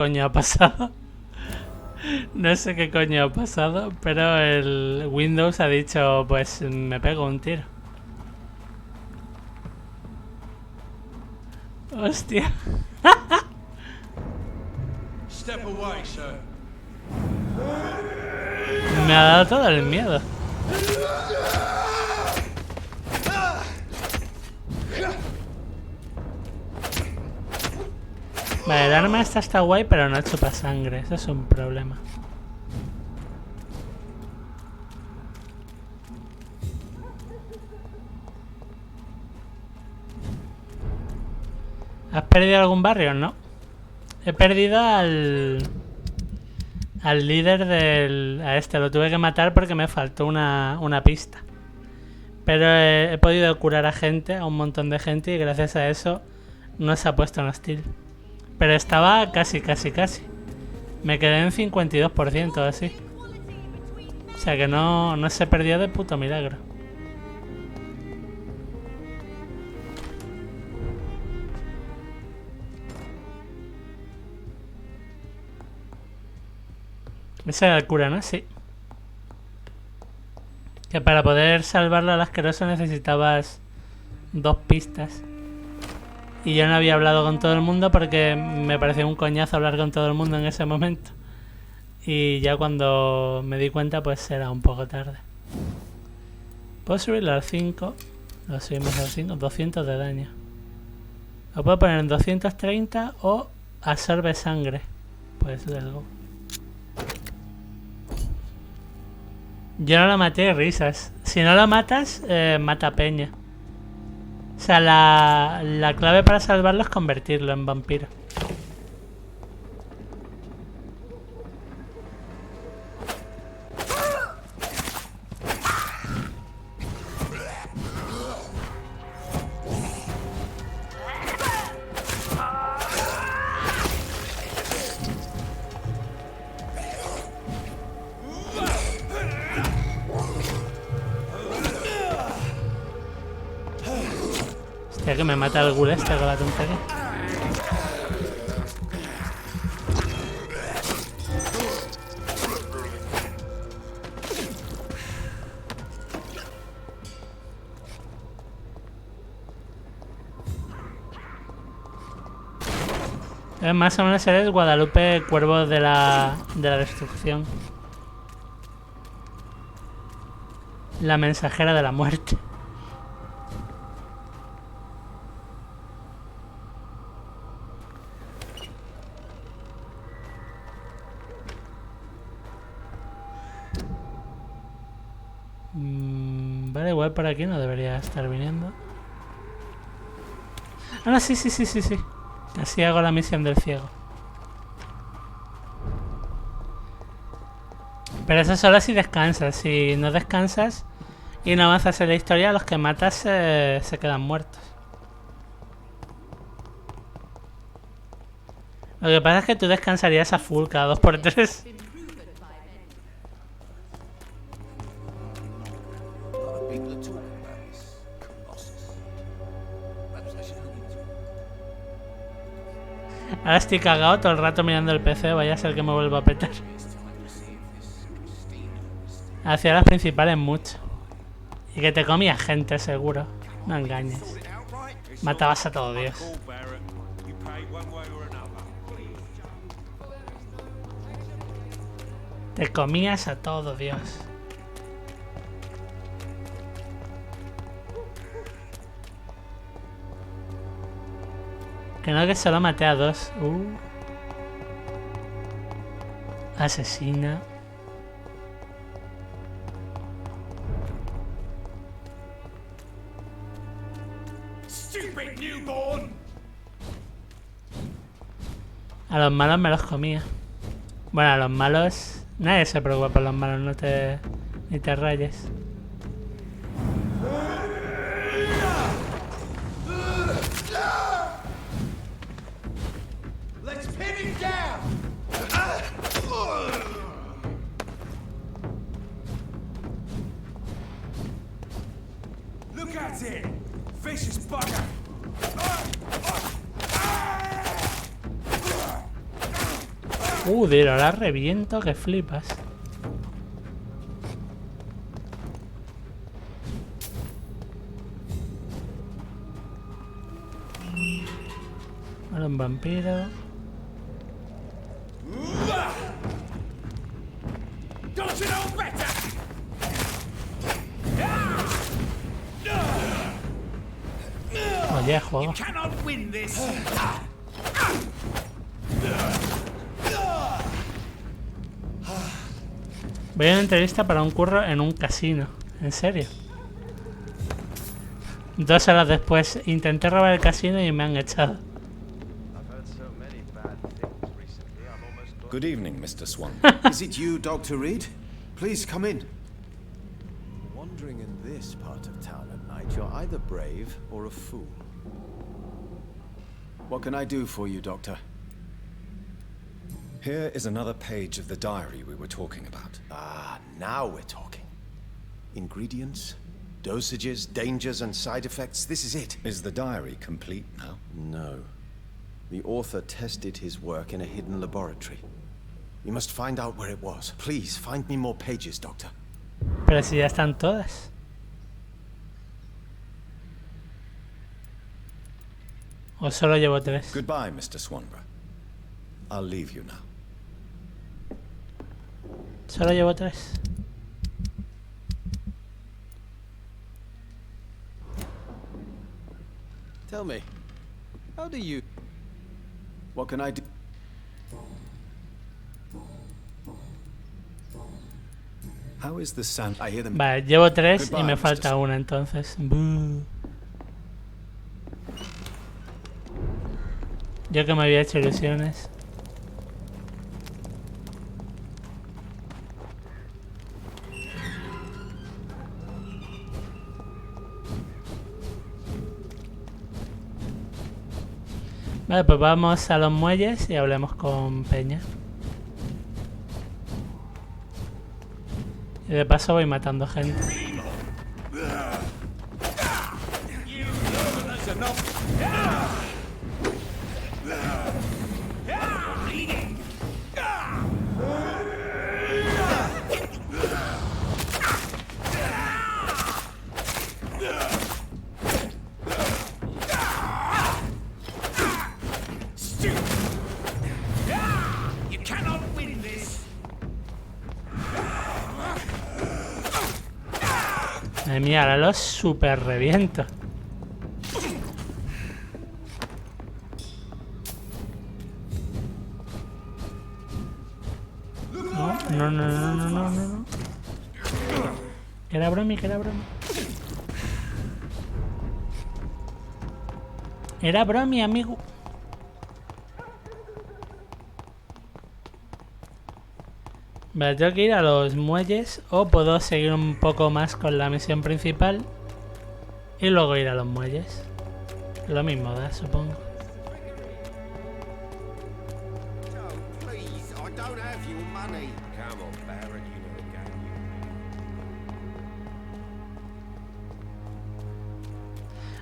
coño ha pasado. No sé qué coño ha pasado, pero el Windows ha dicho, pues me pego un tiro. Hostia. Step away, sir. Me ha dado todo el miedo. Vale, el arma esta está guay, pero no chupasangres. Eso es un problema. ¿Has perdido algún barrio? No. He perdido al líder del... A este lo tuve que matar porque me faltó una pista. Pero he podido curar a gente, a un montón de gente, y gracias a eso no se ha puesto en hostil. Pero estaba casi. Me quedé en 52% así. O sea que no se perdió de puto milagro. Esa era el cura, ¿no? Sí. Que para poder salvarlo al asqueroso necesitabas 2 pistas. Y yo no había hablado con todo el mundo porque me pareció un coñazo hablar con todo el mundo en ese momento. Y ya cuando me di cuenta, pues era un poco tarde. Puedo subirlo al 5. Lo subimos al 5. 200 de daño. Lo puedo poner en 230 o absorbe sangre. Pues luego. Yo no lo maté, risas. Si no lo matas, mata peña. O sea, la clave para salvarlo es convertirlo en vampiro. Hostia, que me mata el ghoul este con la tontería. Más o menos eres Guadalupe, cuervo de la destrucción. La mensajera de la muerte. Vale, igual por aquí no debería estar viniendo. Ah, no, sí. Así hago la misión del ciego. Pero eso solo si descansas. Si no descansas y no avanzas en la historia, los que matas se quedan muertos. Lo que pasa es que tú descansarías a full cada 2x3. Ahora estoy cagado todo el rato mirando el PC, vaya a ser que me vuelva a petar. Hacia las principales mucho. Y que te comías gente seguro. No engañes. Matabas a todo Dios. Te comías a todo Dios. Que no, que solo maté a 2. Asesina. A los malos me los comía. Bueno, a los malos... Nadie se preocupa por los malos, no te... Ni te rayes. Look at it! Vicious bugger! Dilo, ahora reviento que flipas. Ahora un vampiro. Don't you know better? Oye, juego. Cannot win this. Voy a una entrevista para un curro en un casino. ¿En serio? 2 horas después intenté robar el casino y me han echado. Good evening, Mr. Swan. Is it you, Dr. Reed? Please come in. Wandering in this part of town at night, you're either brave or a fool. What can I do for you, Doctor? Here is another page of the diary we were talking about. Ah, now we're talking. Ingredients, dosages, dangers, and side effects. This is it. Is the diary complete now? No. The author tested his work in a hidden laboratory. You must find out where it was. Please, find me more pages, Doctor. Pero si ya están todas. O solo llevo 3. Goodbye, Mr. Swanborough. I'll leave you now. Solo llevo 3. Tell me, how do you... What can I do? How is the sand? I hear them. Vale, llevo 3 y Goodbye, me Mr. falta una entonces. Buh. Yo que me había hecho ilusiones. Vale, pues vamos a los muelles y hablemos con Peña. Y de paso voy matando gente. You cannot win this. Madre mía, ahora los super reviento. No, no, no, no, no, no, no. Que era bromi, que era bromi. Era bromi, amigo. Vale, tengo que ir a los muelles o puedo seguir un poco más con la misión principal y luego ir a los muelles. Lo mismo da, supongo.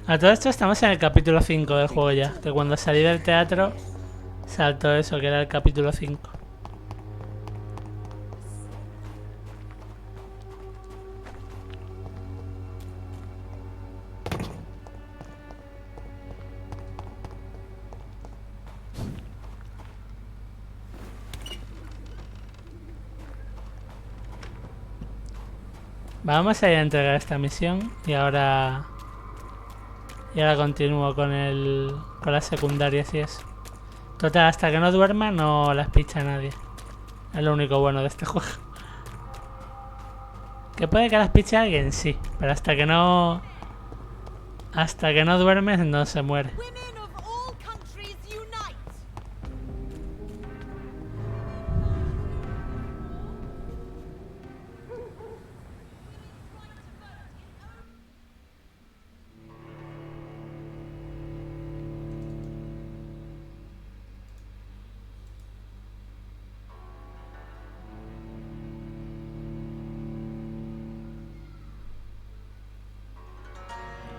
A todo esto estamos en el capítulo 5 del juego ya, que cuando salí del teatro saltó eso, que era el capítulo 5. Vamos a ir a entregar esta misión y ahora continúo con las secundarias y eso. Total, hasta que no duerma no las picha nadie. Es lo único bueno de este juego. Que puede que las piche alguien, sí, pero hasta que no duermes no se muere.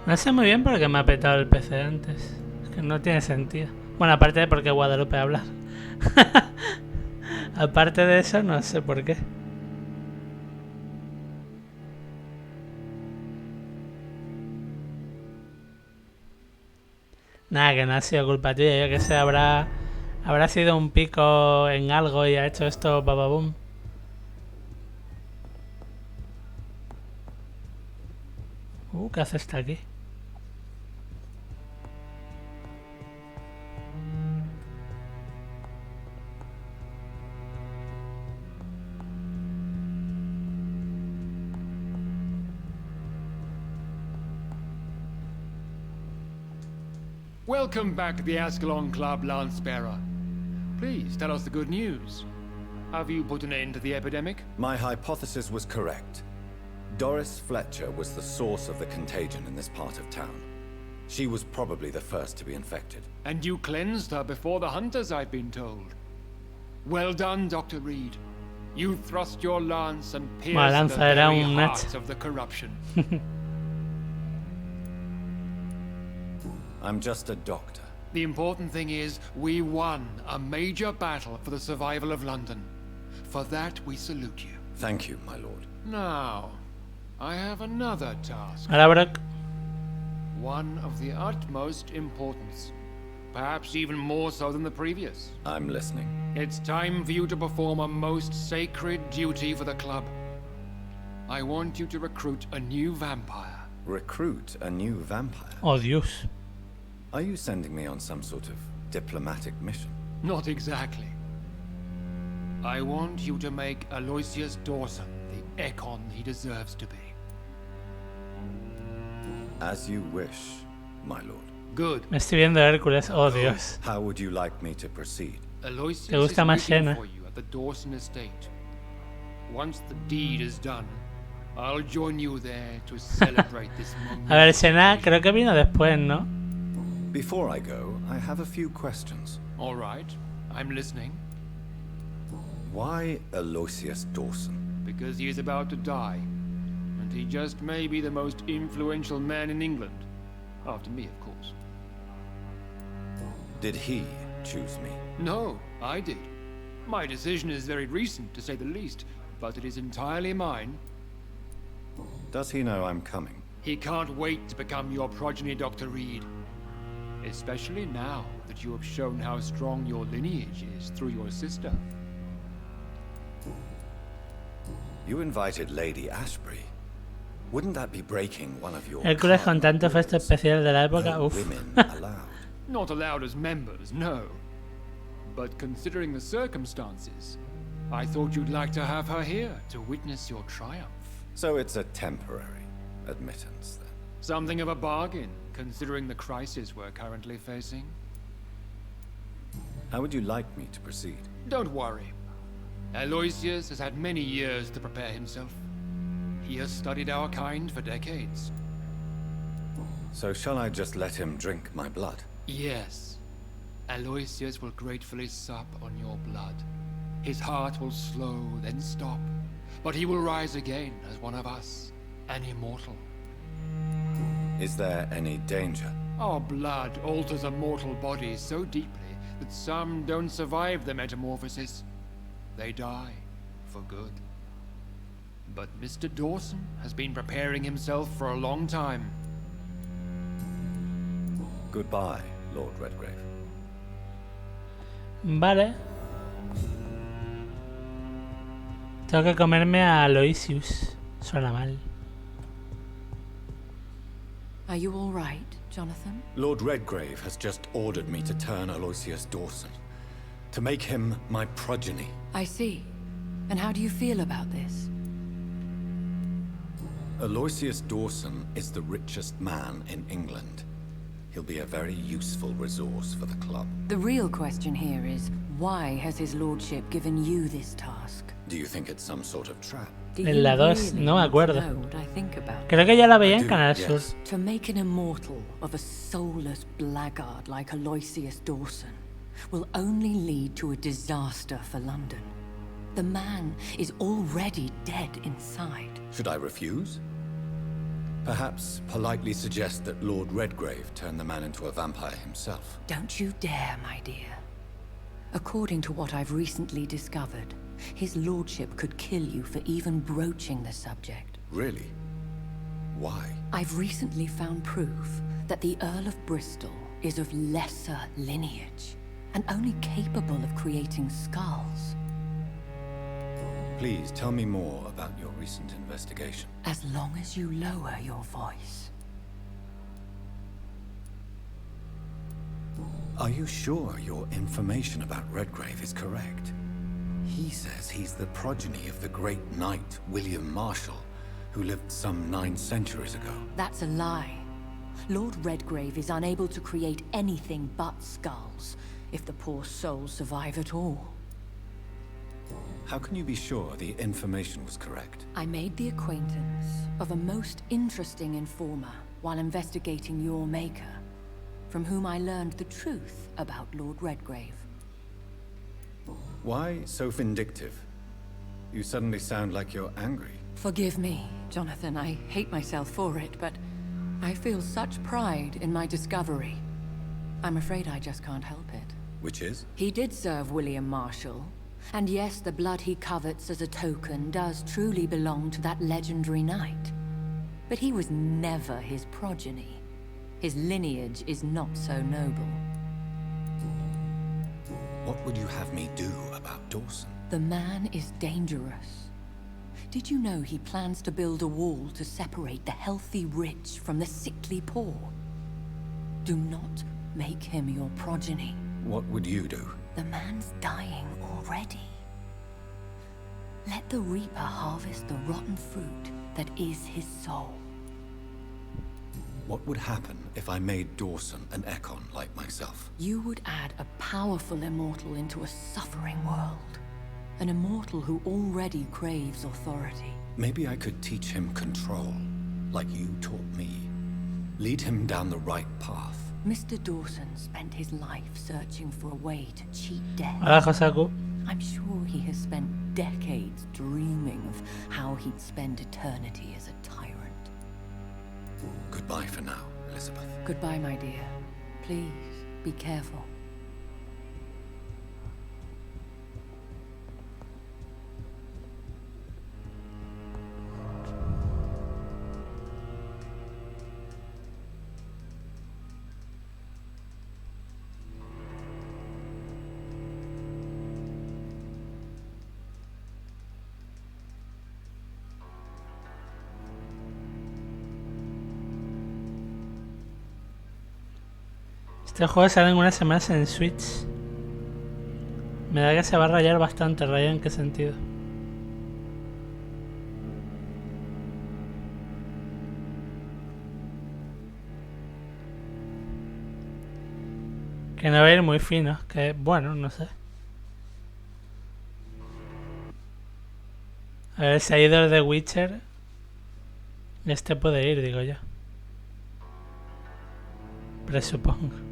No sé muy bien por qué me ha petado el PC antes. Es que no tiene sentido. Bueno, aparte de porque Guadalupe habla. Aparte de eso, no sé por qué. Nada, que no ha sido culpa tuya. Yo que sé, habrá sido un pico en algo y ha hecho esto bababum. ¿Qué hace esta aquí? Welcome back to the Ascalon Club, Lance-Bearer. Please, tell us the good news. Have you put an end to the epidemic? My hypothesis was correct. Doris Fletcher was the source of the contagion in this part of town. She was probably the first to be infected. And you cleansed her before the hunters, I've been told. Well done, Dr. Reed. You thrust your lance and pierced the very heart of the corruption. I'm just a doctor. The important thing is, we won a major battle for the survival of London. For that, we salute you. Thank you, my lord. Now, I have another task. One of the utmost importance. Perhaps even more so than the previous. I'm listening. It's time for you to perform a most sacred duty for the club. I want you to recruit a new vampire. Recruit a new vampire? Oh, Dios. Are you sending me on some sort of diplomatic mission? Not exactly. I want you to make Aloysius Dawson the Ekon he deserves to be. As you wish, my lord. Good. Me estoy viendo Hércules. Oh, Dios. How would you like me to proceed? Aloysius ¿Te gusta is más waiting Xena? for you at the Dawson estate. Once the deed is done, I'll join you there to celebrate this moment. A ver, Xena creo que vino después, ¿no? Before I go, I have a few questions. All right, I'm listening. Why Aloysius Dawson? Because he is about to die, and he just may be the most influential man in England. After me, of course. Did he choose me? No, I did. My decision is very recent, to say the least, but it is entirely mine. Does he know I'm coming? He can't wait to become your progeny, Dr. Reed. Especially now that you have shown how strong your lineage is through your sister. You invited Lady Ashbury. Wouldn't that be breaking one of your Hércules con tanto efecto especial de la época. no Uf. women allowed? Not allowed as members, no. But considering the circumstances, I thought you'd like to have her here to witness your triumph. So it's a temporary admittance, then. Something of a bargain, considering the crisis we're currently facing. How would you like me to proceed? Don't worry. Aloysius has had many years to prepare himself. He has studied our kind for decades. So shall I just let him drink my blood? Yes. Aloysius will gratefully sup on your blood. His heart will slow, then stop. But he will rise again as one of us, an immortal. Is there any danger? Our blood alters a mortal body so deeply that some don't survive the metamorphosis. They die for good. But Mr. Dawson has been preparing himself for a long time. Goodbye, Lord Redgrave. Vale. Tengo que comerme a Aloysius. Suena mal. Are you all right, Jonathan? Lord Redgrave has just ordered me to turn Aloysius Dawson, to make him my progeny. I see. And how do you feel about this? Aloysius Dawson is the richest man in England. He'll be a very useful resource for the club. The real question here is, why has his lordship given you this task? Do you think it's some sort of trap? Do En you la 2, really no me want to acuerdo. know what I think about it? Creo que ya la veía I en do, Canal yes. Sur. To make an immortal of a soulless blackguard like Aloysius Dawson will only lead to a disaster for London. The man is already dead inside. Should I refuse? Perhaps politely suggest that Lord Redgrave turn the man into a vampire himself. Don't you dare, my dear. According to what I've recently discovered, his lordship could kill you for even broaching the subject. Really? Why? I've recently found proof that the Earl of Bristol is of lesser lineage and only capable of creating skulls. Please tell me more about your recent investigation. As long as you lower your voice. Are you sure your information about Redgrave is correct? He says he's the progeny of the great knight William Marshall, who lived some 9 centuries ago. That's a lie. Lord Redgrave is unable to create anything but skulls, if the poor souls survive at all. How can you be sure the information was correct? I made the acquaintance of a most interesting informer while investigating your maker, from whom I learned the truth about Lord Redgrave. Why so vindictive? You suddenly sound like you're angry. Forgive me, Jonathan. I hate myself for it, but I feel such pride in my discovery. I'm afraid I just can't help it. Which is? He did serve William Marshall. And yes, the blood he covets as a token does truly belong to that legendary knight. But he was never his progeny. His lineage is not so noble. What would you have me do about Dawson? The man is dangerous. Did you know he plans to build a wall to separate the healthy rich from the sickly poor? Do not make him your progeny. What would you do? The man's dying already. Let the Reaper harvest the rotten fruit that is his soul. What would happen if I made Dawson an Ekon like myself? You would add a powerful immortal into a suffering world. An immortal who already craves authority. Maybe I could teach him control, like you taught me. Lead him down the right path. Mr. Dawson spent his life searching for a way to cheat death. Hola, Josaku. I'm sure he has spent decades dreaming of how he'd spend eternity as a tyrant. Goodbye for now, Elizabeth. Goodbye, my dear. Please, be careful. Este juego sale en unas semanas en Switch. Me da que se va a rayar bastante. ¿Rayar en qué sentido? Que no va a ir muy fino. Que bueno, no sé. A ver, si ha ido el de Witcher. Este puede ir, digo yo. Presupongo.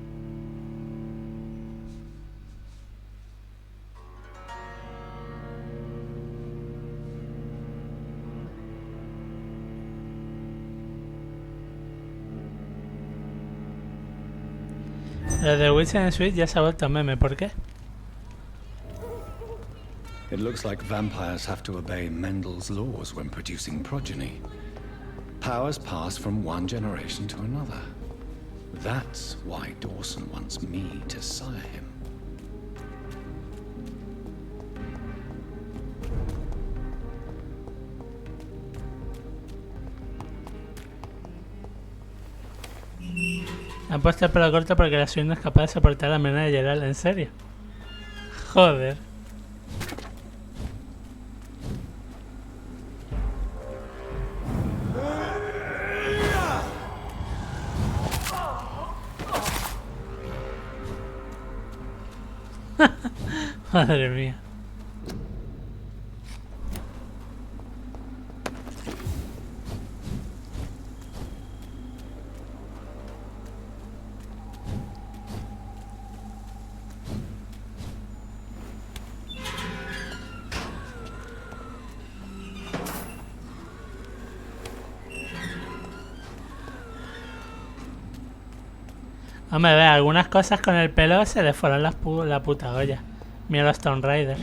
El de Witcher en Switch ya se ha vuelto meme. ¿Por qué? It looks like vampires have to obey Mendel's laws when producing progeny. Powers pass from one generation to another. That's why Dawson wants me to sire him. Han puesto el pelo corto porque la suya no es capaz de soportar la melena de Geralt, ¿en serio? Joder. Madre mía. Hombre, ve, algunas cosas con el pelo se le fueron la puta olla. Mira hasta un Rider.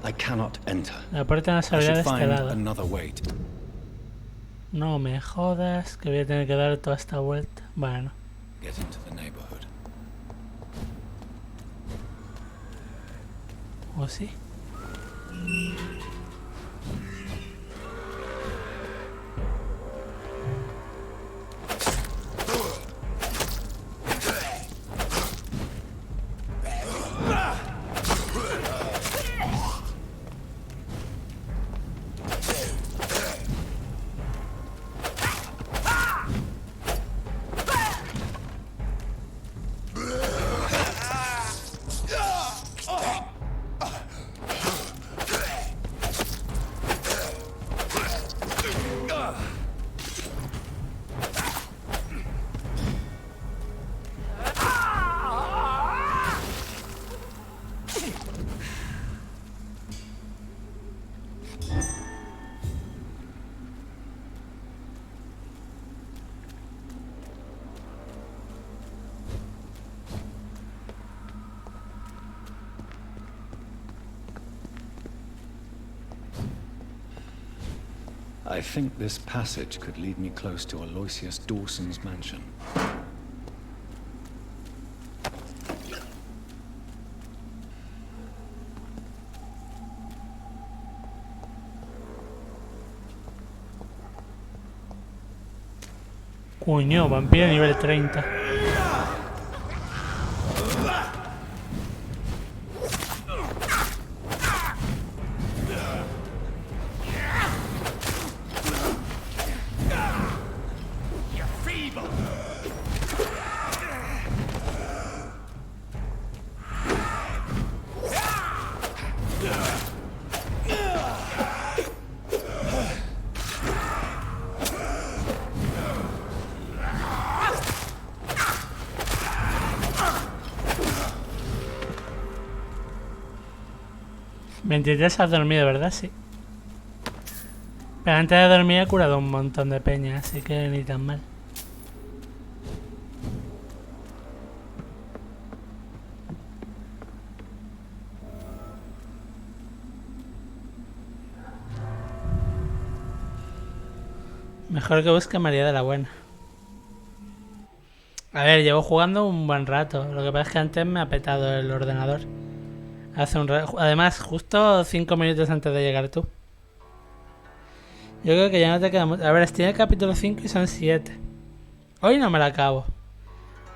I cannot enter. La puerta no se I abrirá de should este find lado. another way. No me jodas que voy a tener que dar toda esta vuelta. Bueno. Get into the neighborhood. ¿O sí? I think this passage could lead me close to Aloysius Dawson's mansion. Coño, vampiro nivel 30. ¿23 has dormido, verdad? Sí. Pero antes de dormir he curado un montón de peña, así que ni tan mal. Mejor que busque a María de la Buena. A ver, llevo jugando un buen rato. Lo que pasa es que antes me ha petado el ordenador. Hace un rato. Además, justo 5 minutos antes de llegar tú. Yo creo que ya no te queda mucho. A ver, estoy en el capítulo 5 y son 7. Hoy no me la acabo.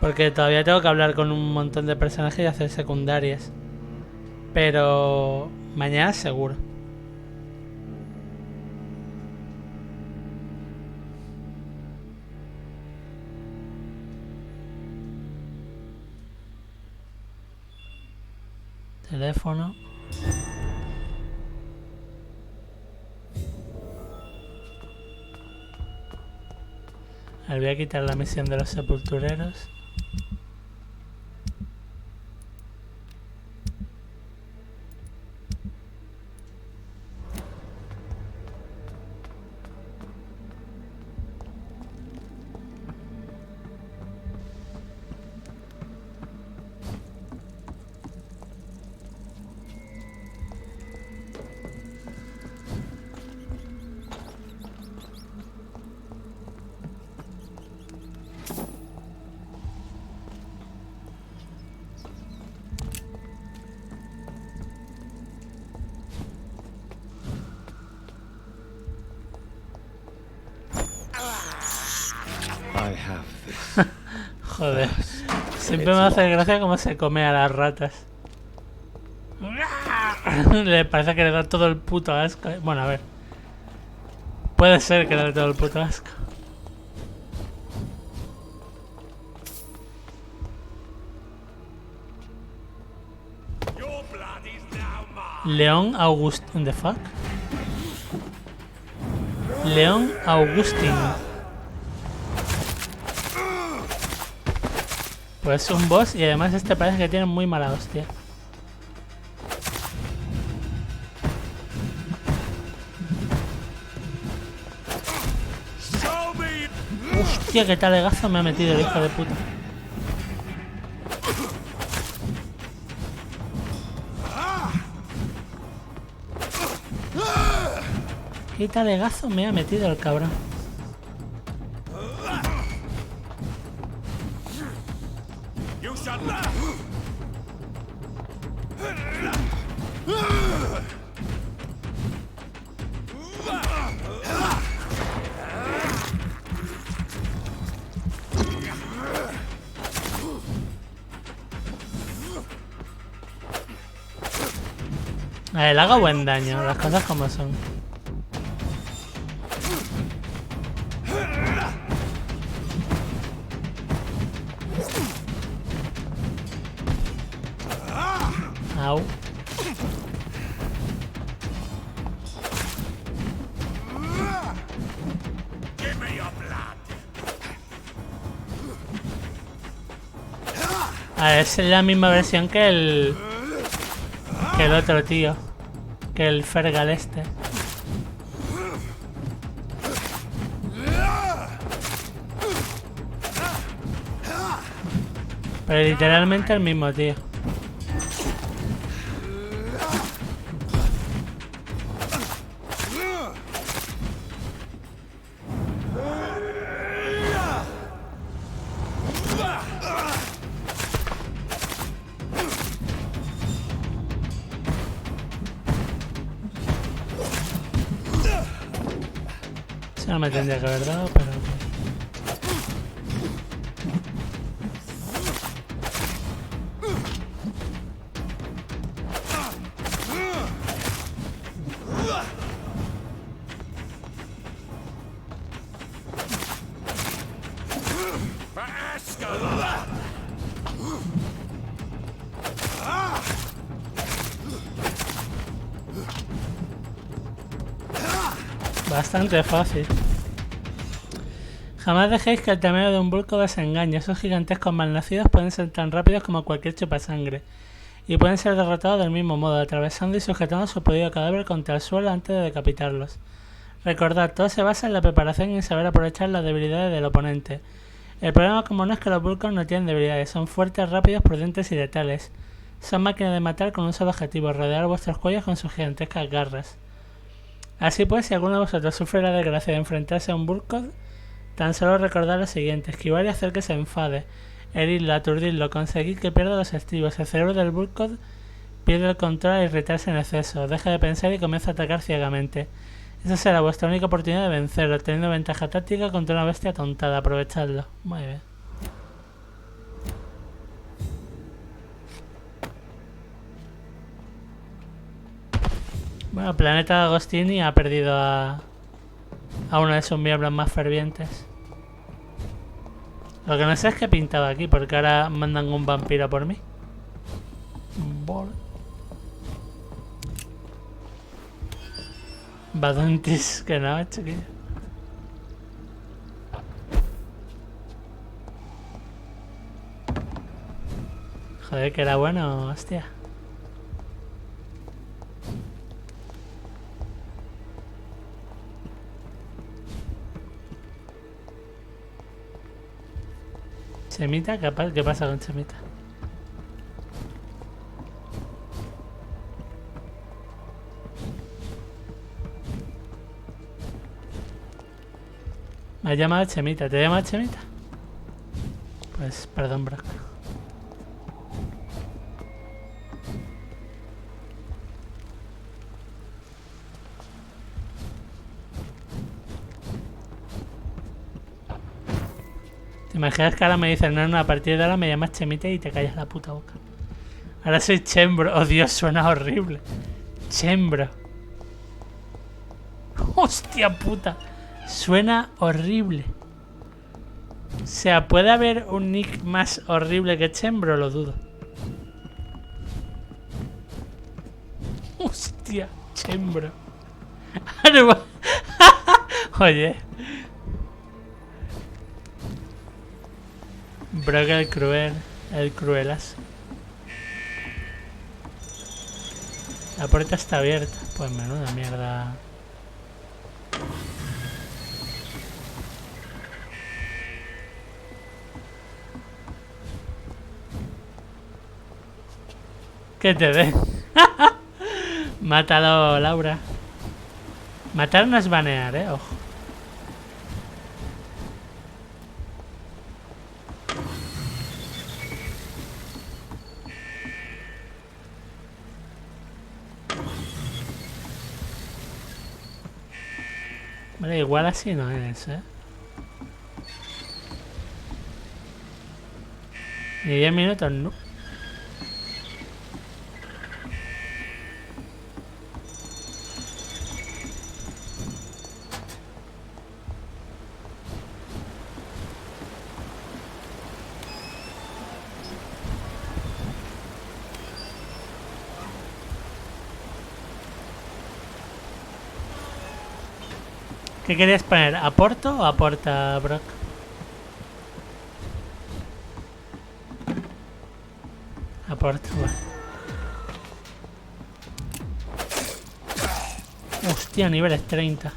Porque todavía tengo que hablar con un montón de personajes y hacer secundarias. Pero mañana seguro. Teléfono. A ver, voy a quitar la misión de los sepultureros. I have this. Joder. Siempre me hace gracia cómo se come a las ratas. Le parece que le da todo el puto asco. Bueno, a ver. Puede ser que le dé todo el puto asco. León Augustín. ¿The fuck? León Augustín. Pues es un boss y además este parece que tiene muy mala hostia. Hostia, qué talegazo me ha metido el hijo de puta. ¿Qué talegazo me ha metido el cabrón? You shall A ver, le hago buen daño, las cosas como son. Au. give me your blood. A ver, es la misma versión que el otro tío. Que el Fergal este. Pero literalmente el mismo tío. Eso no me tendría que haber dado, pero... Bastante fácil. Jamás dejéis que el tamaño de un vulco os engañe. Esos gigantescos malnacidos pueden ser tan rápidos como cualquier chupasangre. Y pueden ser derrotados del mismo modo, atravesando y sujetando su podido cadáver contra el suelo antes de decapitarlos. Recordad, todo se basa en la preparación y en saber aprovechar las debilidades del oponente. El problema común es que los vulcos no tienen debilidades, son fuertes, rápidos, prudentes y letales. Son máquinas de matar con un solo objetivo, rodear vuestros cuellos con sus gigantescas garras. Así pues, si alguno de vosotros sufre la desgracia de enfrentarse a un vulco, tan solo recordad lo siguiente: esquivar y hacer que se enfade, herirlo, aturdirlo, conseguir que pierda los estribos. El cerebro del vulco pierde el control al irritarse en exceso, deja de pensar y comienza a atacar ciegamente. Esa será vuestra única oportunidad de vencerlo, teniendo ventaja táctica contra una bestia tontada. Aprovechadlo. Muy bien. Bueno, Planeta Agostini ha perdido a uno de sus miembros más fervientes. Lo que no sé es qué pintaba aquí, porque ahora mandan un vampiro por mí. Baduntis, que no, chiquillo. Joder, que era bueno, hostia. Chemita, ¿qué pasa con Chemita? Me ha llamado Chemita. ¿Te llamas Chemita? Pues perdón, bro. ¿Te imaginas que ahora me dicen, no, a partir de ahora me llamas Chemita y te callas la puta boca? Ahora soy Chembro. Oh, Dios, suena horrible. Chembro. Hostia puta. Suena horrible. O sea, ¿puede haber un nick más horrible que Chembro? Lo dudo. Hostia, Chembro. Oye. Brock el cruel, el cruelas. La puerta está abierta. Pues menuda mierda. Que te dé. Mátalo, Laura. Matar no es banear, ojo. Vale, igual así no es, Ni 10 minutos, no. ¿Qué querías poner? ¿Aporto o aporta, Brock? Aporto, vale. Hostia, niveles 30.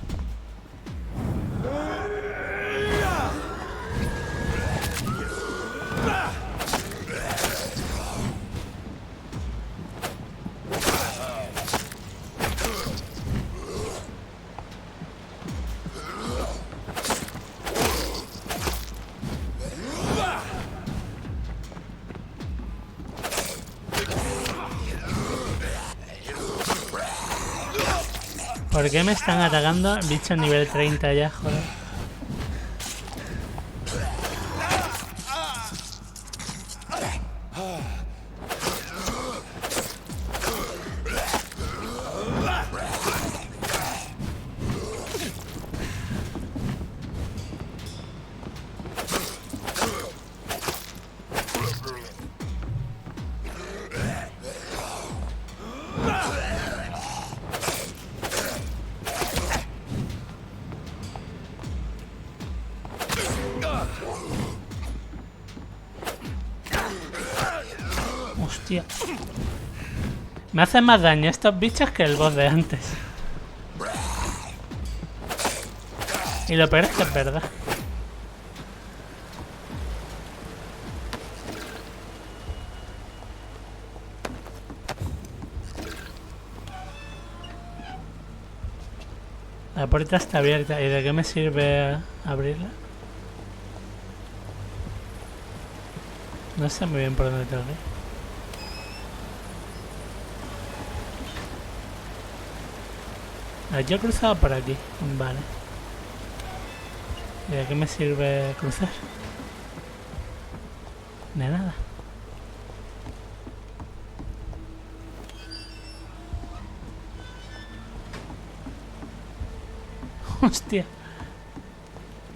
¿Por qué me están atacando bichos nivel 30 ya, joder? Hostia. Me hacen más daño estos bichos que el boss de antes. Y lo peor es que es verdad. La puerta está abierta. ¿Y de qué me sirve abrirla? No sé muy bien por dónde tengo que ir. Yo he cruzado por aquí. Vale. ¿Y de qué me sirve cruzar? De nada. Hostia.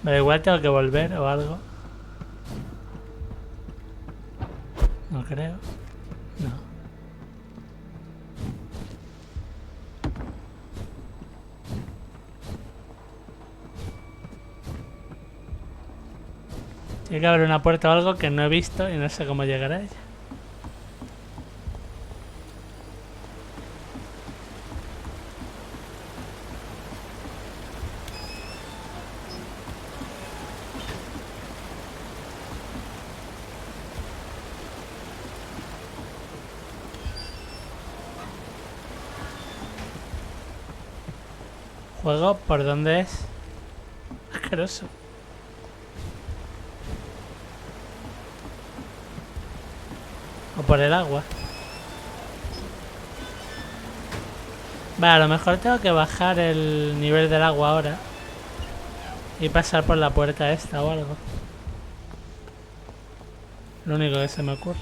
Pero igual tengo que volver o algo. No creo. No. Tiene que haber una puerta o algo que no he visto y no sé cómo llegar a ella. Juego por dónde es. Asqueroso. O por el agua. Vale, a lo mejor tengo que bajar el nivel del agua ahora. Y pasar por la puerta esta o algo. Lo único que se me ocurre.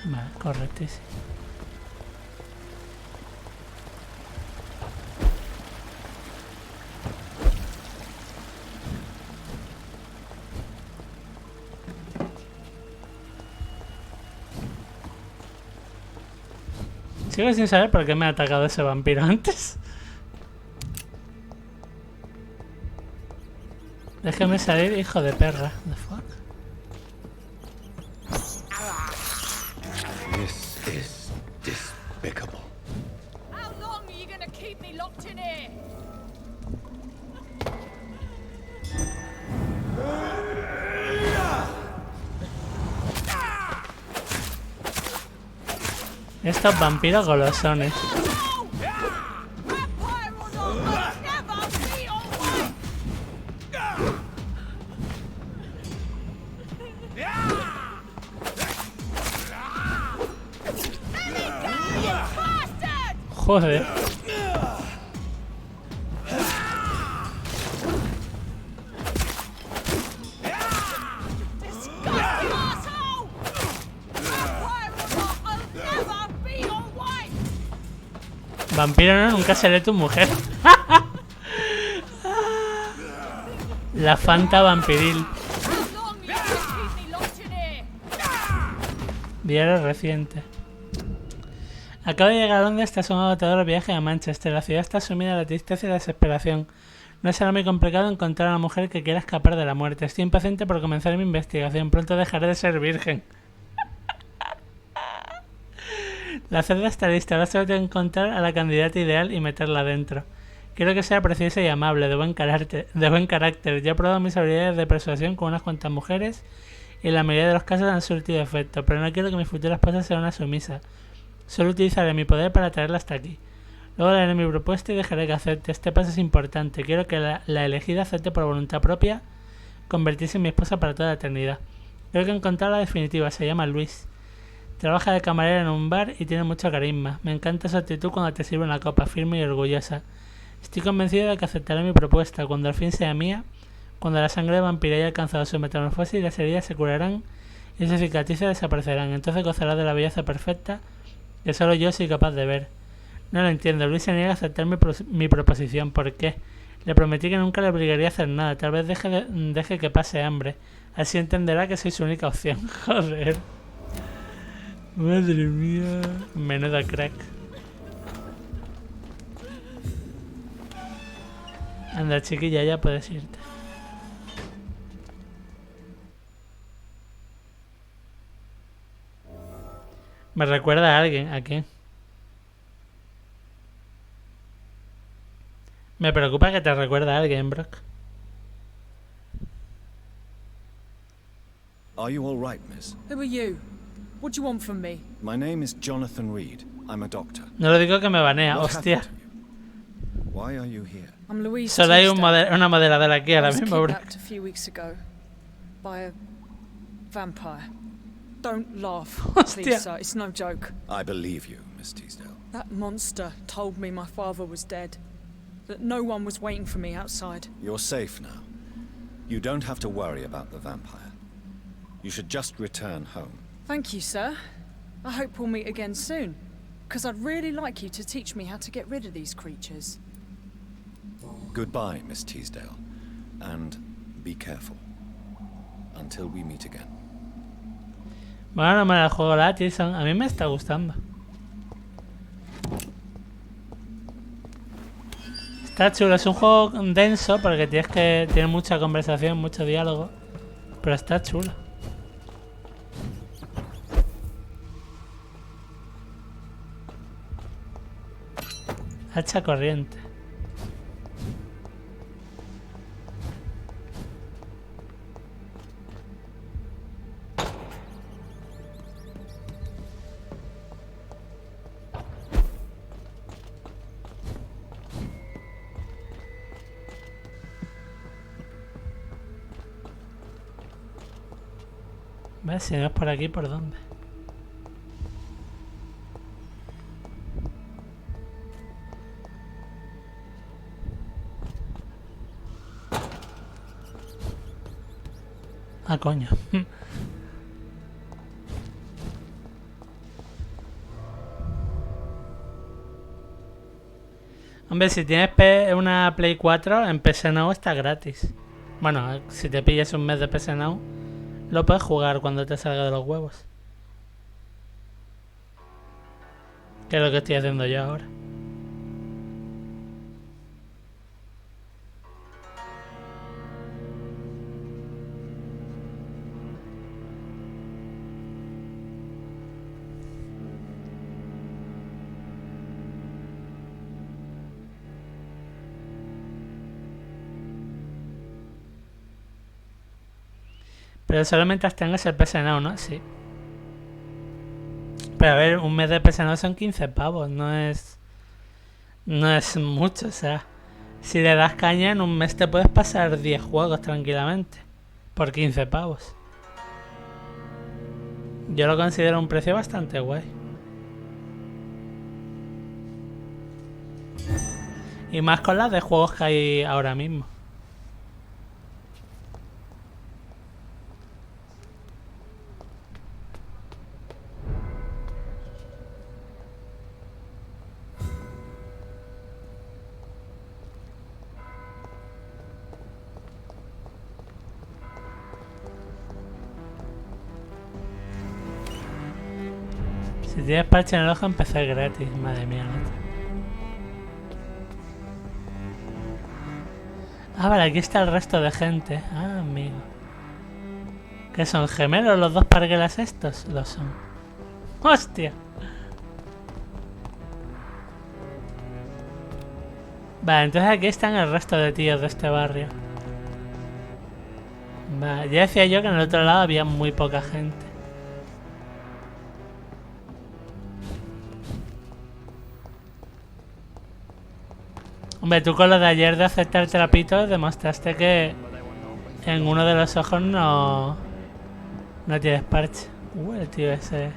Vale, correctísimo. Sigo sin saber por qué me ha atacado ese vampiro antes. Déjame salir, hijo de perra. The fuck? This is despicable. How long are you gonna keep me locked Estos vampiros golosones. Joder. Vampiro no, nunca seré tu mujer. La Fanta vampiril. Diario reciente. Acabo de llegar a Londres tras un agotador viaje a Manchester. La ciudad está sumida en la tristeza y la desesperación. No será muy complicado encontrar a una mujer que quiera escapar de la muerte. Estoy impaciente por comenzar mi investigación. Pronto dejaré de ser virgen. La celda está lista. Ahora solo tengo que encontrar a la candidata ideal y meterla dentro. Quiero que sea preciosa y amable, de buen carácter. Ya he probado mis habilidades de persuasión con unas cuantas mujeres y en la mayoría de los casos han surtido efecto, pero no quiero que mi futura esposa sea una sumisa. Solo utilizaré mi poder para traerla hasta aquí. Luego le haré mi propuesta y dejaré que acepte. Este paso es importante. Quiero que la elegida acepte por voluntad propia convertirse en mi esposa para toda la eternidad. Creo que he encontrado la definitiva. Se llama Luis. Trabaja de camarera en un bar y tiene mucho carisma. Me encanta su actitud cuando te sirve una copa, firme y orgullosa. Estoy convencido de que aceptará mi propuesta cuando al fin sea mía, cuando la sangre de vampiro haya alcanzado su metamorfosis y las heridas se curarán y sus cicatrices desaparecerán. Entonces gozará de la belleza perfecta que solo yo soy capaz de ver. No lo entiendo. Luis se niega a aceptar mi proposición. ¿Por qué? Le prometí que nunca le obligaría a hacer nada. Tal vez deje que pase hambre. Así entenderá que soy su única opción. Joder. Madre mía. Menuda crack. Anda, chiquilla, ya puedes irte. Me recuerda a alguien. ¿A quién? Me preocupa que te recuerda a alguien, Brock. Are you all right, miss? Who are you? What do you want from me? My name is Jonathan Reed. I'm a doctor. No lo digo que me banea, What hostia. happened to you? Why are you here? I'm Louise. Solo hay Teasdale. una moderadora aquí I ahora was mismo, Brock. kidnapped a few weeks ago by a vampire. Don't laugh, Hostia. please, sir. It's no joke. I believe you, Miss Teasdale. That monster told me my father was dead. That no one was waiting for me outside. You're safe now. You don't have to worry about the vampire. You should just return home. Thank you, sir. I hope we'll meet again soon. Because I'd really like you to teach me how to get rid of these creatures. Goodbye, Miss Teasdale. And be careful. Until we meet again. Bueno, no me la juego la Atchison. A mí me está gustando. Está chulo. Es un juego denso porque tiene mucha conversación, mucho diálogo. Pero está chulo. Hacha corriente. ¿Ves? Si no es por aquí, ¿por dónde? Ah, coño. Hombre, si tienes una Play 4, en PS Now está gratis. Bueno, si te pillas un mes de PS Now, lo puedes jugar cuando te salga de los huevos. Que es lo que estoy haciendo yo ahora. Pero solo mientras tengas el PS Now, ¿no? Sí. Pero a ver, un mes de PSN son 15 pavos, no es mucho, o sea, si le das caña en un mes te puedes pasar 10 juegos tranquilamente por 15 pavos. Yo lo considero un precio bastante guay. Y más con las de juegos que hay ahora mismo. Si tienes parche en el ojo, empezar gratis. Madre mía, ¿no? Ah, vale, aquí está el resto de gente. Ah, amigo. ¿Qué son, gemelos los dos parguelas estos? Lo son. ¡Hostia! Vale, entonces aquí están el resto de tíos de este barrio. Vale, ya decía yo que en el otro lado había muy poca gente. Hombre, tú con lo de ayer de aceptar trapitos demostraste que en uno de los ojos no tienes parche. El tío ese.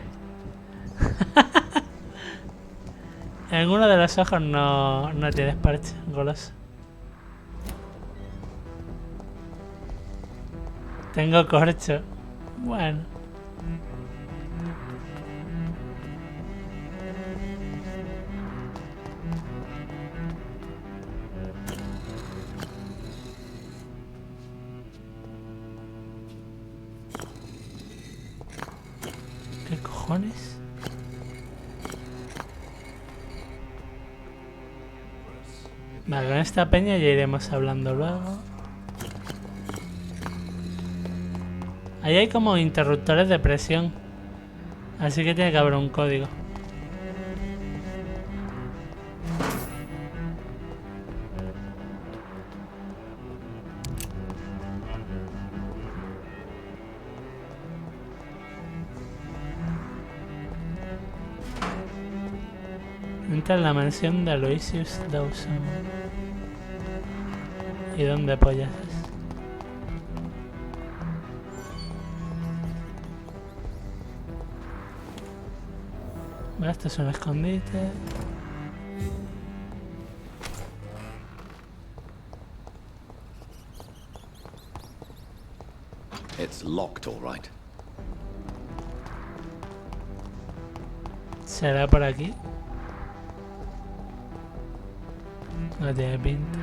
En uno de los ojos no tienes parche, goloso. Tengo corcho. Bueno. ¿Qué cojones? Vale, con esta peña ya iremos hablando luego. Ahí hay como interruptores de presión. Así que tiene que haber un código. Entra en la mansión de Aloysius Dawson. ¿Y dónde pollas es? Vale, esto es un escondite. It's locked, all right. ¿Será por aquí? No tiene pinta.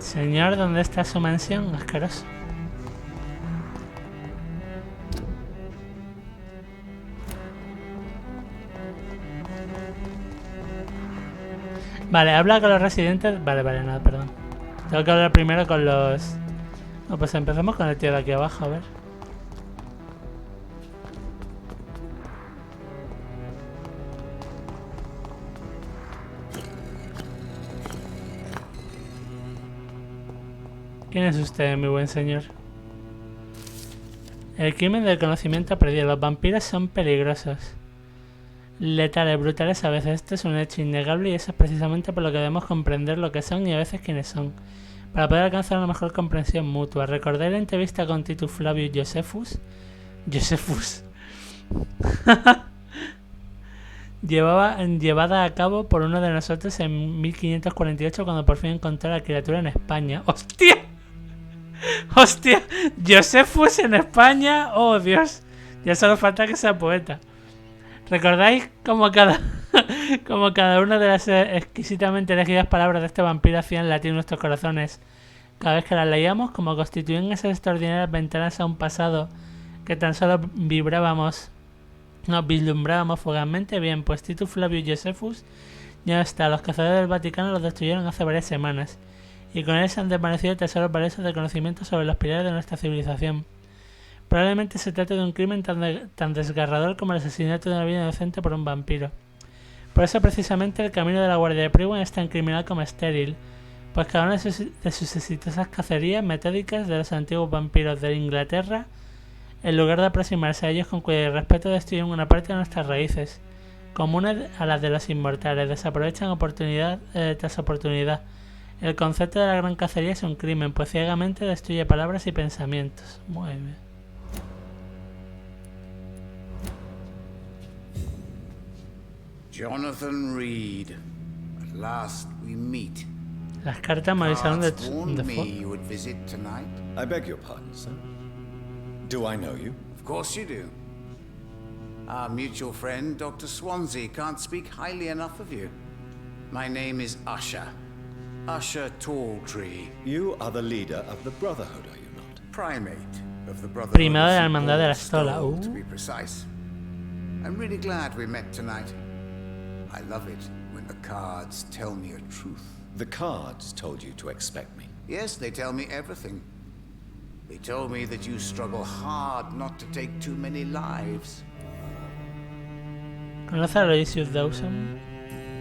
Señor, ¿dónde está su mansión? Asqueroso. Vale, habla con los residentes. Vale, nada, perdón. Tengo que hablar primero con los... No, pues empezamos con el tío de aquí abajo, a ver. ¿Quién es usted, mi buen señor? El crimen del conocimiento perdido. Los vampiros son peligrosos. Letales, brutales a veces. Esto es un hecho innegable y eso es precisamente por lo que debemos comprender lo que son y a veces quiénes son. Para poder alcanzar una mejor comprensión mutua. ¿Recordé la entrevista con Titus Flavius Josephus? Llevada a cabo por uno de nosotros en 1548 cuando por fin encontró a la criatura en España. ¡Hostia! ¡Hostia! Josephus en España. ¡Oh, Dios! Ya solo falta que sea poeta. ¿Recordáis cómo cada una de las exquisitamente elegidas palabras de este vampiro hacían latir en nuestros corazones cada vez que las leíamos? Como constituían esas extraordinarias ventanas a un pasado que tan solo vislumbrábamos fugazmente. Bien, pues Titus Flavius Josephus ya está. Los cazadores del Vaticano los destruyeron hace varias semanas y con él se han desvanecido tesoros valiosos de conocimiento sobre los pilares de nuestra civilización. Probablemente se trate de un crimen tan desgarrador como el asesinato de una vida inocente por un vampiro. Por eso precisamente el camino de la Guardia de Priwen es tan criminal como estéril, pues cada una de sus exitosas cacerías metódicas de los antiguos vampiros de Inglaterra, en lugar de aproximarse a ellos con cuidado y respeto, destruyen una parte de nuestras raíces, comunes a las de los inmortales, desaprovechan oportunidad tras oportunidad. El concepto de la gran cacería es un crimen, pues ciegamente destruye palabras y pensamientos. Muy bien. Jonathan Reed. At last we meet. Las cartas me avisaron de warned me you would visit tonight. I beg your pardon, sir. Do I know you? Of course you do. Our mutual friend, Dr. Swansea, can't speak highly enough of you. My name is Usher. Usher Talltree. You are the leader of the Brotherhood, are you not? Primate of the Brotherhood. Primado de la Hermandad de la Estola. To be precise. I'm really glad we met tonight. I love it when the cards tell me a truth. The cards told you to expect me. Yes, they tell me everything. They told me that you struggle hard not to take too many lives. ¿Conoce a Aloysius Dawson?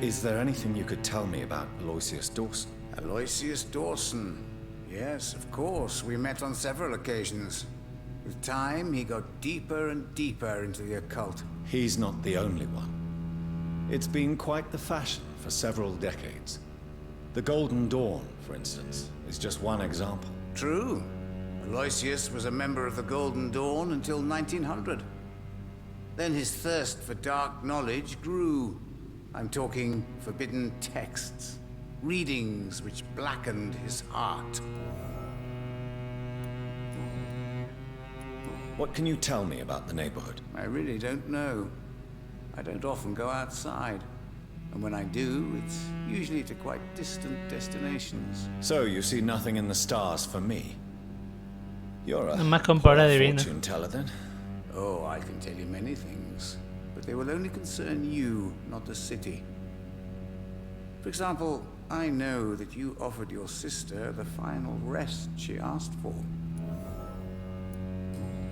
Is there anything you could tell me about Aloysius Dawson? Aloysius Dawson. Yes, of course. We met on several occasions. With time, he got deeper and deeper into the occult. He's not the only one. It's been quite the fashion for several decades. The Golden Dawn, for instance, is just one example. True. Aloysius was a member of the Golden Dawn until 1900. Then his thirst for dark knowledge grew. I'm talking forbidden texts, readings which blackened his heart. What can you tell me about the neighborhood? I really don't know. I don't often go outside. And when I do, it's usually to quite distant destinations. So you see nothing in the stars for me? You're a Más con poor palabra divina. fortune teller then? Oh, I can tell you many things, but they will only concern you, not the city. For example, I know that you offered your sister the final rest she asked for.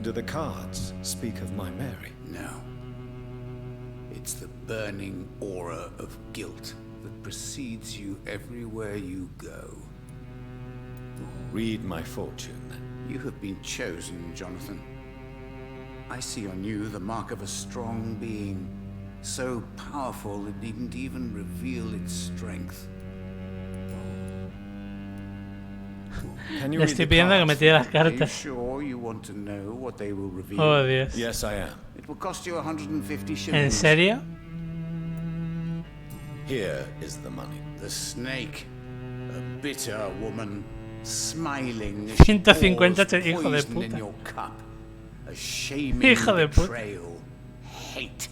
Do the cards speak of my Mary? No. It's the burning aura of guilt that precedes you everywhere you go. Read my fortune, then. You have been chosen, Jonathan. I see on you the mark of a strong being, so powerful it needn't even reveal its strength. Can you Le read estoy the pidiendo que me cards? tire las Are you cartas. sure you want to know what they will reveal? Oh, Dios. Yes, I am. It will cost you 150 ¿En shillings. serio? Here is the money. The snake, a bitter woman, smiling as she 150, pours hijo de poison in puta. your cup. A shaming Hijo de puta. betrayal. Hate.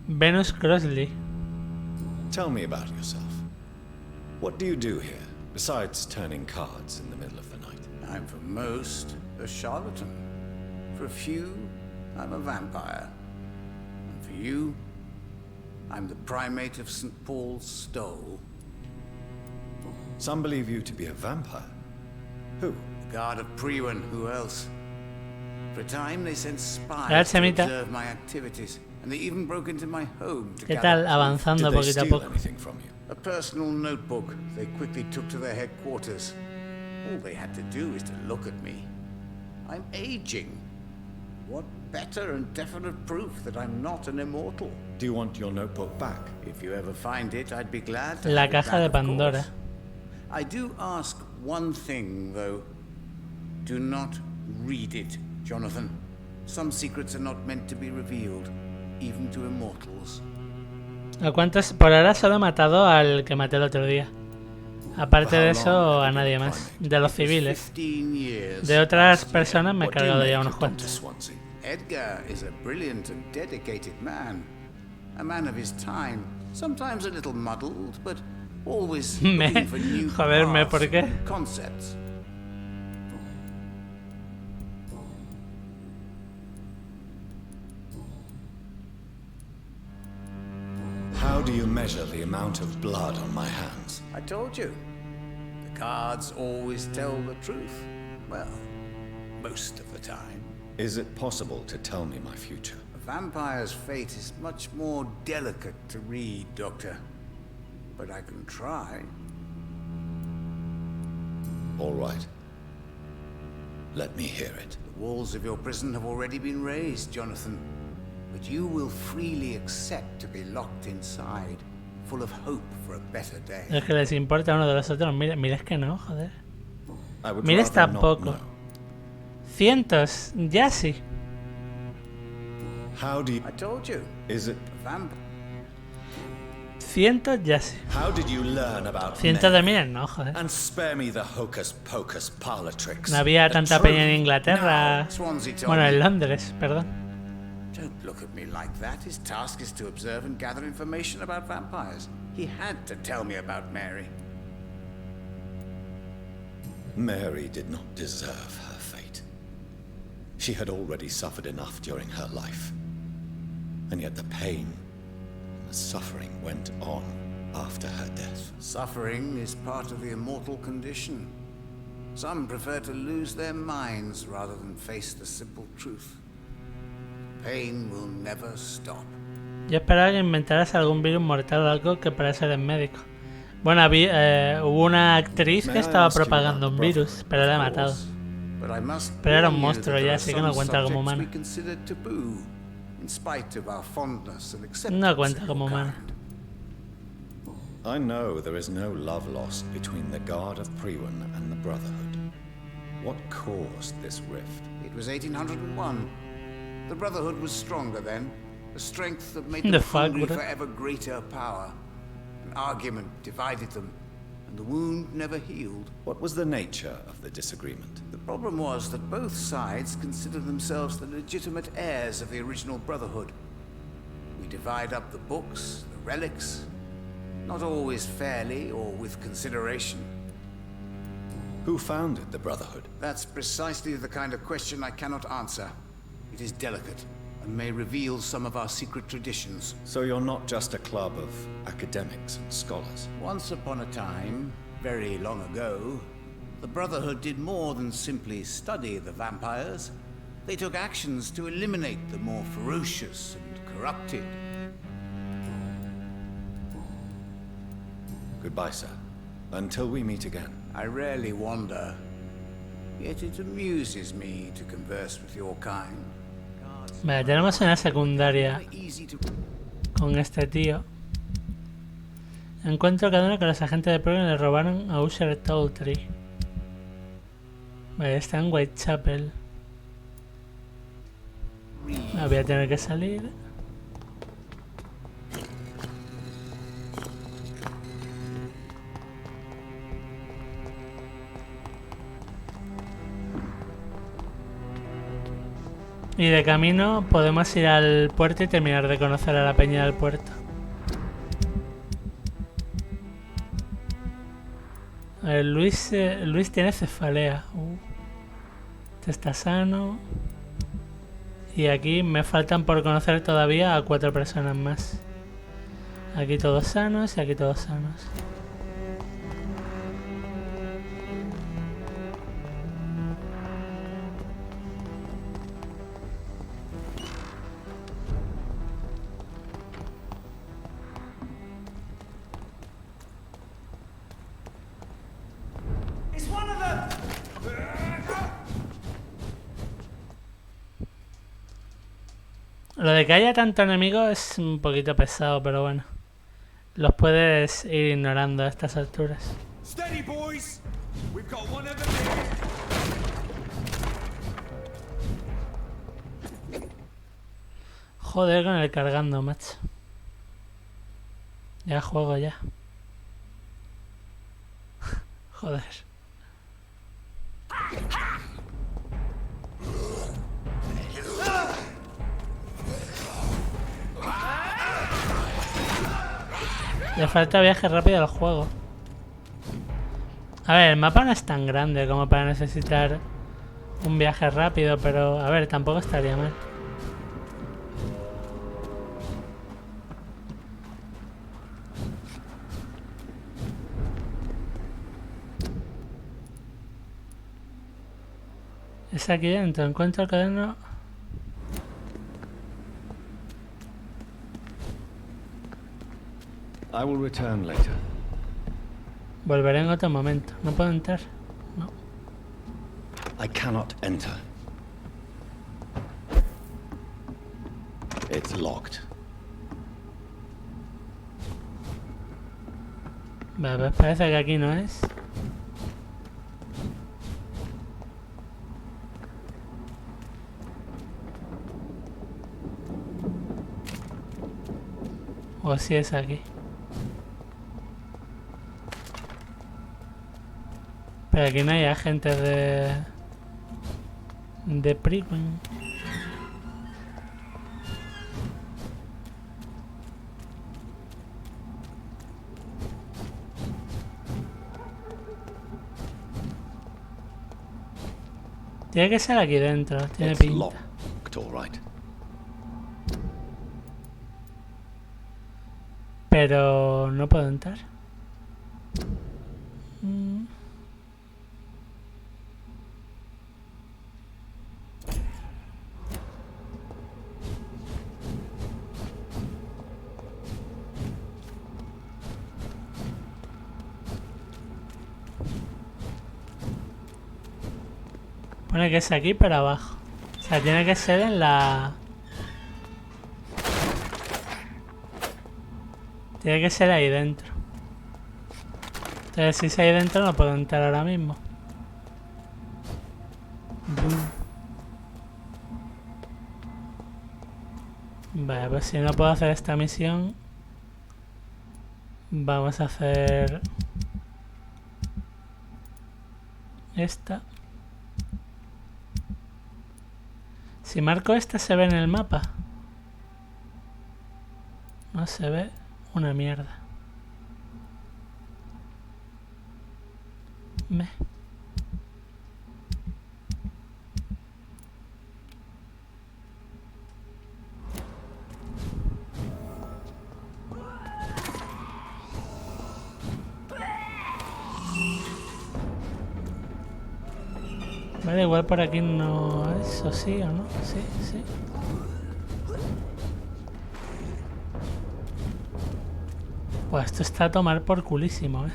Venus Crossley. Tell me about yourself. What do you do here, besides turning cards in the middle of the night? I'm for most a charlatan. For a few, I'm a vampire. And for you, I'm the primate of St. Paul's Stole. Some believe you to be a vampire. Who? The guard of Priwen, who else? For a time, they sent spies Gracias, to Mita. observe my activities, and they even broke into my home to ¿Qué gather tal? Avanzando Did they poquito a steal poco. anything from you? a personal notebook they quickly took to their headquarters. All they had to do is to look at me. I'm aging. What better and definite proof that I'm not an immortal? Do you want your notebook back? If you ever find it, I'd be glad to La have it caja de back, of Pandora. course. I do ask one thing, though. Do not read it, Jonathan. Some secrets are not meant to be revealed, even to immortals. ¿A cuántos? Por ahora solo he matado al que maté el otro día. Aparte de eso, a nadie más. De los civiles. 15 years. De otras personas me he What do you cargado make ya of unos Dr. cuantos. Swansea? Edgar is a brilliant and dedicated man. A man of his time. Sometimes a little muddled, but always looking for new Joderme, ¿por paths qué? and concepts. How do you measure the amount of blood on my hands? I told you. The cards always tell the truth. Well, most of the time. Is it possible to tell me my future? Of vampire's fate is much more delicate to read, Doctor. But I can try. All right. Let me hear it. The walls of your prison have already been raised, Jonathan. But you will freely accept to be locked inside, full of hope for a better day. Es que les importa uno de los otros. Mira, mira, es que no, joder. I would Mira, rather está not poco. know. Cientos, ya sí. How do you... I told you, Is it... vampire. Cientos, ya sí. How did you learn about Cientos de men? miles, no, joder. And spare me the hocus pocus parlor tricks. No había The tanta truth. peña en Inglaterra. Now, Swansea told Bueno, me. en Londres, perdón. Don't look at me like that. His task is to observe and gather information about vampires. He had to tell me about Mary. Mary did not deserve her fate. She had already suffered enough during her life. And yet the pain and the suffering went on after her death. Suffering is part of the immortal condition. Some prefer to lose their minds rather than face the simple truth. Pain will never stop. Yo esperaba que inventaras algún virus mortal o algo que para eso eres médico. Bueno, hubo una actriz que estaba propagando un virus, pero la he matado. But I must Pero era un warn you monstruo that ya, there así que are no some cuenta como subjects humano. we consider taboo, in spite of our fondness and acceptance No cuenta of como your humano. kind. I know there is no love lost between the Guard of Priwen and the Brotherhood. What caused this rift? It was 1801. The Brotherhood was stronger then. A strength that made The them fuck, hungry bro? for ever greater power. An argument divided them, and the wound never healed. What was the nature of the disagreement? The problem was that both sides considered themselves the legitimate heirs of the original Brotherhood. We divide up the books, the relics, not always fairly or with consideration. Who founded the Brotherhood? That's precisely the kind of question I cannot answer. It is delicate, and may reveal some of our secret traditions. So you're not just a club of academics and scholars. Once upon a time, very long ago, the Brotherhood did more than simply study the vampires. They took actions to eliminate the more ferocious and corrupted. Goodbye, sir. Until we meet again. I rarely wander, yet it amuses me to converse with your kind. Vale, tenemos una secundaria Easy to... con este tío. Encuentro cada uno que los agentes de prueba le robaron a Usher Towtree. Vale, está en Whitechapel. Voy a tener que salir. Y de camino podemos ir al puerto y terminar de conocer a la peña del puerto. A ver, Luis tiene cefalea. Este está sano. Y aquí me faltan por conocer todavía a 4 personas más. Aquí todos sanos y aquí todos sanos. Lo de que haya tanto enemigo es un poquito pesado, pero bueno. Los puedes ir ignorando a estas alturas. Steady, boys! We've got one of them here. Joder con el cargando, macho. Ya juego ya. Joder. Le falta viaje rápido al juego. A ver, el mapa no es tan grande como para necesitar un viaje rápido, pero a ver, tampoco estaría mal. Es aquí dentro, encuentro el caderno. I will return later. Volveré en otro momento. ¿No puedo entrar? No. I cannot enter. It's locked. Vale, pues parece que aquí no es. O si es aquí. Pero aquí no hay agentes de prison. Tiene que ser aquí dentro, tiene It's pinta. locked, all right. Pero no puedo entrar. Pone que es aquí pero abajo. O sea, tiene que ser en la... Tiene que ser ahí dentro. Entonces si es ahí dentro no puedo entrar ahora mismo. Vale, pues si no puedo hacer esta misión, vamos a hacer esta. Si marco esta, ¿se ve en el mapa? No se ve una mierda. Vale, igual por aquí no es, o sí o no, sí, sí. Pues esto está a tomar por culísimo,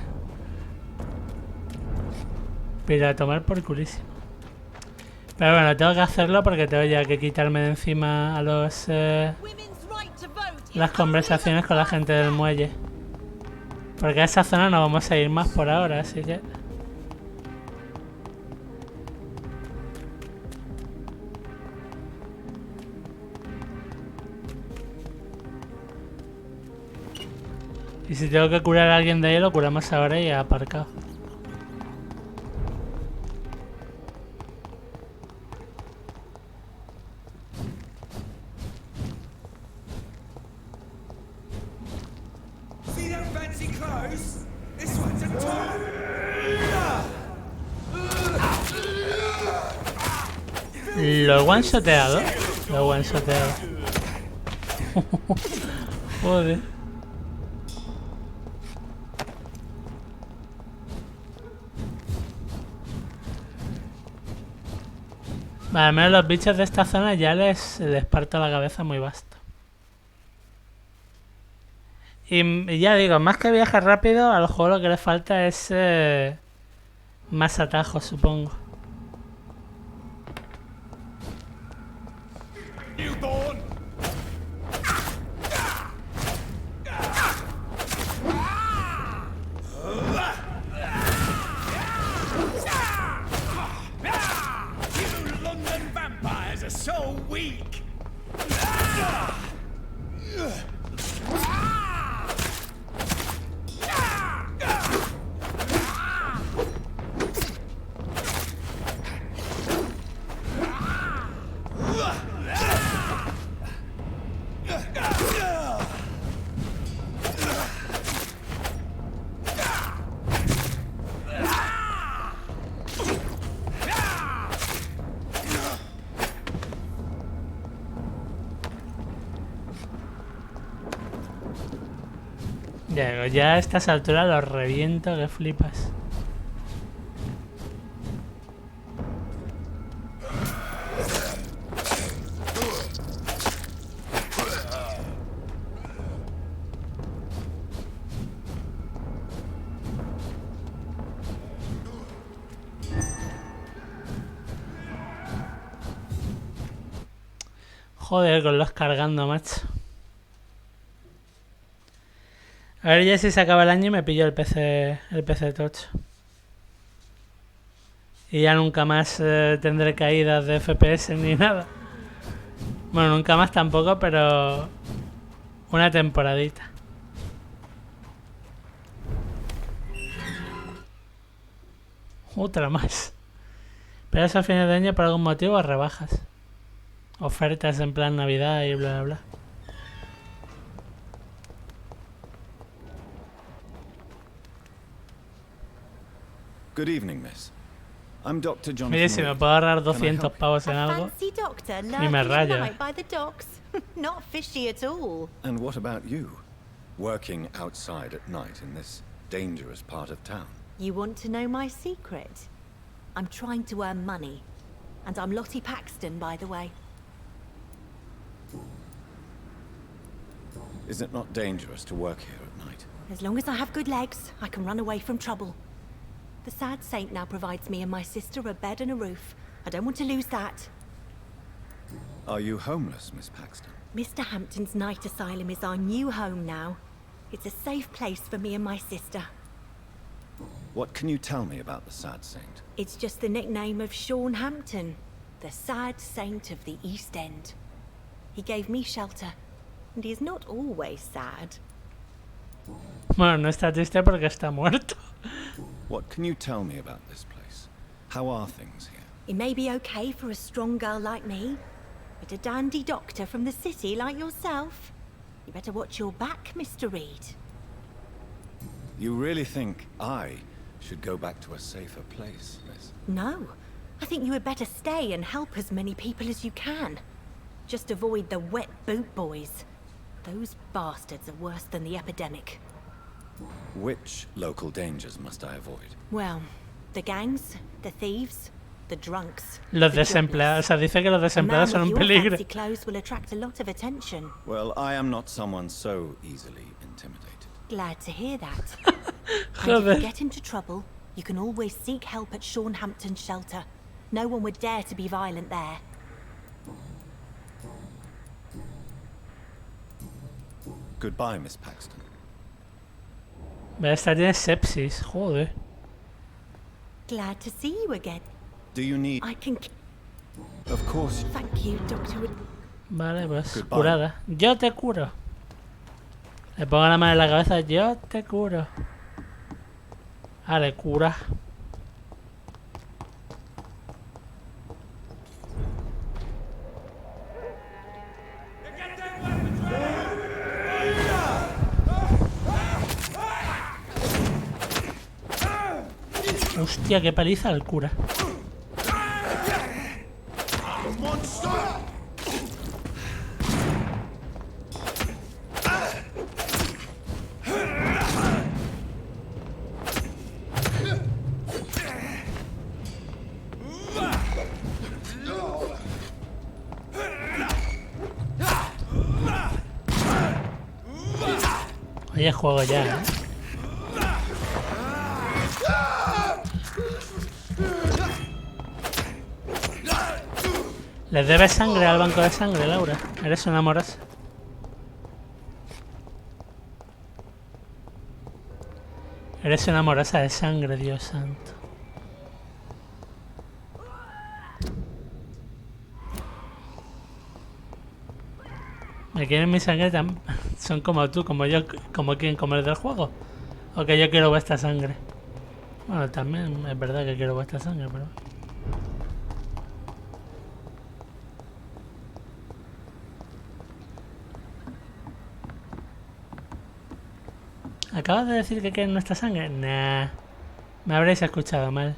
Pero a tomar por culísimo. Pero bueno, tengo que hacerlo porque tengo ya que quitarme de encima a los... las conversaciones con la gente del muelle. Porque a esa zona no vamos a ir más por ahora, así que... Y si tengo que curar a alguien de ahí, lo curamos ahora y aparcado. See them fancy clothes? This one's a top. Lo he one-shoteado. Lo he one-shoteado. Joder. Vale, al menos los bichos de esta zona ya les parto la cabeza muy vasto. Y ya digo, más que viajar rápido, al juego lo que le falta es más atajos, supongo. Newborn. You London vampires are so weak. Ya a estas alturas los reviento que flipas. Joder, con los cargando, macho. A ver ya si se acaba el año y me pillo el PC tocho. Y ya nunca más tendré caídas de FPS ni nada. Bueno, nunca más tampoco, pero una temporadita. Otra más. Pero es a fines de año por algún motivo o rebajas. Ofertas en plan Navidad y bla bla bla. Good evening, miss. I'm Dr. Jonathan. Mire, si me puedo ahorrar 200 pavos en algo, ni me rayo. Not fishy at all. And what about you? Working outside at night in this dangerous part of town. You want to know my secret? I'm trying to earn money. And I'm Lottie Paxton, by the way. Is it not dangerous to work here at night? As long as I have good legs, I can run away from trouble. The sad saint now provides me and my sister a bed and a roof. I don't want to lose that. Are you homeless, Miss Paxton? Mr. Hampton's night asylum is our new home now. It's a safe place for me and my sister. What can you tell me about the sad saint? It's just the nickname of Sean Hampton, the sad saint of the East End. He gave me shelter, and he's not always sad. Bueno, no está triste porque está muerto. What can you tell me about this place? How are things here? It may be okay for a strong girl like me, but a dandy doctor from the city like yourself, you better watch your back, Mr. Reed. You really think I should go back to a safer place, miss? No, I think you had better stay and help as many people as you can. Just avoid the wet boot boys. Those bastards are worse than the epidemic. Which local dangers must I avoid? Well, the gangs, the thieves, the drunks. Los desempleados, o sea, dice que los desempleados son un peligro. Fancy clothes will attract a lot of attention. Well, I am not someone so easily intimidated. Glad to hear that. And if you get into trouble, you can always seek help at Sean Hampton's shelter. No one would dare to be violent there. Goodbye, Miss Paxton. Esta tiene sepsis, joder. Glad to see you again. Do you need... I can... Of course. Thank you, Doctor. Vale, pues Goodbye. curada. Yo te curo. Le pongo la mano en la cabeza, yo te curo. Vale, cura. Hostia, qué paliza el cura. Oye, juego ya, ¿eh? ¿Les debes sangre al banco de sangre, Laura? Eres una amorosa. Eres una amorosa de sangre, Dios santo. ¿Me quieren mi sangre? Son como tú, como yo, como quien, como el del juego. O que yo quiero vuestra sangre. Bueno, también es verdad que quiero vuestra sangre, pero... ¿Acabas de decir que quieren nuestra sangre? Nah. Me habréis escuchado mal.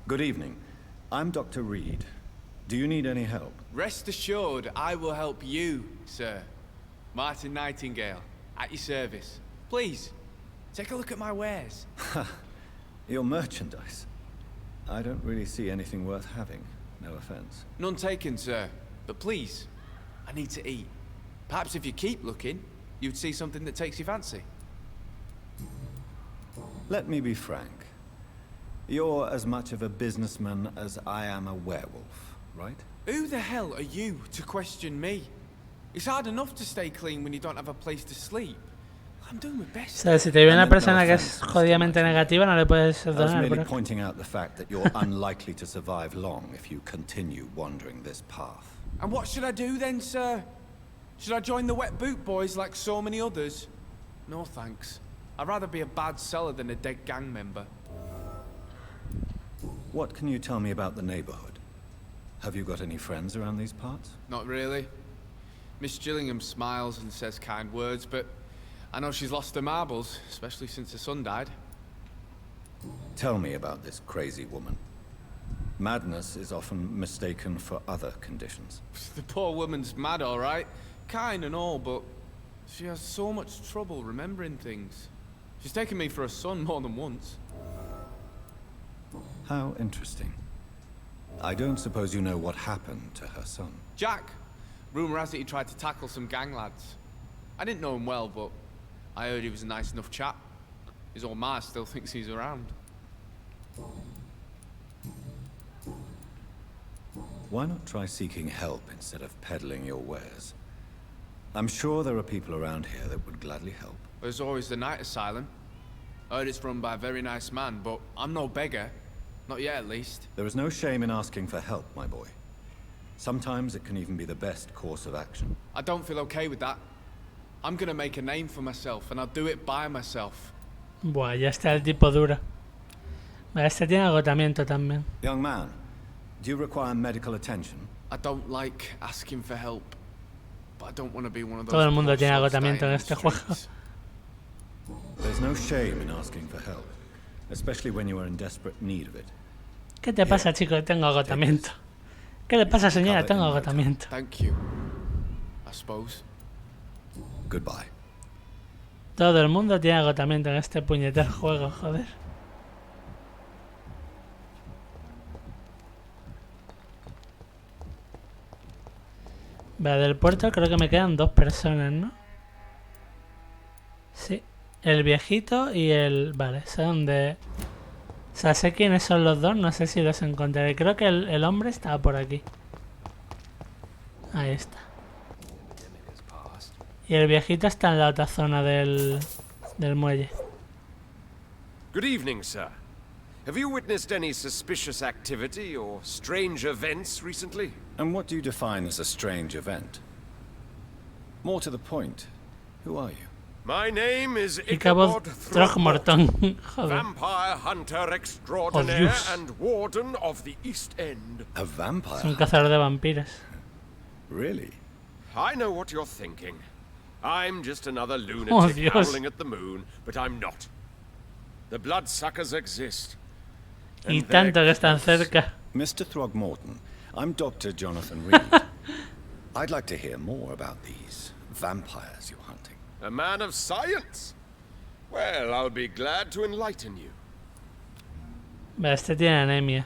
Good evening. I'm Dr. Reed. Do you need any help? Rest assured, I will help you, sir. Martin Nightingale, at your service. Please, take a look at my wares. Your merchandise. I don't really see anything worth having. No offense. None taken, sir. But please, I need to eat. Perhaps if you keep looking, you'd see something that takes your fancy. Let me be frank. You're as much of a businessman as I am a werewolf, right? Who the hell are you to question me? It's hard enough to stay clean when you don't have a place to sleep. I'm doing my O best. sea, si te viene una persona que es jodidamente negativa, no le puedes I was perdonar, merely bro. pointing out the fact that you're unlikely to survive long if you continue wandering this path. And what should I do then, sir? Should I join the wet boot boys like so many others? No thanks. I'd rather be a bad seller than a dead gang member. What can you tell me about the neighborhood? Have you got any friends around these parts? Not really. Miss Gillingham smiles and says kind words, but I know she's lost her marbles, especially since her son died. Tell me about this crazy woman. Madness is often mistaken for other conditions. The poor woman's mad, all right. Kind and all, but she has so much trouble remembering things. She's taken me for a son more than once. How interesting. I don't suppose you know what happened to her son. Jack. Rumour has it he tried to tackle some gang lads. I didn't know him well, but I heard he was a nice enough chap. His old ma still thinks he's around. Why not try seeking help instead of peddling your wares? I'm sure there are people around here that would gladly help. There's always the night asylum. I heard it's run by a very nice man, but I'm no beggar. Not yet, at least. There is no shame in asking for help, my boy. Sometimes it can even be the best course of action. I don't feel okay with that. I'm gonna make a name for myself, and I'll do it by myself. Buah, ya está el tipo duro. Vale, este tiene agotamiento también. Young man, do you require medical attention? I don't like asking for help, but I don't want to be one of those. Todo el mundo poor tiene souls agotamiento dying en in este the juego. streets. There's no shame in asking for help, especially when you are in desperate need of it. ¿Qué te pasa, chico? Tengo agotamiento. ¿Qué le pasa, señora? Tengo agotamiento. Thank you. I suppose. Goodbye. Todo el mundo tiene agotamiento en este puñetero juego, joder. Vale, del puerto creo que me quedan 2 personas, ¿no? Sí. El viejito y el... Vale, son de... O sea, sé quiénes son los dos, no sé si los encontraré. Creo que el hombre estaba por aquí. Ahí está. Y el viejito está en la otra zona del muelle. Good evening, sir. Have you witnessed any suspicious activity or strange events recently? And what do you define as a strange event? More to the point, who are you? My name is Ichabod Throckmorton. Joder. Vampire hunter extraordinaire Dios. and warden of the East End. A vampire? Es un cazador de vampiros. Really? I know what you're thinking. I'm just another lunatic Oh, Dios. howling at the moon, but I'm not. The bloodsuckers exist. Y and they're tanto que están close. cerca. Mr. Throgmorton, I'm Dr. Jonathan Reed. I'd like to hear more about these vampires you're hunting. A man of science? Well, I'll be glad to enlighten you. Vale, este tiene anemia.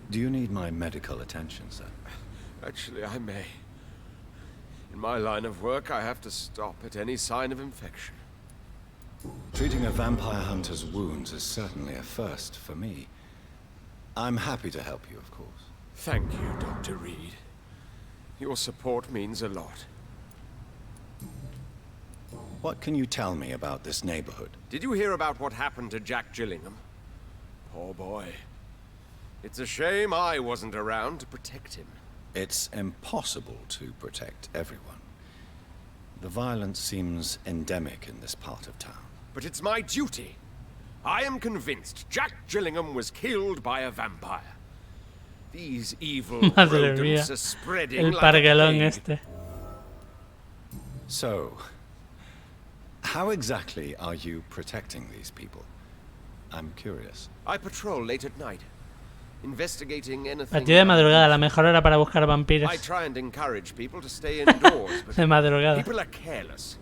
Do you need my medical attention, sir? Actually, I may. In my line of work, I have to stop at any sign of infection. Treating a vampire hunter's wounds is certainly a first for me. I'm happy to help you, of course. Thank you, Dr. Reed. Your support means a lot. What can you tell me about this neighborhood? Did you hear about what happened to Jack Gillingham? Poor boy. It's a shame I wasn't around to protect him. It's impossible to protect everyone. The violence seems endemic in this part of town. But it's my duty. I am convinced Jack Gillingham was killed by a vampire. These evil Madre rodents mía. are spreading El like a parguelón plague. este. So, how exactly are you protecting these people? I'm curious. I patrol late at night, investigating A anything. ti de madrugada, la mejor hora para buscar I vampiros. try and encourage people to stay indoors, but De madrugada. people are careless.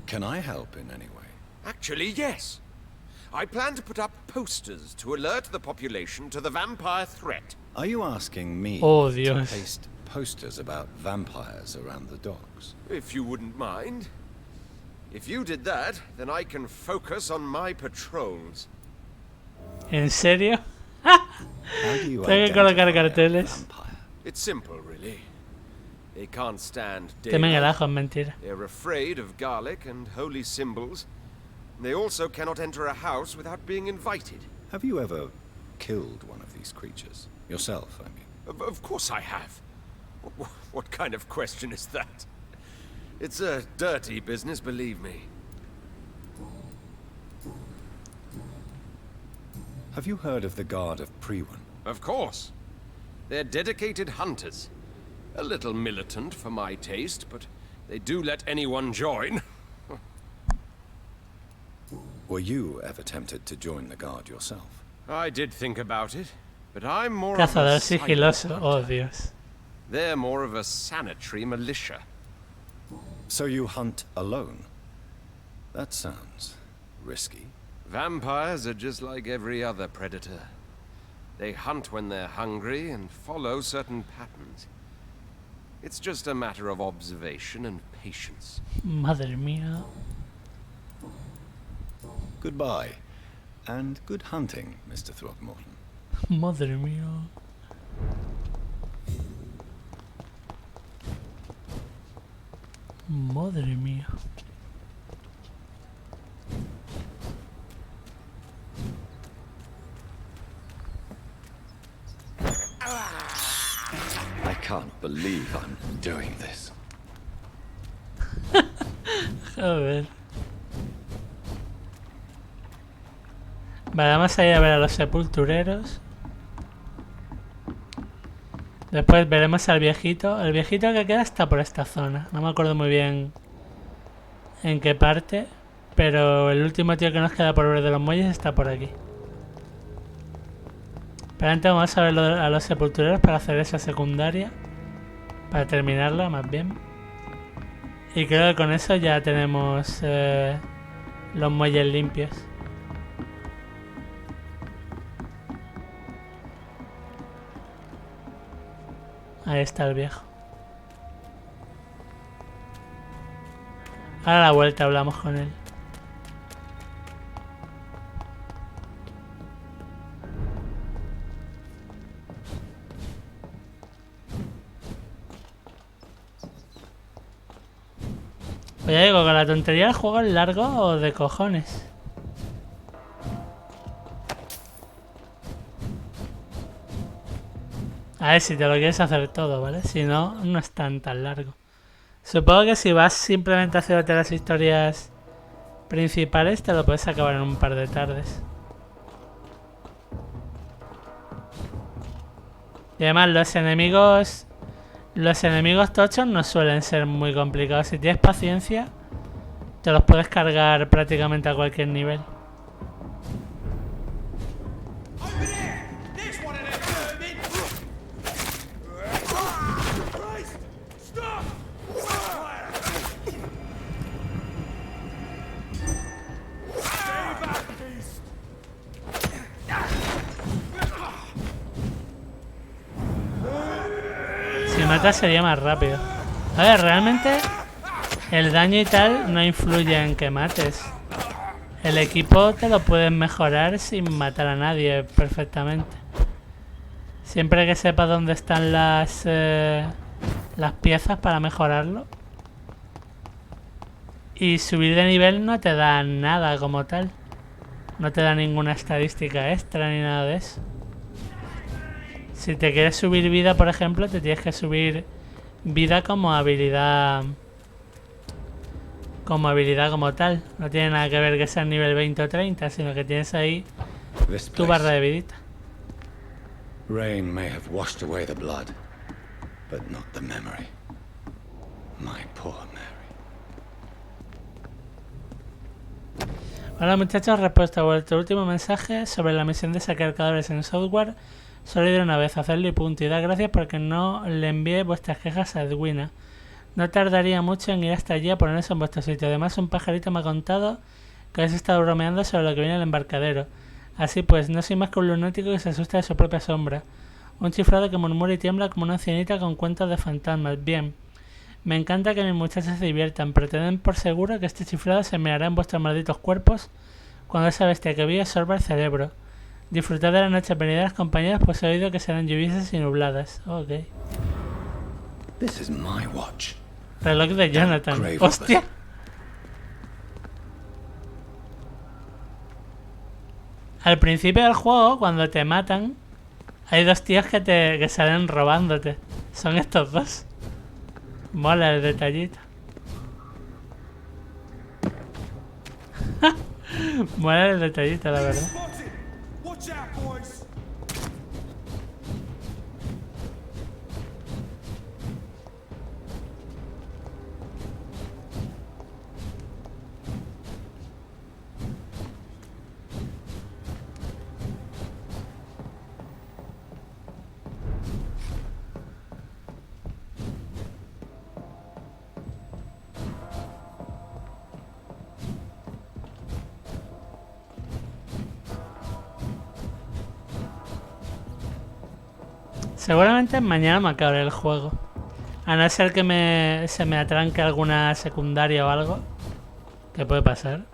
Can I help in any way? Actually, yes. I plan to put up posters to alert the population to the vampire threat. Are you asking me Oh, to Dios. paste posters about vampires around the docks? If you wouldn't mind. If you did that, then I can focus on my patrols. ¿En serio? How do you Tengo que colocar identify a carteles. vampire? It's simple, really. They can't stand Temen el daylight. ajo, es mentira. They're afraid of garlic and holy symbols. They also cannot enter a house without being invited. Have you ever killed one of these creatures? Yourself, I mean. Of course I have. What kind of question is that? It's a dirty business, believe me. Have you heard of the Guard of Priwen? Of course. They're dedicated hunters. A little militant for my taste, but they do let anyone join. Were you ever tempted to join the Guard yourself? I did think about it, but I'm more of a Cazador silent sigiloso. hunter. Oh, Dios. They're more of a sanitary militia. So you hunt alone? That sounds risky. Vampires are just like every other predator. They hunt when they're hungry and follow certain patterns. It's just a matter of observation and patience. Madre mía. Goodbye. And good hunting, Mr. Throckmorton. Madre mía. Madre mía. I can't believe I'm doing this. Joder. Vale, vamos a ir a ver a los sepultureros. Después veremos al viejito. El viejito que queda está por esta zona. No me acuerdo muy bien en qué parte. Pero el último tío que nos queda por ver de los muelles está por aquí. Pero antes vamos a ver a los sepultureros para hacer esa secundaria. Para terminarla, más bien. Y creo que con eso ya tenemos los muelles limpios. Ahí está el viejo. Ahora a la vuelta hablamos con él. Pues ya digo, con la tontería del juego es largo o de cojones. A ver si te lo quieres hacer todo, ¿vale? Si no, no es tan largo. Supongo que si vas simplemente a hacerte las historias principales, te lo puedes acabar en un par de tardes. Y además los enemigos tochos no suelen ser muy complicados. Si tienes paciencia, te los puedes cargar prácticamente a cualquier nivel. Si matas sería más rápido. A ver, realmente el daño y tal no influye en que mates. El equipo te lo puedes mejorar sin matar a nadie perfectamente. Siempre que sepas dónde están las piezas para mejorarlo. Y subir de nivel no te da nada como tal. No te da ninguna estadística extra ni nada de eso. Si te quieres subir vida, por ejemplo, te tienes que subir vida como habilidad como tal. No tiene nada que ver que sea nivel 20 o 30, sino que tienes ahí tu barra de vidita. Rain may have washed away the blood, but not the memory. My poor Mary. Hola muchachos, respuesta a vuestro último mensaje sobre la misión de sacar cadáveres en software. Solo ir una vez, hacerlo y punto. Y dar gracias porque no le envié vuestras quejas a Edwina. No tardaría mucho en ir hasta allí a poner eso en vuestro sitio. Además, un pajarito me ha contado que habéis estado bromeando sobre lo que viene en el embarcadero. Así pues, no soy más que un lunático que se asusta de su propia sombra. Un chiflado que murmura y tiembla como una ancianita con cuentos de fantasmas. Bien, Me encanta que mis muchachos se diviertan, pero tened por seguro que este chiflado se meará en vuestros malditos cuerpos cuando esa bestia que vi absorba el cerebro. Disfrutad de las noches venideras, compañeros, pues he oído que serán lluviosas y nubladas. Ok. This is my watch. Reloj de Jonathan. ¡Hostia! Al principio del juego, cuando te matan, hay dos tíos que salen robándote. Son estos dos. Mola el detallito. Mola el detallito, la verdad. Watch out, boys! Seguramente mañana me acabaré el juego. A no ser que se me atranque alguna secundaria o algo. Que puede pasar.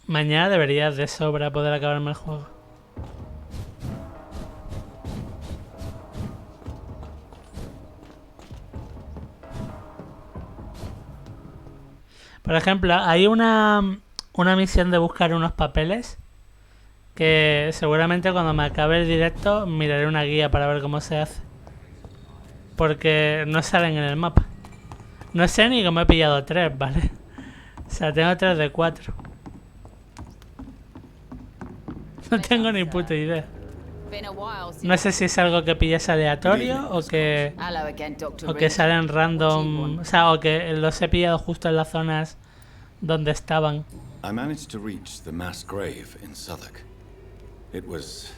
Mañana debería de sobra poder acabarme el juego. Por ejemplo, hay una misión de buscar unos papeles que seguramente cuando me acabe el directo miraré una guía para ver cómo se hace. Porque no salen en el mapa. No sé ni cómo he pillado 3, ¿vale? O sea, tengo 3 de 4. No tengo ni puta idea. No sé si es algo que pillas aleatorio o que salen random. O sea, o que los he pillado justo en las zonas donde estaban. I managed to reach the mass grave in Southwark. It was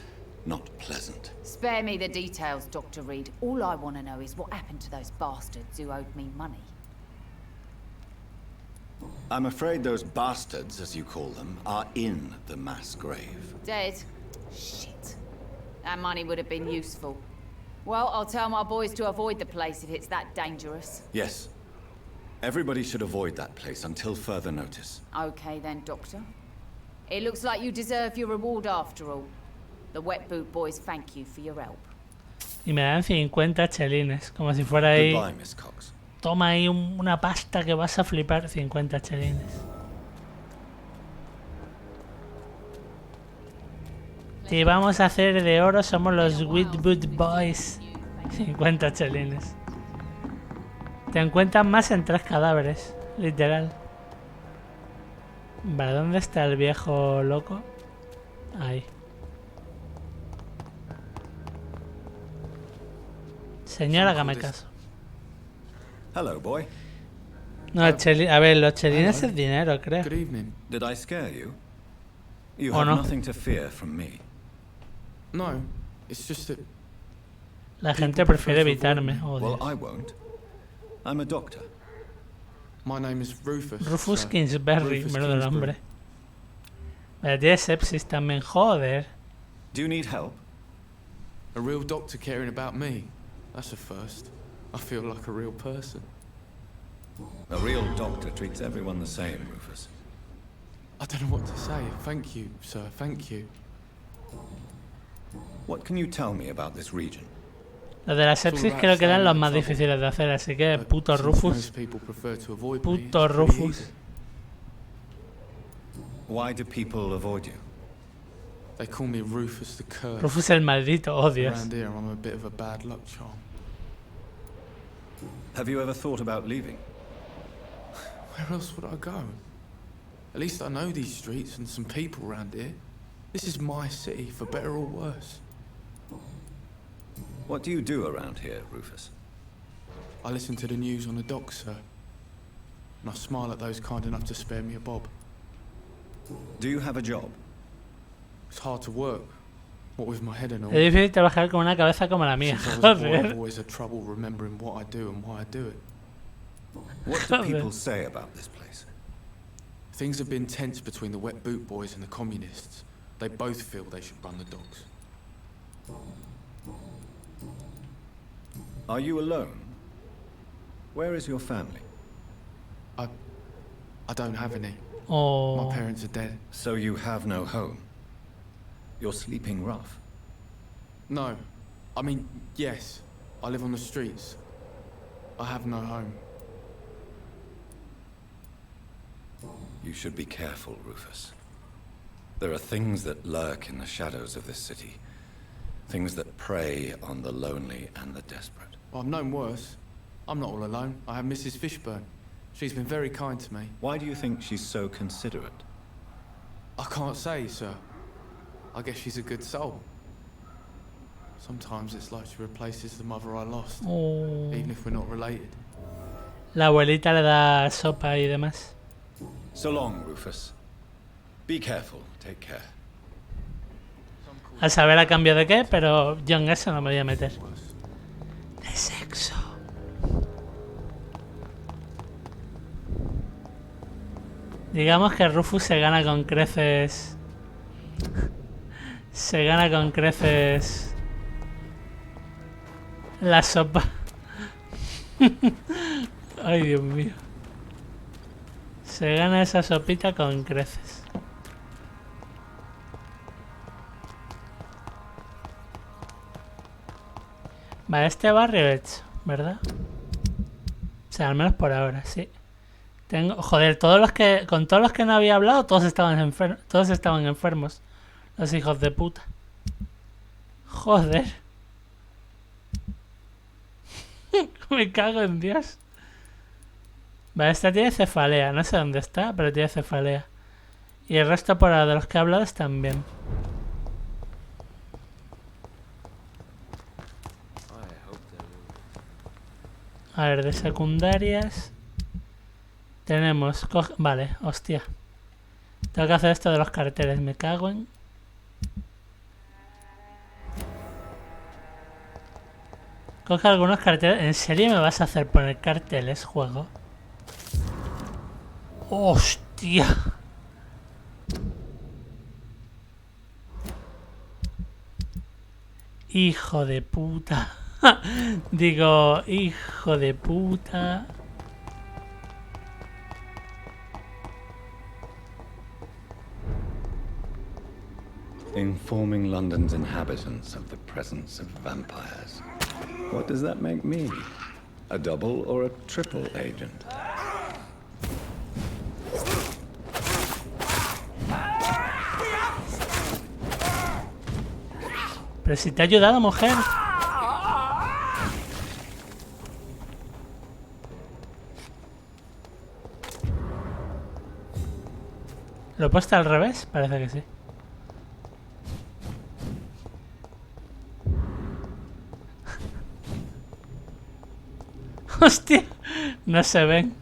not pleasant. Spare me the details, Dr. Reed. All I want to know is what happened to those bastards who owed me money. I'm afraid those bastards, as you call them, are in the mass grave. Dead? Shit. That money would have been useful. Well, I'll tell my boys to avoid the place if it's that dangerous. Yes. Everybody should avoid that place until further notice. Okay then, Doctor. It looks like you deserve your reward after all. The Wet Boot Boys thank you for your help. Y me dan 50 chelines, como si fuera ahí. Goodbye, Miss Cox. Toma ahí una pasta que vas a flipar. 50 chelines. Y vamos a hacer de oro, somos los Wet Boot Boys. 50 chelines. Te encuentras más en 3 cadáveres, literal. Vale, ¿dónde está el viejo loco? Ahí. Señora, hágame caso. Hello, boy. No, a ver, los chelines es dinero, creo. Good evening. Did I scare you? You Oh, have no. nothing to fear from me. No, it's just that La gente prefiere evitarme. Oh, Well, Dios. I won't. I'm a doctor. my name is Rufus. Rufus sir. Kingsbury, Rufus menudo Kingsbury. nombre. Vale, tiene sepsis también, joder. Do you need help? A real doctor caring about me. That's a first. I feel like a real person. A real doctor treats everyone the same, Rufus. I don't know what to say. Thank you, sir. Thank you. What can you tell me about this region? Los de la sepsis creo que eran los más difíciles de hacer, así que But puto since Rufus. most people prefer to avoid me, Puto it's pretty Rufus. easy. Why do people avoid you? They call me Rufus the Cursed. Rufus el maldito, oh Dios. Around here, I'm a bit of a bad luck charm. Have you ever thought about leaving? Where else would I go? At least I know these streets and some people around here. This is my city, for better or worse. What do you do around here, Rufus? I listen to the news on the dock, sir. And I smile at those kind enough to spare me a bob. Do you have a job? It's hard to work, what with my head and all. Es difícil trabajar con una cabeza como la mía, Since I was a boy, I've joder. always had trouble remembering what I do and why I do it. What do Joder. people say about this place? Things have been tense between the Wet Boot Boys and the Communists. They both feel they should run the docks. Are you alone? Where is your family? I don't have any. Oh. My parents are dead. So you have no home? You're sleeping rough? No. I mean, yes. I live on the streets. I have no home. You should be careful, Rufus. There are things that lurk in the shadows of this city. Things that prey on the lonely and the desperate. Well, I've known worse. I'm not all alone. I have Mrs. Fishburne. She's been very kind to me. Why do you think she's so considerate? I can't say, sir. I guess she's a good soul. Sometimes it's like she replaces the mother I lost, Oh. even if we're not related. La abuelita le da sopa y demás. So long, Rufus. Be careful. Take care. A saber a cambio de qué, pero yo en eso no me voy a meter. De sexo. Digamos que Rufus se gana con creces. Se gana con creces la sopa. Ay, Dios mío. Se gana esa sopita con creces. Vale, este barrio hecho, ¿verdad? O sea, al menos por ahora, sí. Tengo, joder, con todos los que no había hablado, todos estaban enfermos. Los hijos de puta. Joder. Me cago en Dios. Vale, esta tiene cefalea. No sé dónde está, pero tiene cefalea. Y el resto por ahora de los que he hablado están bien. A ver, de secundarias. Tenemos... Vale, hostia. Tengo que hacer esto de los carteles. Me cago en... Coge algunos carteles. ¿En serio me vas a hacer poner carteles, juego? ¡Hostia! Hijo de puta. Digo, hijo de puta. Informing London's inhabitants of the presence of vampires. What does that make me? A double or a triple agent? Pero si te ha ayudado, mujer. ¿Lo he puesto al revés? Parece que sí. Hostia, no se ven.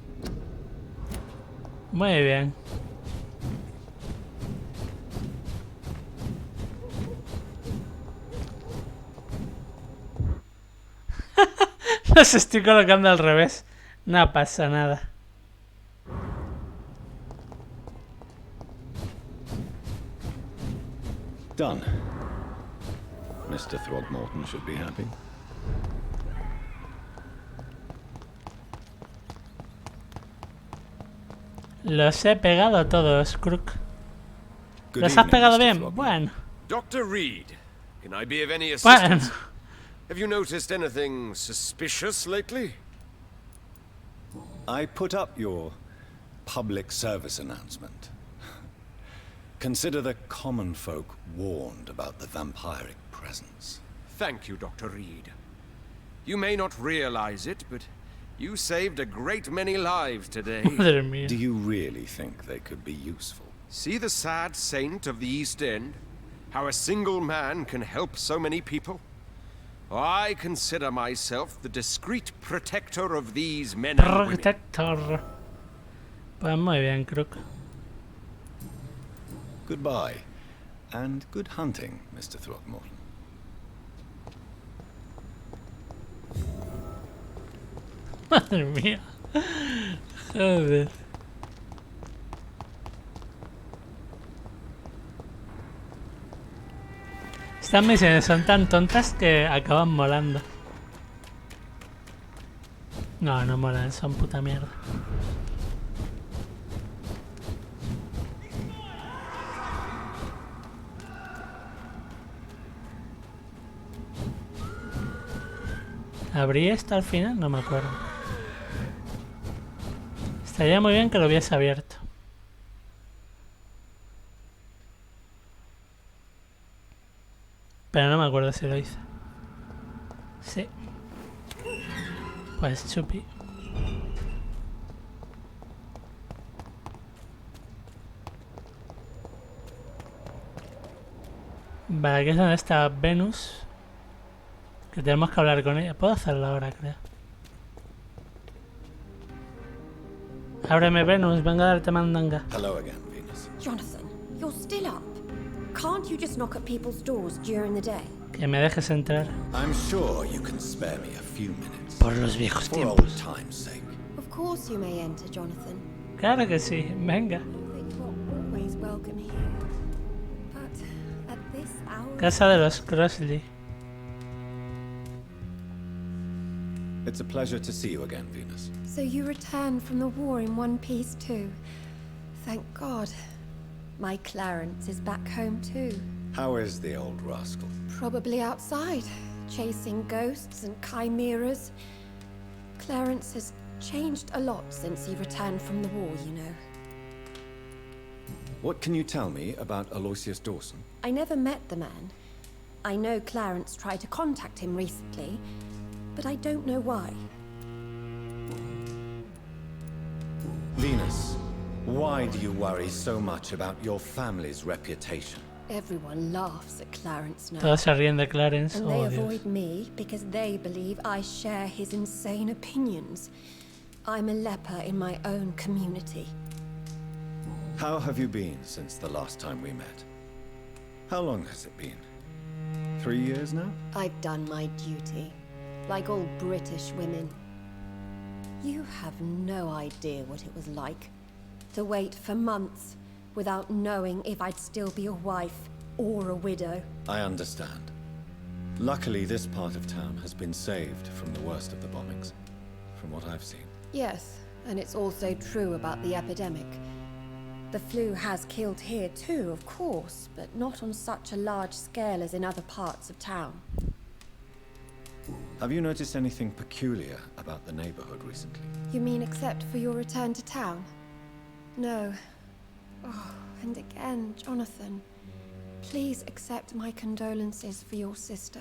Muy bien. Los estoy colocando al revés. No pasa nada. Done. Mr. Throgmorton should be happy. Los he pegado todos, Crook. ¿Los has pegado bien? Bueno. Dr. Reed, can I be of any assistance? Have you noticed anything suspicious lately? I put up your public service announcement. Consider the common folk warned about the vampiric presence. Thank you, Dr. Reed. You may not realize it, but you saved a great many lives today. Do you really think they could be useful? See the sad saint of the East End? How a single man can help so many people? I consider myself the discreet protector of these men and women. Protector. Pues muy bien, Crook. Goodbye, and good hunting, Mr. Throgmorton. Madre mía. Joder. Estas misiones son tan tontas que acaban molando. No, no molan, son puta mierda. ¿Abrí esto al final? No me acuerdo. Estaría muy bien que lo hubiese abierto. Pero no me acuerdo si lo hice. Sí. Pues chupi. Vale, aquí es donde está Venus. Que tenemos que hablar con ella. Puedo hacerlo ahora, creo. Ábreme, Venus. Venga a darte mandanga. Hello again, Venus. Jonathan, you're still up. Can't you just knock at people's doors during the day? Que me dejes entrar. I'm sure you can spare me a few minutes. Por los viejos For tiempos. old time's sake. Of course you may enter, Jonathan. Claro que sí. Venga. You're always welcome here. But at this hour... Casa de los Crossley. It's a pleasure to see you again, Venus. So you returned from the war in one piece too. Thank God. My Clarence is back home too. How is the old rascal? Probably outside, chasing ghosts and chimeras. Clarence has changed a lot since he returned from the war, you know. What can you tell me about Aloysius Dawson? I never met the man. I know Clarence tried to contact him recently, but I don't know why. Venus, why do you worry so much about your family's reputation? Everyone laughs at Clarence now. Todos se ríen de Clarence. And they Oh, Dios. avoid me because they believe I share his insane opinions. I'm a leper in my own community. How have you been since the last time we met? How long has it been? 3 years now? I've done my duty, like all British women. You have no idea what it was like to wait for months without knowing if I'd still be a wife or a widow. I understand. Luckily, this part of town has been saved from the worst of the bombings, from what I've seen. Yes, and it's also true about the epidemic. The flu has killed here too, of course, but not on such a large scale as in other parts of town. Have you noticed anything peculiar about the neighborhood recently? You mean except for your return to town? No. Oh, and again, Jonathan. Please accept my condolences for your sister.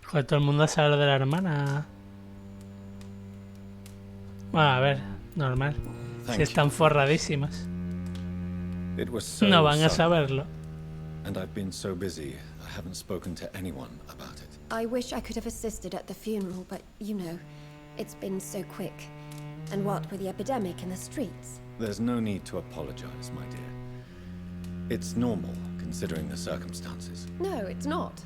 Joder, todo el mundo sabe lo de la hermana. Bueno, a ver, normal. Thank Si están forradísimas. It was so No van a sudden, saberlo. and I've been so busy, I haven't spoken to anyone about it. I wish I could have assisted at the funeral, but you know, it's been so quick. And what with the epidemic in the streets? There's no need to apologize, my dear. It's normal, considering the circumstances. No, it's not.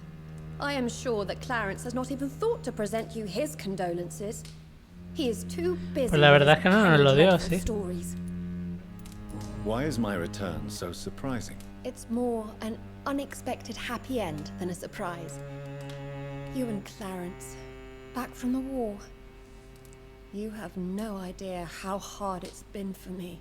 I am sure that Clarence has not even thought to present you his condolences. He is too busy. Pues la with verdad his es que no nos lo dio, dreadful sí. stories. Why is my return so surprising? It's more an unexpected happy end than a surprise. You and Clarence, back from the war. You have no idea how hard it's been for me.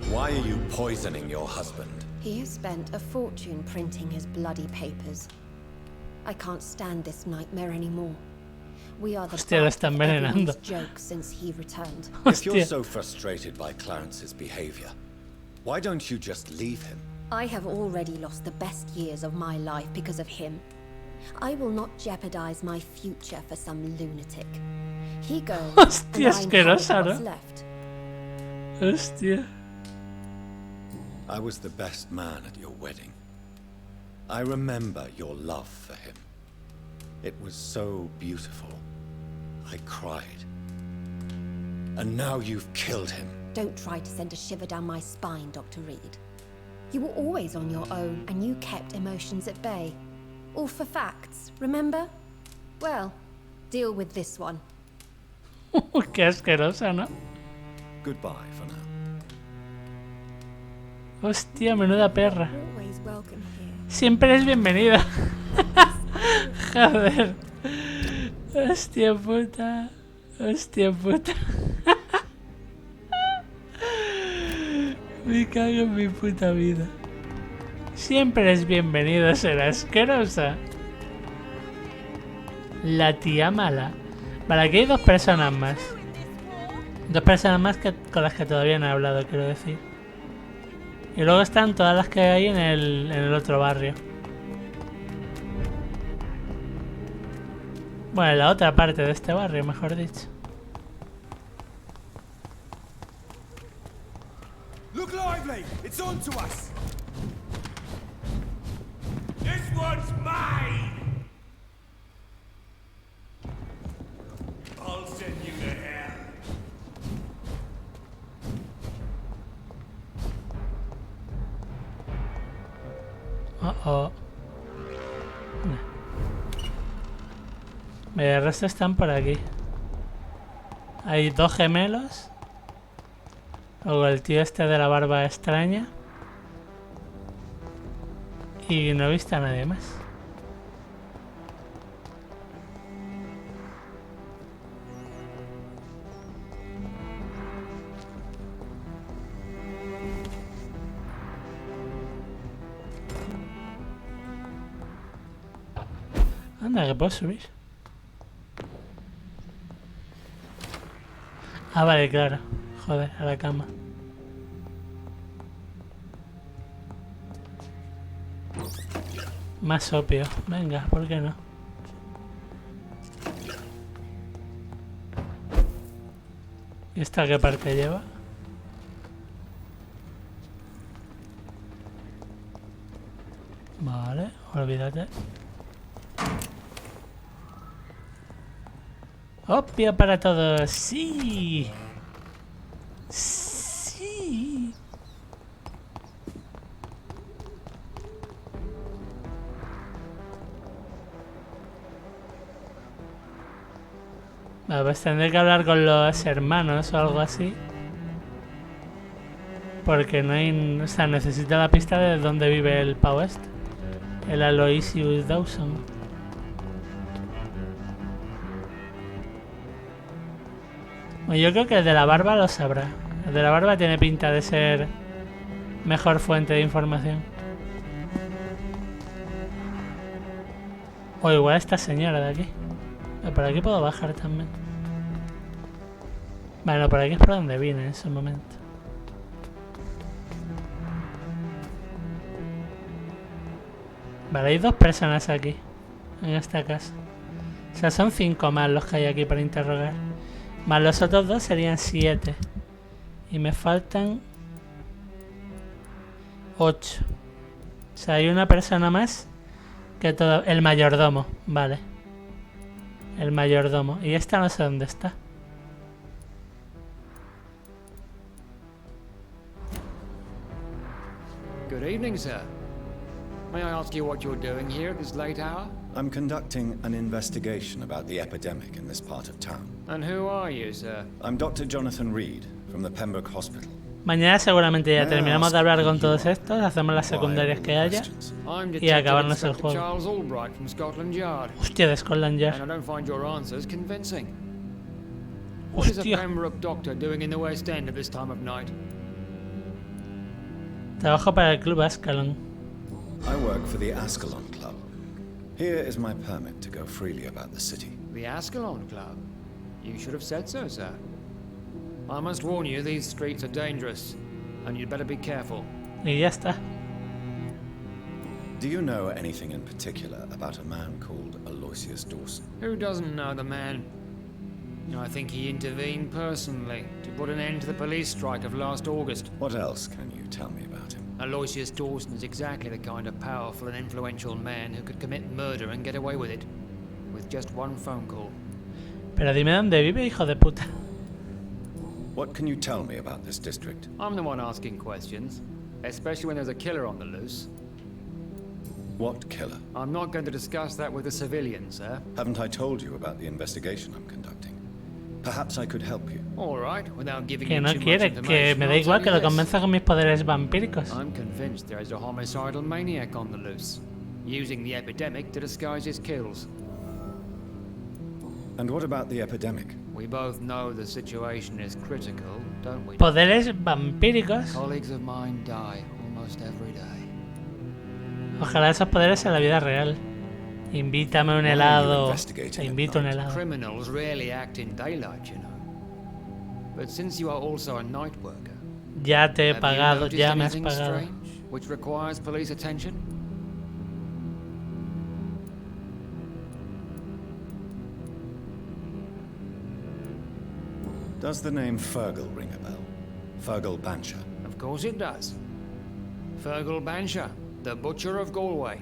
Why are you poisoning your husband? He has spent a fortune printing his bloody papers. I can't stand this nightmare anymore. We are the Hostia, lo está butt of everyone's envenenando. joke since he returned. If you're Hostia. so frustrated by Clarence's behavior, why don't you just leave him? I have already lost the best years of my life because of him. I will not jeopardize my future for some lunatic. He goes, Hostia, and I asquerosa, inherit what's ¿no? left. Hostia. I was the best man at your wedding. I remember your love for him. It was so beautiful. I cried. And now you've killed him. Don't try to send a shiver down my spine, Dr. Reed. You were always on your own, and you kept emotions at bay. All for facts, remember? Well, deal with this one. Qué asquerosa, ¿no? Goodbye for now. Hostia, menuda perra. Always welcome here. Siempre es bienvenida. Joder. Hostia puta. Hostia puta. Me cago en mi puta vida. Siempre eres bienvenido a ser asquerosa. La tía mala. Vale, aquí hay dos personas más. Dos personas más con las que todavía no he hablado, quiero decir. Y luego están todas las que hay en el otro barrio. Bueno, en la otra parte de este barrio, mejor dicho. Look lively! It's on to us! This one's mine! I'll send you to hell. Oh. El resto están por aquí. Hay dos gemelos. Luego el tío este de la barba extraña. Y no he visto a nadie más. Anda, que puedo subir. Ah, vale, claro. Joder, a la cama. Más opio. Venga, ¿por qué no? ¿Y esta qué parte lleva? Vale, olvídate. Opio para todos. Sí. Sí. Vale, pues tendré que hablar con los hermanos o algo así. Porque no hay... O sea, necesito la pista de dónde vive el pavo este. El Aloysius Dawson. Bueno, yo creo que el de la barba lo sabrá. El de la barba tiene pinta de ser mejor fuente de información. O igual esta señora de aquí. Pero por aquí puedo bajar también. Bueno, por aquí es por donde vine en ese momento. Vale, hay dos personas aquí. En esta casa. O sea, son 5 más los que hay aquí para interrogar. Más los otros 2 serían 7. Y me faltan 8. O sea, hay una persona más que todo... El mayordomo, vale. El mayordomo. Y esta no sé dónde está. Good evening, sir. May I ask you what you're doing here at this late hour? I'm conducting an investigation about the epidemic in this part of town. And who are you, sir? I'm Dr. Jonathan Reed from the Pembroke Hospital. Mañana seguramente ya terminamos de hablar con todos estos, hacemos las secundarias que haya y acabarnos el juego. Hostia, de Scotland Yard. And I don't find your answers convincing. What is a Pembroke doctor doing in the West End at this time of night? Trabajo para el club Ascalon. I work for the Ascalon Club. Here is my permit to go freely about the city. The Ascalon Club? You should have said so, sir. I must warn you, these streets are dangerous, and you'd better be careful. Y ya está. Do you know anything in particular about a man called Aloysius Dawson? Who doesn't know the man? I think he intervened personally to put an end to the police strike of last August. What else can you tell me about him? Aloysius Dawson is exactly the kind of powerful and influential man who could commit murder and get away with it, with just one phone call. Pero dime dónde vive, hijo de puta. What can you tell me about this district? I'm the one asking questions, especially when there's a killer on the loose. What killer? I'm not going to discuss that with the civilians, sir. Haven't I told you about the investigation I'm conducting? Perhaps I could help you. All right, without giving Que you no too quiere, much que me da information, igual I'll que tell lo you this. convenza con mis poderes vampíricos. I'm convinced there is a homicidal maniac on the loose, using the epidemic to disguise his kills. And what about the epidemic? We both know the situation is critical, don't we? Poderes vampíricos. Colleagues of mine die almost every day. Ojalá esos poderes en la vida real. Invítame un helado. Te invito un helado. Criminals rarely act in daylight, you know. But since you are also a night worker, Ya te he have you pagado, noticed ya me has anything pagado. strange which requires police attention? Does the name Fergal ring a bell? Fergal Bancher. Of course it does. Fergal Bancher, the Butcher of Galway.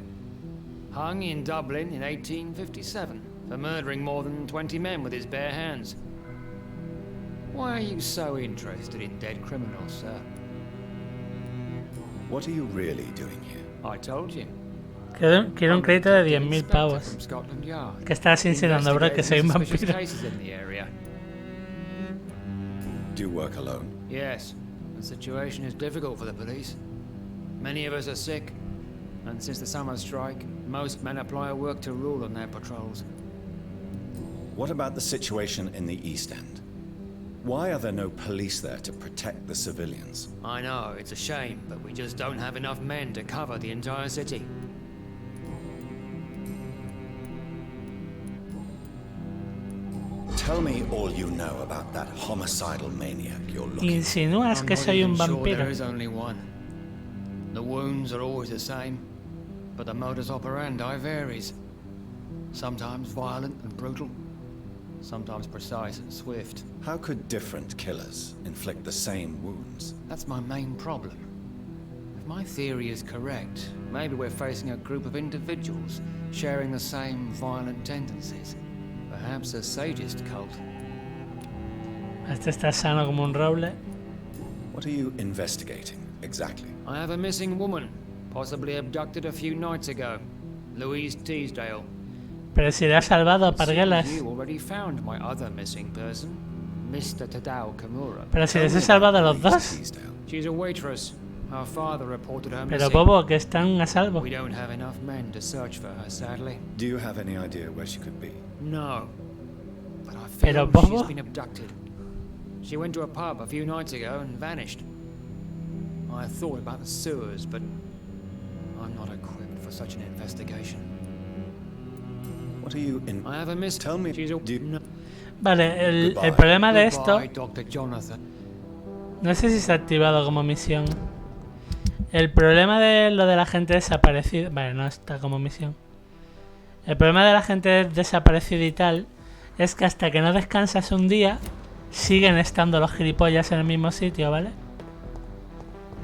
Hung in Dublin in 1857 for murdering more than 20 men with his bare hands. Why are you so interested in dead criminals, sir? What are you really doing here? I told you. Quiero un crédito de 10.000 pavos. ¿Qué estás insinuando, bro? Que soy un vampiro. Do you work alone? Yes. The situation is difficult for the police. Many of us are sick. And since the summer strike, most men apply work to rule on their patrols. What about the situation in the East End? Why are there no police there to protect the civilians? I know, it's a shame, but we just don't have enough men to cover the entire city. Tell me all you know about that homicidal maniac you're looking for. Insinúas que soy un Sure, vampiro. there is only one. The wounds are always the same, but the modus operandi varies. Sometimes violent and brutal, sometimes precise and swift. How could different killers inflict the same wounds? That's my main problem. If my theory is correct, maybe we're facing a group of individuals sharing the same violent tendencies. Perhaps a sadist cult. Este está sano como un roble. What are you investigating, exactly? I have a missing woman, possibly abducted a few nights ago. Louise Teasdale. Pero si le has salvado a Parguelas. You already found my other missing person, Mr. Tadao Kimura. Pero si les he salvado a los dos. She's a waitress. Her father reported her Pero missing. Bobo, que están a salvo. We don't have enough men to search for her, sadly. Do you have any idea where she could be? No. But I Pero feel Bobo. she's been abducted. She went to a pub a few nights ago and vanished. I thought about the sewers, but I'm not equipped for such an investigation. What are you in? I have a miss. Tell me. No. Vale, el problema de esto. Goodbye, Dr. Jonathan. No sé si se ha activado como misión. El problema de lo de la gente desaparecida. Vale, no está como misión. El problema de la gente desaparecida y tal es que hasta que no descansas un día siguen estando los gilipollas en el mismo sitio, ¿vale?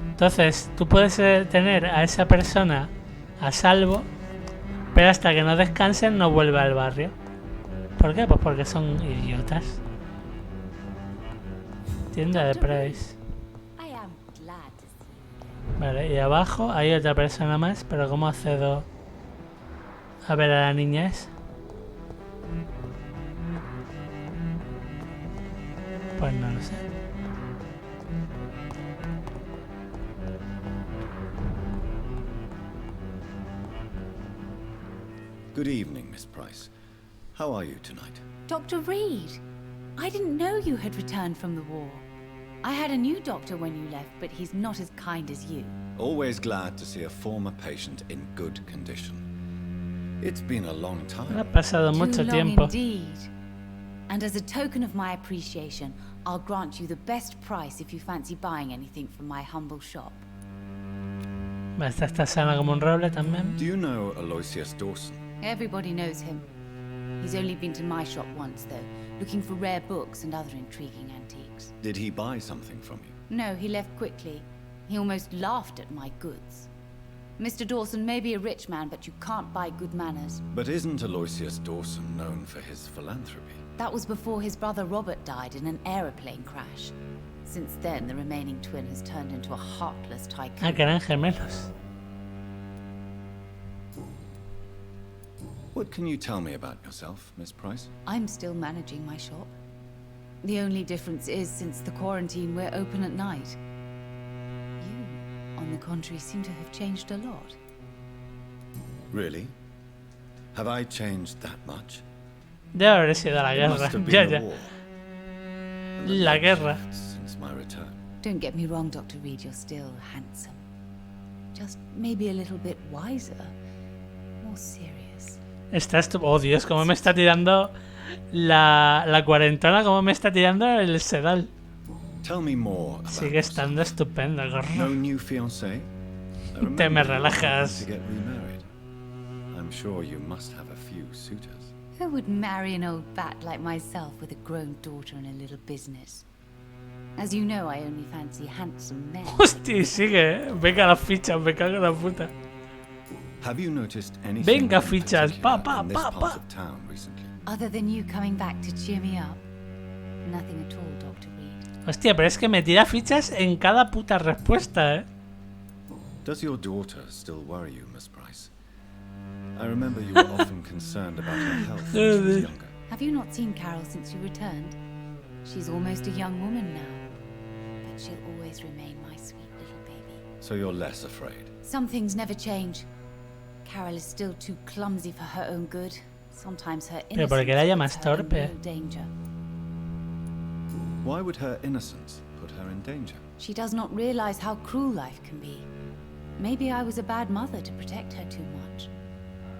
Entonces tú puedes tener a esa persona a salvo, pero hasta que no descansen no vuelve al barrio. ¿Por qué? Pues porque son idiotas. Tienda de Price. Vale, y abajo hay otra persona más, pero ¿cómo accedo a ver a la niña esa? Pues no lo sé. Good evening, Miss Price. How are you tonight? Dr. Reed, I didn't know you had returned from the war. I had a new doctor when you left, but he's not as kind as you. Always glad to see a former patient in good condition. It's been a long time. Ha pasado mucho tiempo. Indeed. And as a token of my appreciation, I'll grant you the best price if you fancy buying anything from my humble shop. Esta está sana como un roble también. Do you know Aloysius Dawson? Everybody knows him. He's only been to my shop once, though, looking for rare books and other intriguing antiques. Did he buy something from you? No, he left quickly. He almost laughed at my goods. Mr. Dawson may be a rich man, but you can't buy good manners. But isn't Aloysius Dawson known for his philanthropy? That was before his brother Robert died in an aeroplane crash. Since then, the remaining twin has turned into a heartless tycoon. Ah, que eran gemelos. What can you tell me about yourself, Miss Price? I'm still managing my shop. The only difference is, since the quarantine, we're open at night. You, on the contrary, seem to have changed a lot. Really? Have I changed that much? Debe haber sido la guerra. Ya. La guerra. Since my return. Don't get me wrong, Dr. Reed, you're still handsome. Just maybe a little bit wiser, more serious. Oh Dios, cómo me está tirando la cuarentona, cómo me está tirando el sedal. Tell me more about Sigue estando estupendo, no gorro. new fiancé? Te me relajas. To get remarried. I'm sure you must have a few suitors. Who would marry an old bat like myself with a grown daughter and a little business? As you know, I only fancy handsome men. Hostia, sigue. Venga las fichas, me cago en la puta. Have you noticed anything Venga in fichas, particular pa. in this part of town recently? Other than you coming back to cheer me up? Nothing at all, Dr. Reed. Hostia, pero es que me tira fichas en cada puta respuesta, ¿eh? Does your daughter still worry you, Miss Price? I remember you were often concerned about her health when she was younger. Have you not seen Carol since you returned? She's almost a young woman now. But she'll always remain my sweet little baby. So you're less afraid? Some things never change. Carol is still too clumsy for her own good. Sometimes her Pero ¿por qué la llamas puts her in torpe? real danger. Why would her innocence put her in danger? She does not realize how cruel life can be. Maybe I was a bad mother to protect her too much.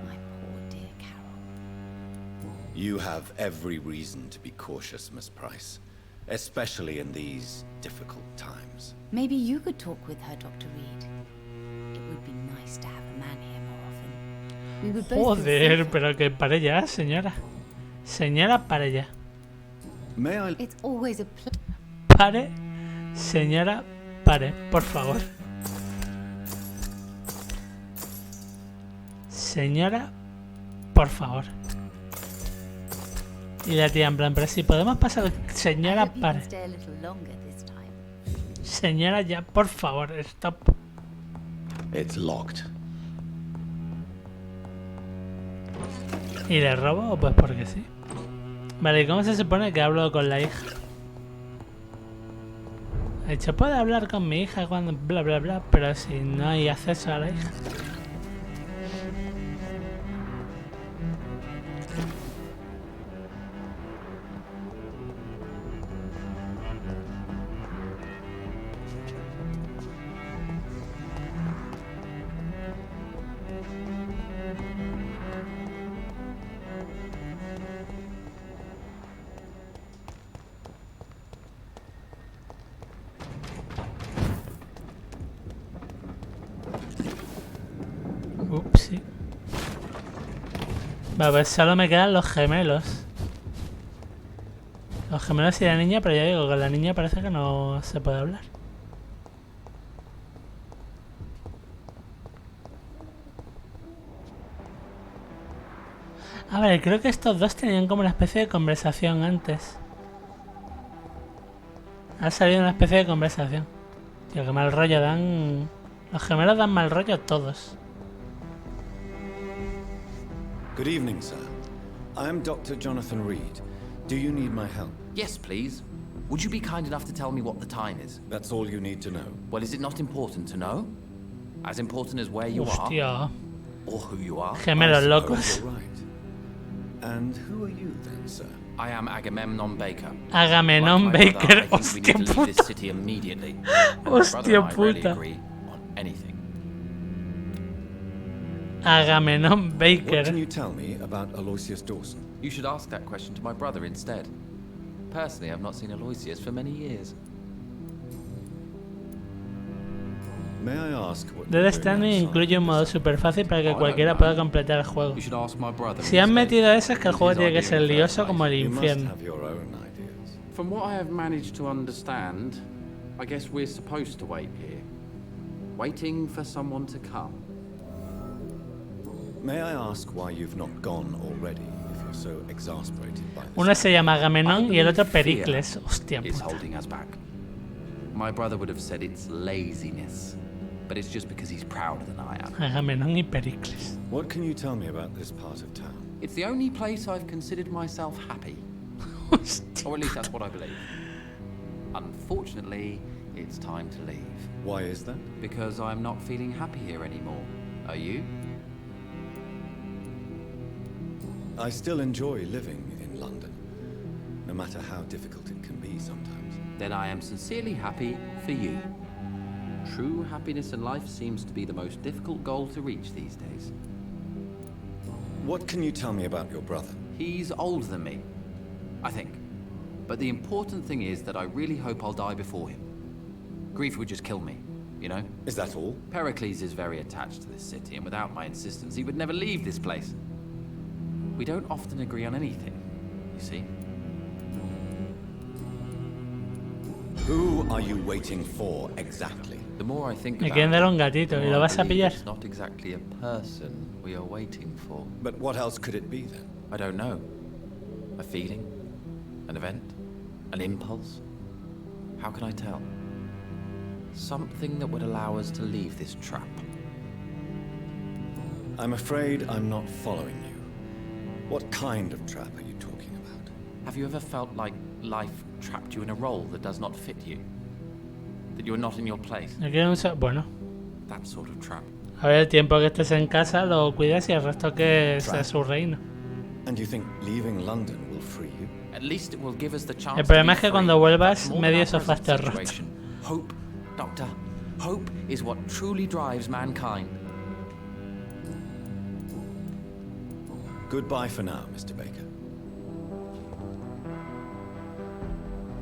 My poor dear Carol. You have every reason to be cautious, Miss Price. Especially in these difficult times. Maybe you could talk with her, Dr. Reed. It would be nice to have a man here more often. We would both feel Joder, safer. pero que pare ya, señora. Señora, pare ya. May I... It's always a Pare, señora, pare, por favor. Señora, por favor. Y la tía en plan, pero si podemos pasar... Señora, pare. Señora, ya, por favor, stop. It's locked. ¿Y le robo? Pues porque sí. Vale, ¿y cómo se supone que hablo con la hija? Ha dicho, puedo hablar con mi hija cuando... bla bla bla, pero si no hay acceso a la hija. Upsi. Vale, pues solo me quedan los gemelos. Los gemelos y la niña, pero ya digo, con la niña parece que no se puede hablar. A ver, creo que estos dos tenían como una especie de conversación antes. Ha salido una especie de conversación. Tío, qué mal rollo dan... Los gemelos dan mal rollo todos. Good evening, sir. I am Dr. Jonathan Reed. Do you need my help? Yes, please. Would you be kind enough to tell me what the time is? That's all you need to know. Well, is it not important to know? As important as where you Hostia. are? Or who you are? Gemelos locos. You're right. And who are you then, sir? I am Agamemnon Baker. Agamenón Like my Baker. brother, I think we Hostia need to leave puta. this city immediately. And my brother Hostia and I rarely puta. agree on anything. Agamenón What Baker. can you tell me about Aloysius Dawson? You should ask that question to my brother instead. Personally, I've not seen Aloysius for many years. May I ask what Death you're doing Stranding outside incluye un modo this super fácil para que I don't cualquiera know. pueda completar el juego. You should ask my brother Si han instead. metido eso es que el juego His tiene que idea ser of fair lioso play. como el You must infierno. have your own ideas. From what I have managed to understand, I guess we're supposed to wait here. Waiting for someone to come. May I ask why you've not gone already, if you're so exasperated by this? Uno se llama Agamenón y el otro Fear Pericles. Hostia is puta. holding us back. My brother would have said it's laziness, but it's just because he's prouder than I am. Agamenón y Pericles. What can you tell me about this part of town? It's the only place I've considered myself happy. Or at least that's what I believe. Unfortunately, it's time to leave. Why is that? Because I'm not feeling happy here anymore. Are you? I still enjoy living in London, no matter how difficult it can be sometimes. Then I am sincerely happy for you. True happiness in life seems to be the most difficult goal to reach these days. What can you tell me about your brother? He's older than me, I think. But the important thing is that I really hope I'll die before him. Grief would just kill me, you know? Is that all? Pericles is very attached to this city, and without my insistence, he would never leave this place. We don't often agree on anything, you see? Who are you waiting for exactly? The more I think Me about quieren dar un it, gatito the y more lo I vas a believe pillar. it's not exactly a person we are waiting for. But what else could it be then? I don't know. A feeling? An event? An impulse? How can I tell? Something that would allow us to leave this trap. I'm afraid I'm not following you. What kind of trap are you talking about? Have you ever felt like life trapped you in a role that does not fit you? That you're not in your place? Me quieren bueno, That sort of trap. a ver, el tiempo que estés en casa lo cuidas y el resto que sea su reino. And you think leaving London will free you? At least it will give us the chance. El problema es to be que cuando free. vuelvas, That's more medio than our sofá present está roto. situation. Hope, Doctor. Hope is what truly drives mankind. Goodbye for now, Mr. Baker.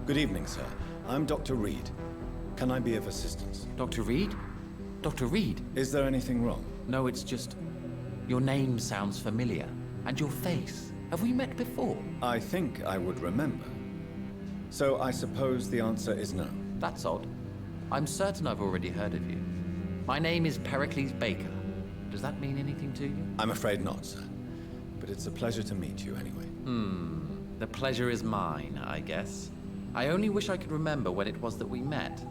Good evening, sir. I'm Dr. Reed. Can I be of assistance? Dr. Reed? Dr. Reed? Is there anything wrong? No, it's just... Your name sounds familiar. And your face. Have we met before? I think I would remember. So I suppose the answer is no. That's odd. I'm certain I've already heard of you. My name is Pericles Baker. Does that mean anything to you? I'm afraid not, sir. But it's a pleasure to meet you anyway. The pleasure is mine, I guess. I only wish I could remember when it was that we met.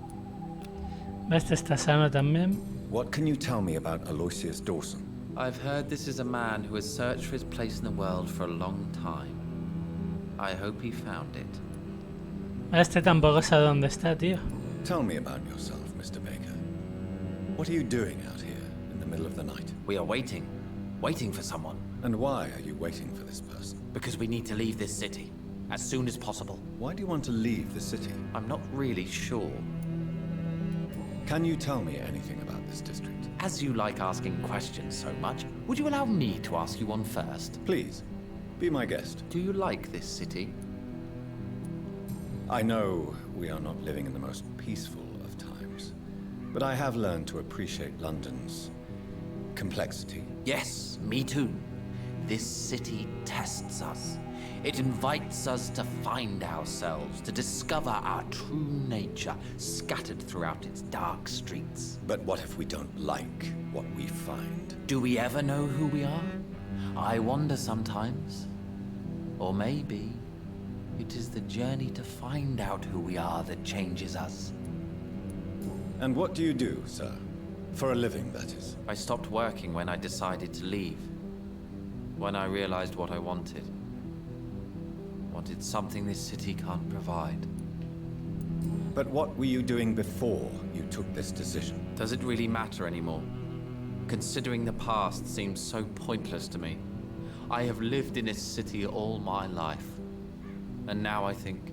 Este está sano también. What can you tell me about Aloysius Dawson? I've heard this is a man who has searched for his place in the world for a long time. I hope he found it. Este tampoco sabe dónde está, tío. Tell me about yourself, Mr. Baker. What are you doing out here in the middle of the night? We are waiting. Waiting for someone. And why are you waiting for this person? Because we need to leave this city. As soon as possible. Why do you want to leave the city? I'm not really sure. Can you tell me anything about this district? As you like asking questions so much, would you allow me to ask you one first? Please, be my guest. Do you like this city? I know we are not living in the most peaceful of times, but I have learned to appreciate London's complexity. Yes, me too. This city tests us. It invites us to find ourselves, to discover our true nature, scattered throughout its dark streets. But what if we don't like what we find? Do we ever know who we are? I wonder sometimes. Or maybe it is the journey to find out who we are that changes us. And what do you do, sir? For a living, that is. I stopped working when I decided to leave. When I realized what I wanted. Wanted something this city can't provide. But what were you doing before you took this decision? Does it really matter anymore? Considering the past seems so pointless to me. I have lived in this city all my life. And now I think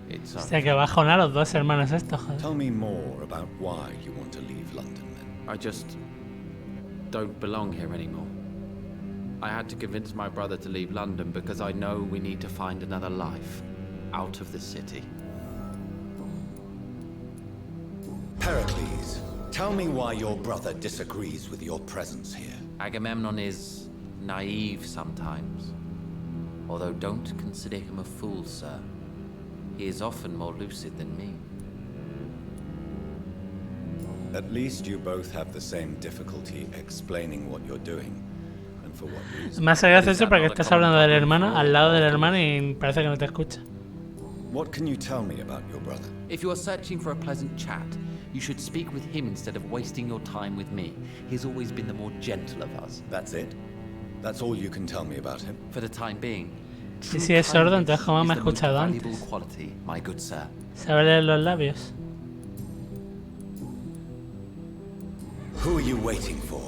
it's over. Hostia, que bajona los dos hermanos estos, joder. Tell me more about why you want to leave London, then. I just don't belong here anymore. I had to convince my brother to leave London because I know we need to find another life out of the city. Pericles, tell me why your brother disagrees with your presence here. Agamemnon is naive sometimes. Although don't consider him a fool, sir. He is often more lucid than me. At least you both have the same difficulty explaining what you're doing. Me hace gracioso porque estás hablando del hermano al lado del hermano y parece que no te escucha. What can you tell me about your brother? If you are searching for a pleasant chat, you should speak with him instead of wasting your time with me. He's always been the more gentle of us. That's it? That's all you can tell me about him? For the time being. Y si es sordo, entonces ¿cómo me ha escuchado antes? Quality, my good sir. ¿Sabe leer los labios? Who are you waiting for?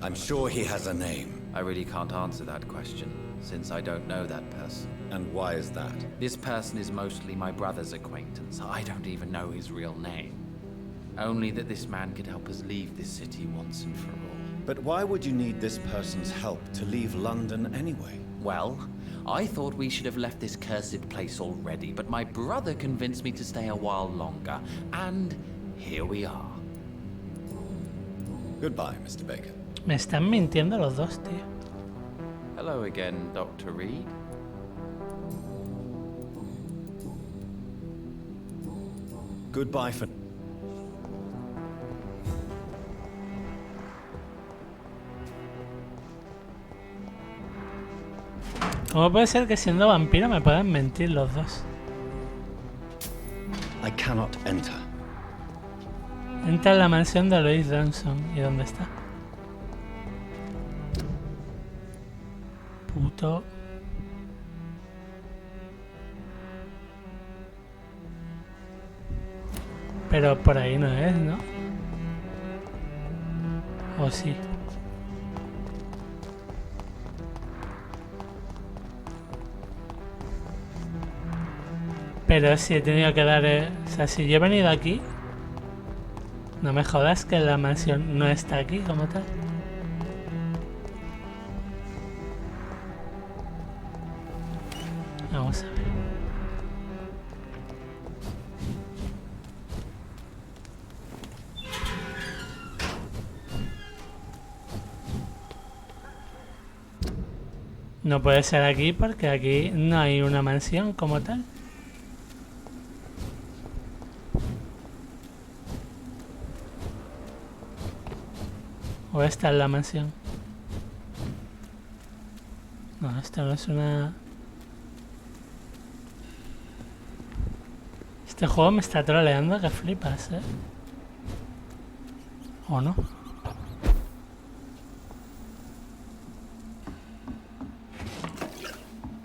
I'm sure he has a name. I really can't answer that question. since I don't know that person. And why is that? This person is mostly my brother's acquaintance. I don't even know his real name. Only that this man could help us leave this city once and for all. But why would you need this person's help to leave London anyway? Well, I thought we should have left this cursed place already, but my brother convinced me to stay a while longer, and here we are. Goodbye, Mr. Baker. Me están mintiendo los dos, tío. Hello again, Dr. Reed. Goodbye for... ¿Cómo puede ser que siendo vampiro me puedan mentir los dos? I cannot enter. Entra en la mansión de Louis Johnson. ¿Y dónde está? Puto. Pero por ahí no es, ¿no? ¿O sí? Pero si he tenido que dar... O sea, si yo he venido aquí... No me jodas que la mansión no está aquí como tal. Vamos a ver. No puede ser aquí porque aquí no hay una mansión como tal. ¿O esta es la mansión? No, esta no es una... Este juego me está troleando que flipas, ¿eh? ¿O no?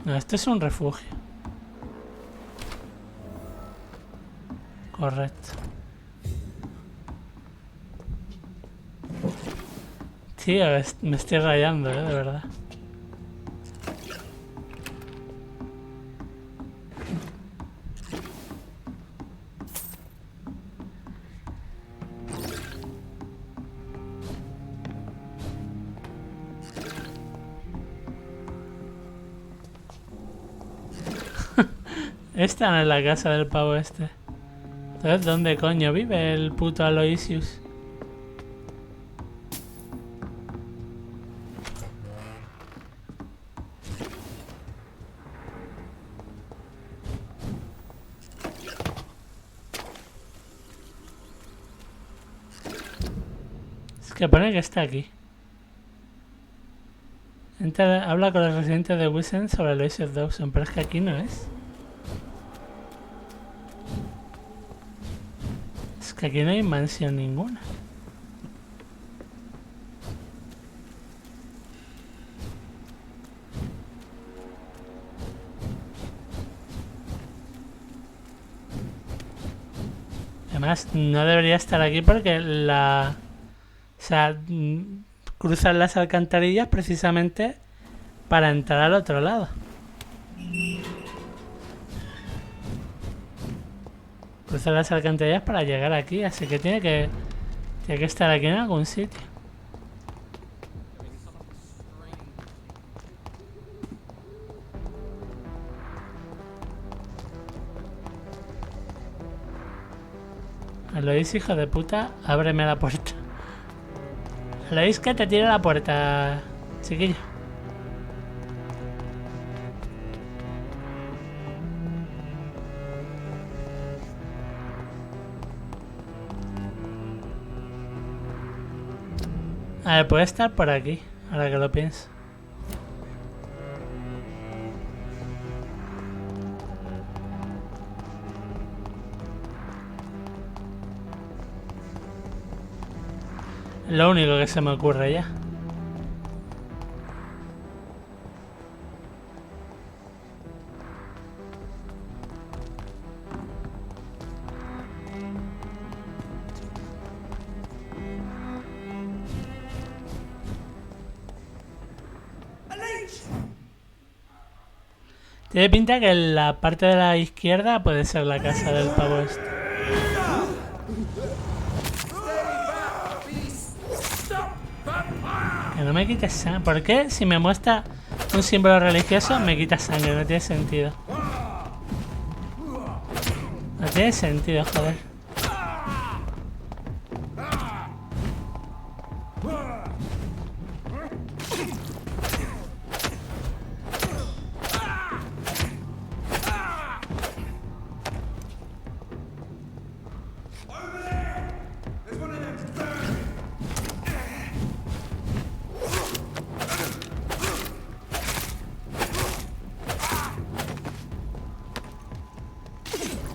No, esto es un refugio. Correcto. Tío, me estoy rayando, de verdad. Esta no es la casa del pavo este. Entonces, ¿dónde coño vive el puto Aloysius? Es que pone que está aquí. Habla con los residentes de Wilson sobre Aloysius Dawson, pero es que aquí no es. Es que aquí no hay mansión ninguna. Además, no debería estar aquí porque la... O sea, cruzan las alcantarillas precisamente para entrar al otro lado. Cruzar las alcantarillas para llegar aquí, así que tiene que estar aquí en algún sitio. Alois, hijo de puta, ábreme la puerta. Alois, que te tire la puerta, chiquillo. A ver, puede estar por aquí, ahora que lo pienso. Lo único que se me ocurre ya. Tiene pinta que la parte de la izquierda puede ser la casa del pavo este. Que no me quites sangre. ¿Por qué? Si me muestra un símbolo religioso, me quita sangre. No tiene sentido. No tiene sentido, joder.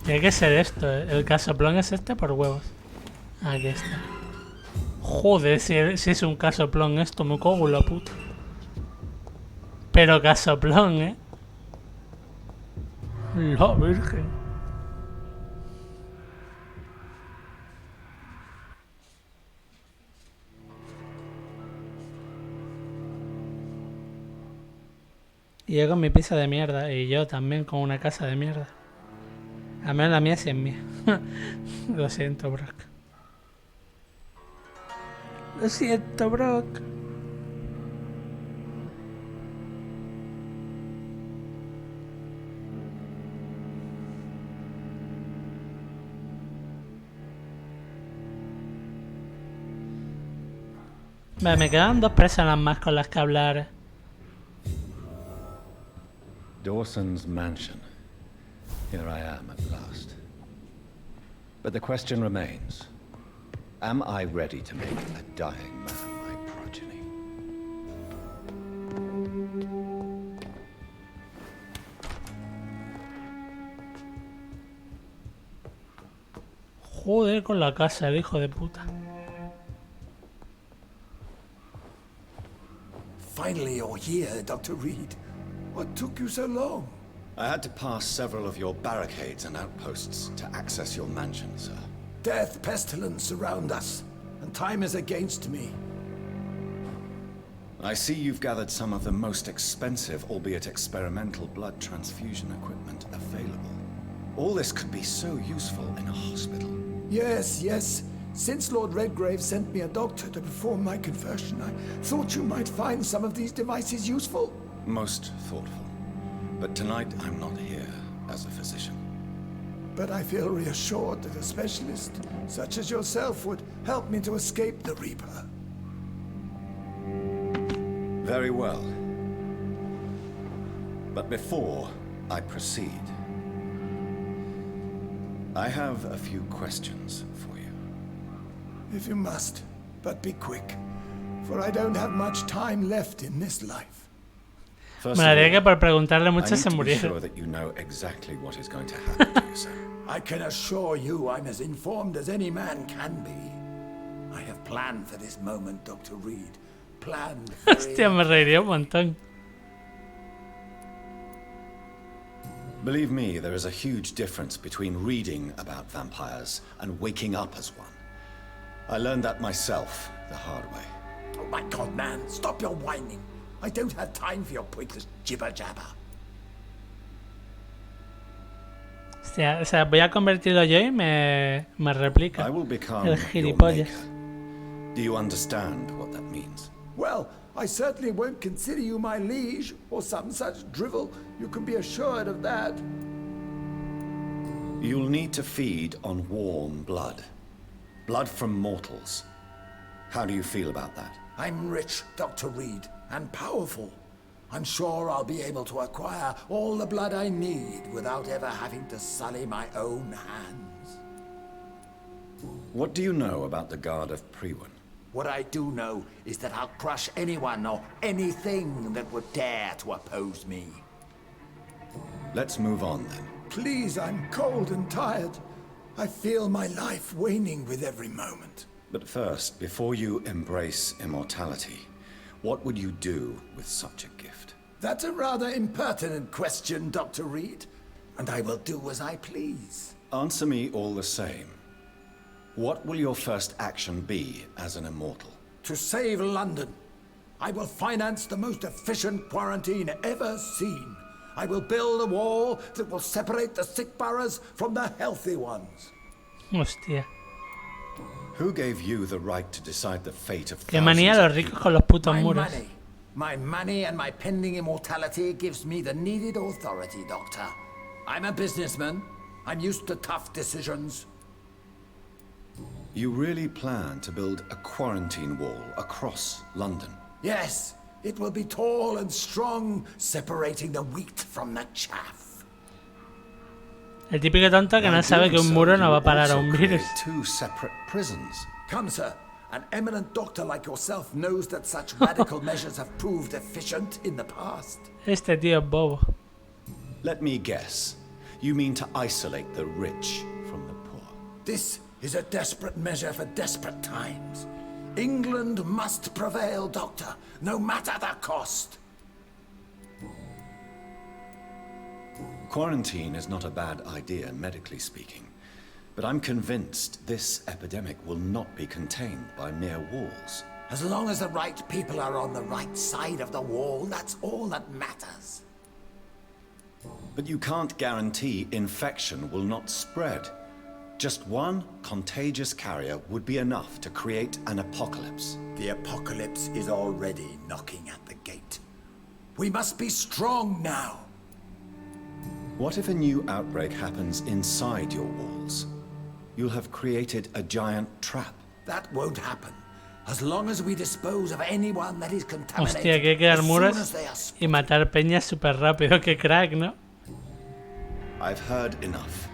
Tiene que ser esto, el casoplón es este por huevos. Aquí está. Joder, si es un casoplón esto, me cago en la puta. Pero casoplón, La virgen. Y yo con mi piso de mierda, y yo también con una casa de mierda. Al menos la mía sí es mía. Lo siento, Brock. Lo siento, Brock. Vale, me quedan 2 personas más con las que hablar. Dawson's mansion. Here I am at last. But the question remains. Am I ready to make a dying man my progeny? Joder con la casa, el hijo de puta. Finally you're here, Dr. Reed. What took you so long? I had to pass several of your barricades and outposts to access your mansion, sir. Death, pestilence surround us, and time is against me. I see you've gathered some of the most expensive, albeit experimental, blood transfusion equipment available. All this could be so useful in a hospital. Yes, yes. Since Lord Redgrave sent me a doctor to perform my conversion, I thought you might find some of these devices useful. Most thoughtful. But tonight I'm not here as a physician. But I feel reassured that a specialist such as yourself would help me to escape the Reaper. Very well. But before I proceed, I have a few questions for you. If you must, but be quick, for I don't have much time left in this life. Me haría que por preguntarle mucho se muriera. Sure that you know exactly what is going to happen to you, sir. I can assure you I'm as informed as any man can be. I have planned for this moment, Dr. Reed. Planned. Hostia, me reiría un montón. Believe me, there is a huge difference between reading about vampires and waking up as one. I learned that myself the hard way. Oh my God, man, stop your whining. I don't have time for your pointless jibber-jabber. Hostia, o sea, voy a convertirlo yo y me replica. I will become el your gilipollas. maker. Do you understand what that means? Well, I certainly won't consider you my liege, or some such drivel. You can be assured of that. You'll need to feed on warm blood. Blood from mortals. How do you feel about that? I'm rich, Dr. Reed, and powerful. I'm sure I'll be able to acquire all the blood I need without ever having to sully my own hands. What do you know about the Guard of Priwen? What I do know is that I'll crush anyone or anything that would dare to oppose me. Let's move on then. Please, I'm cold and tired. I feel my life waning with every moment. But first, before you embrace immortality, what would you do with such a gift? That's a rather impertinent question, Dr. Reed. And I will do as I please. Answer me all the same. What will your first action be as an immortal? To save London. I will finance the most efficient quarantine ever seen. I will build a wall that will separate the sick boroughs from the healthy ones. Hostia. Who gave you the right to decide the fate of Qué manía los ricos con los putos muros. My money and my pending immortality gives me the needed authority, Doctor. I'm a businessman. I'm used to tough decisions. You really plan to build a quarantine wall across London? Yes, it will be tall and strong, separating the wheat from the chaff. El típico tonto que no sabe que un muro no va a parar a un virus. Two separate prisons. Come, sir. An eminent doctor like yourself knows that such radical measures have proved efficient in the past. Este tío es bobo. Let me guess. You mean to isolate the rich from the poor? This is a desperate measure for desperate times. England must prevail, Doctor, no matter the cost. Quarantine is not a bad idea, medically speaking. But I'm convinced this epidemic will not be contained by mere walls. As long as the right people are on the right side of the wall, that's all that matters. But you can't guarantee infection will not spread. Just one contagious carrier would be enough to create an apocalypse. The apocalypse is already knocking at the gate. We must be strong now. What if a new outbreak happens inside your walls? You'll have created a giant trap. That won't happen. As long as we dispose of anyone that is contaminated. Hostia, que hay que dar muros y matar peñas súper rápido. Que crack, ¿no? I've heard enough.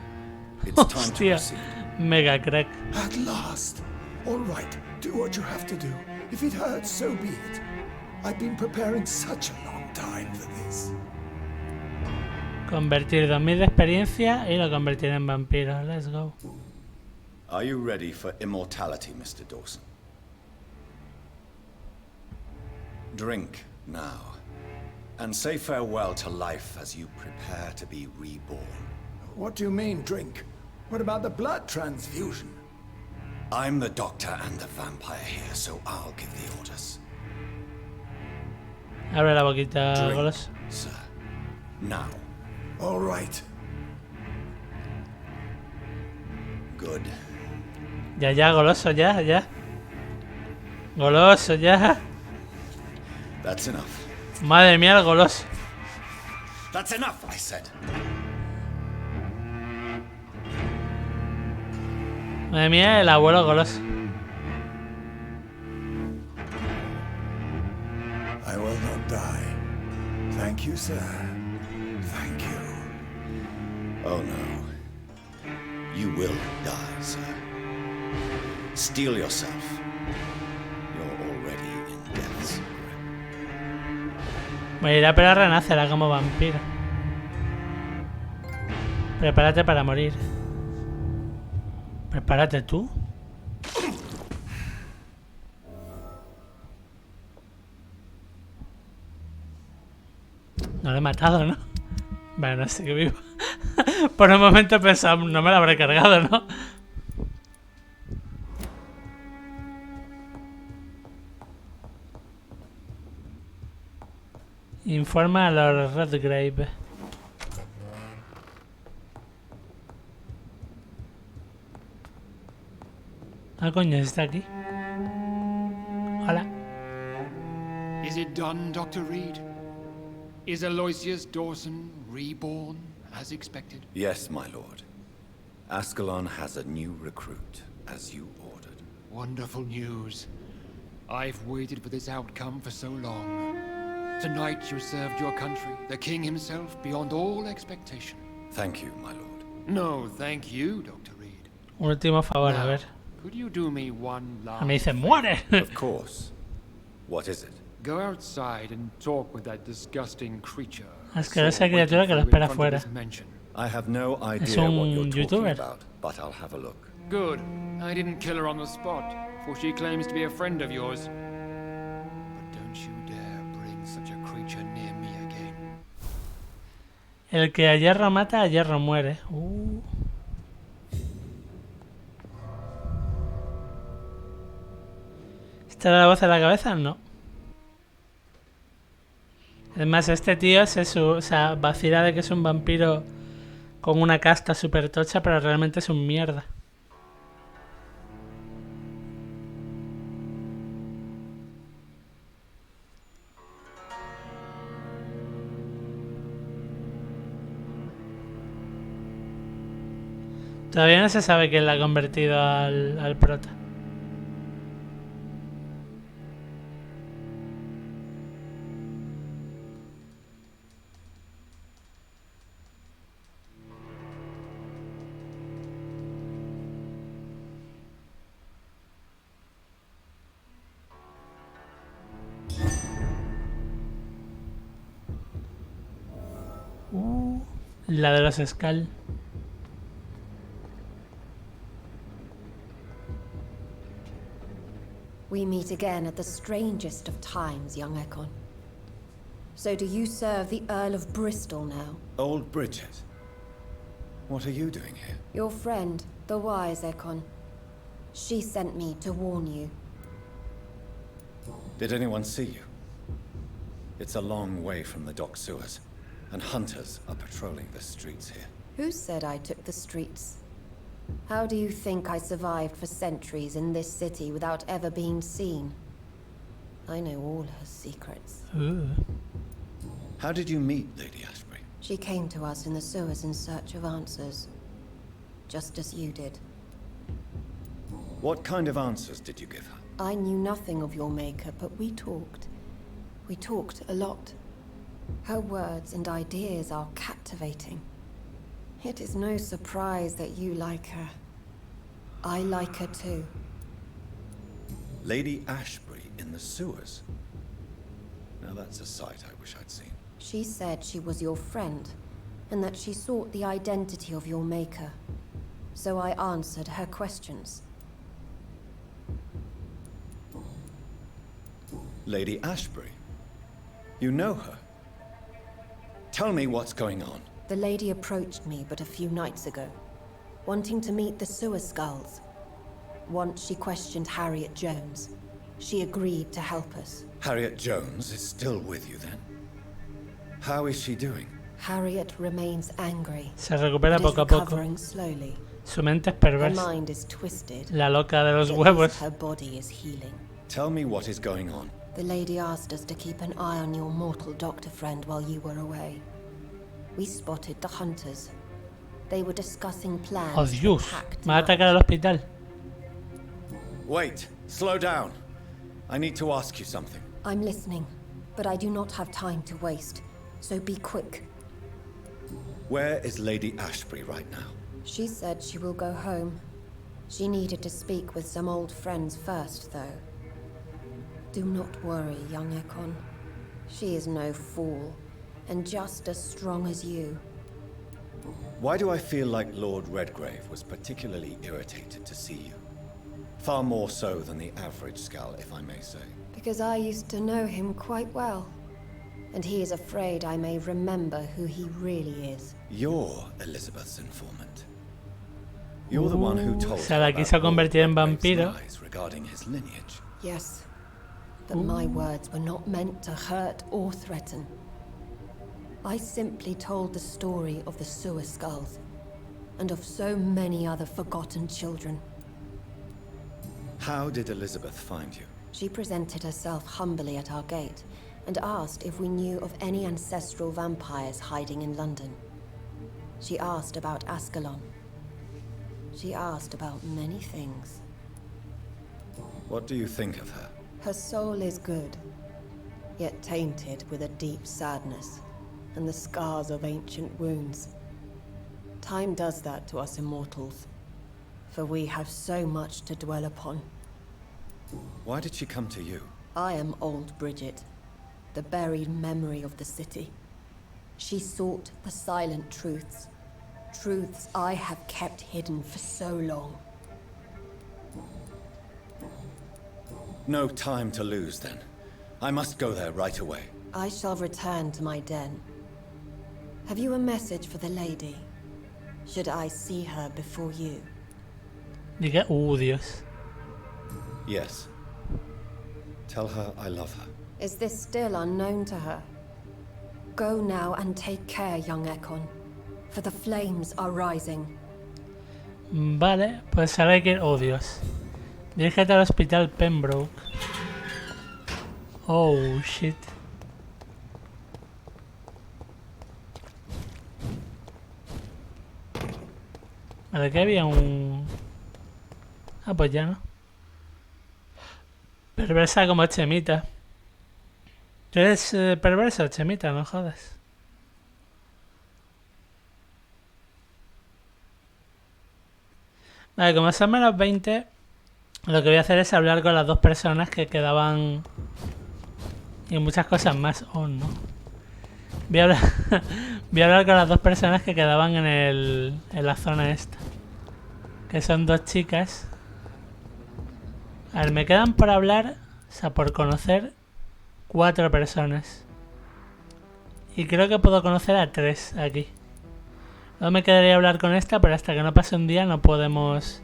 It's time to proceed. Mega crack. At last. All right, do what you have to do. If it hurts, so be it. I've been preparing such a long time for this. Convertir 2000 de experiencia y lo convertiré en vampiro. Let's go. Are you ready for immortality, Mr. Dawson? Drink now, and say farewell to life as you prepare to be reborn. What do you mean, drink? What about the blood transfusion? I'm the doctor and the vampire here, so I'll give the orders. Abre la boquita, Golos. Sir. Now. All right. Good. Ya, goloso, ya. Goloso, ya. That's enough. Madre mía, el goloso. That's enough, I said. Madre mía, el abuelo goloso. I will not die. Thank you, sir. Thank you. Oh no. You will die, sir. Steel yourself. You're already in death's grip. Morirá pero renacerá como vampiro. Prepárate para morir. Prepárate tú. No lo he matado, ¿no? Bueno, sigue vivo. Por un momento he pensado, no me lo habré cargado, ¿no? Informa a los Redgrave. Ah, coño, está aquí. Hola. Is it done, Dr. Reed? Is Aloysius Dawson reborn, as expected? Yes, my lord. Ascalon has a new recruit, as you ordered. Wonderful news. I've waited for this outcome for so long. Tonight you served your country, the king himself, beyond all expectation. Thank you, my lord. No, thank you, Dr. Reed. Un último favor, a ver. Could you do me one last Me dice, muere. Of course. What is it? Go outside and talk with that disgusting creature. Asquerosa criatura que lo espera afuera. I have no idea Es what un you're talking youtuber. about, but I'll have a look. Good. I didn't kill her on the spot, for she claims to be a friend of yours. But don't you dare bring such a creature near me again. El que a hierro mata, a hierro muere. ¿Esta era la voz en la cabeza? No. Además, este tío o sea, vacila de que es un vampiro con una casta super tocha, pero realmente es un mierda. Todavía no se sabe quién la ha convertido al prota. La de los Skal. We meet again at the strangest of times, young Ekon. So do you serve the Earl of Bristol now? Old Bridget. What are you doing here? Your friend, the wise Ekon. She sent me to warn you. Did anyone see you? It's a long way from the dock sewers, and hunters are patrolling the streets here. Who said I took the streets? How do you think I survived for centuries in this city without ever being seen? I know all her secrets. Ooh. How did you meet Lady Ashbury? She came to us in the sewers in search of answers. Just as you did. What kind of answers did you give her? I knew nothing of your maker, but we talked. We talked a lot. Her words and ideas are captivating. It is no surprise that you like her. I like her too. Lady Ashbury in the sewers? Now that's a sight I wish I'd seen. She said she was your friend, and that she sought the identity of your maker. So I answered her questions. Lady Ashbury? You know her? Tell me what's going on. The lady approached me but a few nights ago, wanting to meet the sewer skulls. Once she questioned Harriet Jones. She agreed to help us. Harriet Jones is still with you then? How is she doing? Harriet remains angry. Se recupera but is poco a poco. recovering slowly. Su mente es Her perversa. mind is twisted. La loca de los but huevos. her body is healing. Tell me what is going on. The lady asked us to keep an eye on your mortal doctor friend while you were away. We spotted the hunters. They were discussing plans. Oh Dios, me va a atacar al hospital. Wait, slow down. I need to ask you something. I'm listening, but I do not have time to waste, so be quick. Where is Lady Ashbury right now? She said she will go home. She needed to speak with some old friends first, though. Do not worry, young Ekon. She is no fool, and just as strong as you. Why do I feel like Lord Redgrave was particularly irritated to see you? Far more so than the average Skal, if I may say. Because I used to know him quite well. And he is afraid I may remember who he really is. You're Elizabeth's informant. You're the one who told Se la quiso convertir en vampiro. lies regarding his lineage. Yes. But my words were not meant to hurt or threaten. I simply told the story of the sewer skulls, and of so many other forgotten children. How did Elizabeth find you? She presented herself humbly at our gate, and asked if we knew of any ancestral vampires hiding in London. She asked about Ascalon. She asked about many things. What do you think of her? Her soul is good, yet tainted with a deep sadness, and the scars of ancient wounds. Time does that to us immortals, for we have so much to dwell upon. Why did she come to you? I am old Bridget, the buried memory of the city. She sought the silent truths, truths I have kept hidden for so long. No time to lose, then. I must go there right away. I shall return to my den. Have you a message for the lady? Should I see her before you? Diga, Dios. Yes. Tell her I love her. Is this still unknown to her? Go now and take care, young Ekon, for the flames are rising. Vale, pues ahora hay que ir... Oh, Dios. Dirígete al hospital Pembroke. Oh, shit. Vale, que había un... Ah, pues ya no. Perversa como Chemita. ¿Tú eres perverso, Chemita? No jodas. Vale, como son menos 20, lo que voy a hacer es hablar con las dos personas que quedaban... Y muchas cosas más. Oh, no. Voy a hablar, voy a hablar con las dos personas que quedaban en la zona esta. Que son dos chicas. A ver, me quedan por hablar, o sea, por conocer 4 personas. Y creo que puedo conocer a 3 aquí. Luego me quedaría hablar con esta, pero hasta que no pase un día no podemos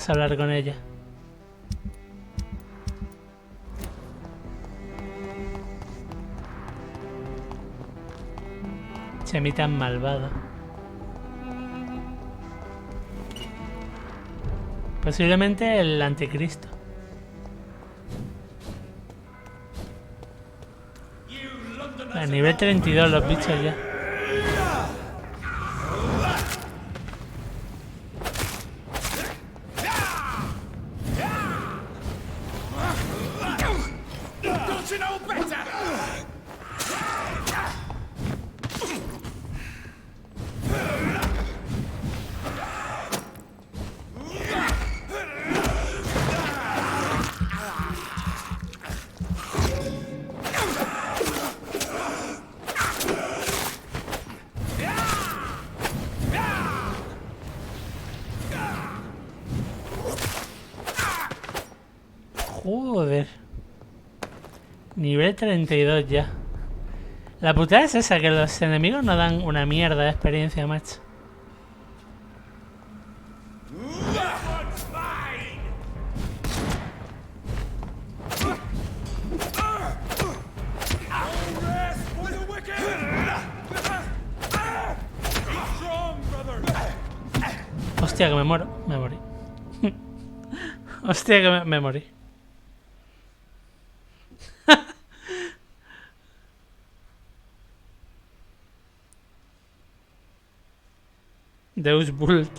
hablar con ella. Chemita malvado. Posiblemente el anticristo. A nivel 32 los bichos ya. Joder. Nivel 32 ya. La putada es esa, que los enemigos no dan una mierda de experiencia, macho. Hostia, que me muero. Me morí. Hostia, que me morí. Deus Vult.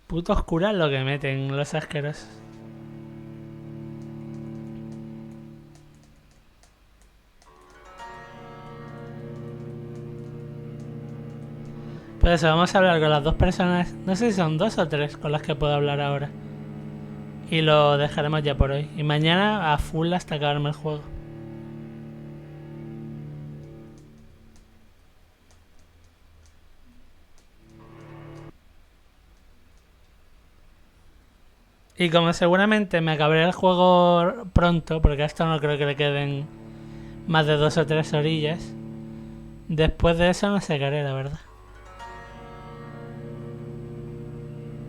Puto oscura lo que meten los asquerosos. Por eso vamos a hablar con las dos personas. No sé si son 2 o 3 con las que puedo hablar ahora. Y lo dejaremos ya por hoy. Y mañana a full hasta acabarme el juego. Y como seguramente me acabaré el juego pronto, porque a esto no creo que le queden más de 2 o 3 orillas, después de eso no sé qué haré, la verdad.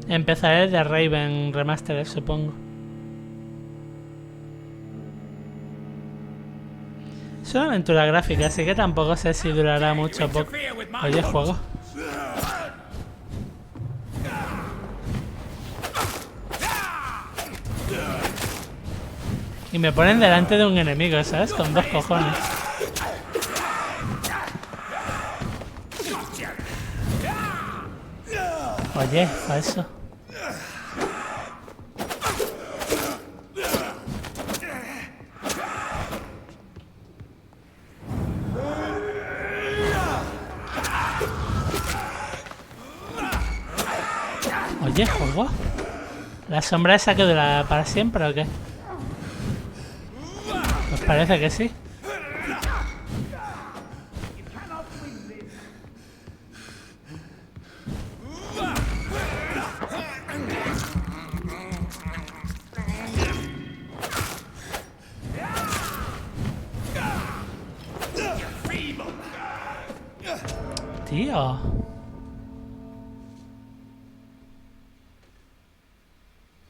Empezaré de Raven Remastered, supongo. Es una aventura gráfica, así que tampoco sé si durará mucho o poco. Oye, juego. Y me ponen delante de un enemigo, ¿sabes? Con 2 cojones. Oye, falso. Oye, juego. ¿La sombra esa que dura para siempre o qué? Pues parece que sí. Tío.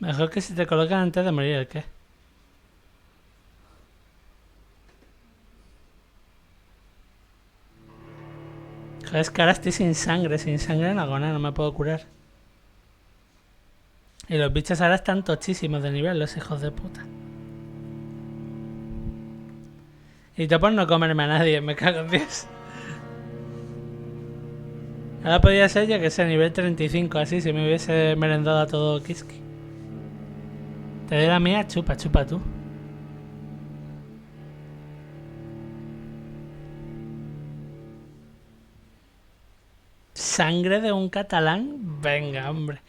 Mejor que si te colocan antes de morir, ¿el qué? Joder, es que ahora estoy sin sangre no hago nada, no me puedo curar. Y los bichos ahora están tochísimos de nivel, los hijos de puta. Y yo por no comerme a nadie, me cago en Dios. Ahora podría ser ya que sea nivel 35, así, si me hubiese merendado a todo Kiski. Te doy la mía, chupa tú. ¿Sangre de un catalán? Venga, hombre.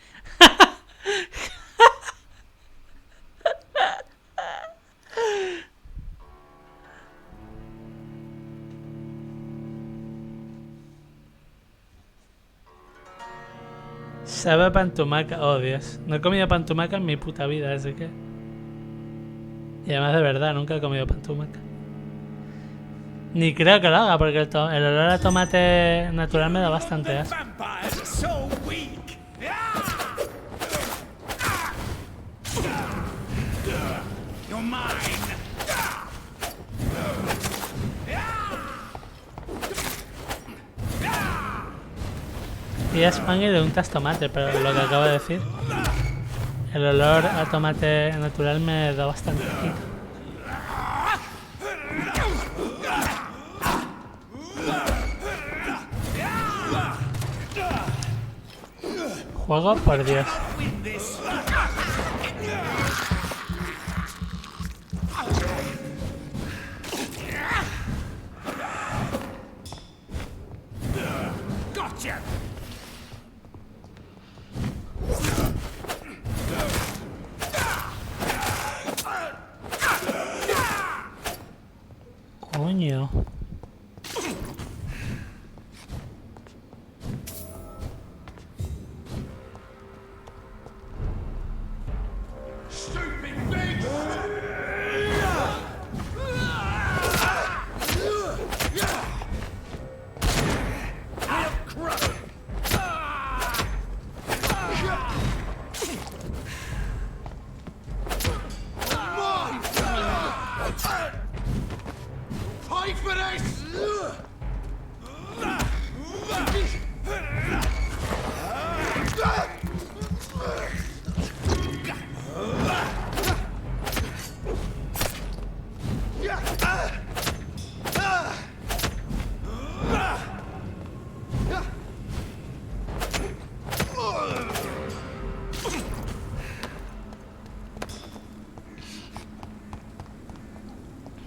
Sabe a pantumaca. Oh, Dios. No he comido pantumaca en mi puta vida, así que... Y además de verdad, nunca he comido pantumaca. Ni creo que lo haga, porque el olor a tomate natural me da bastante asco. Y es pan y le untas tomate, pero lo que acabo de decir, el olor a tomate natural me da bastante asco. Juego por Dios. Coño.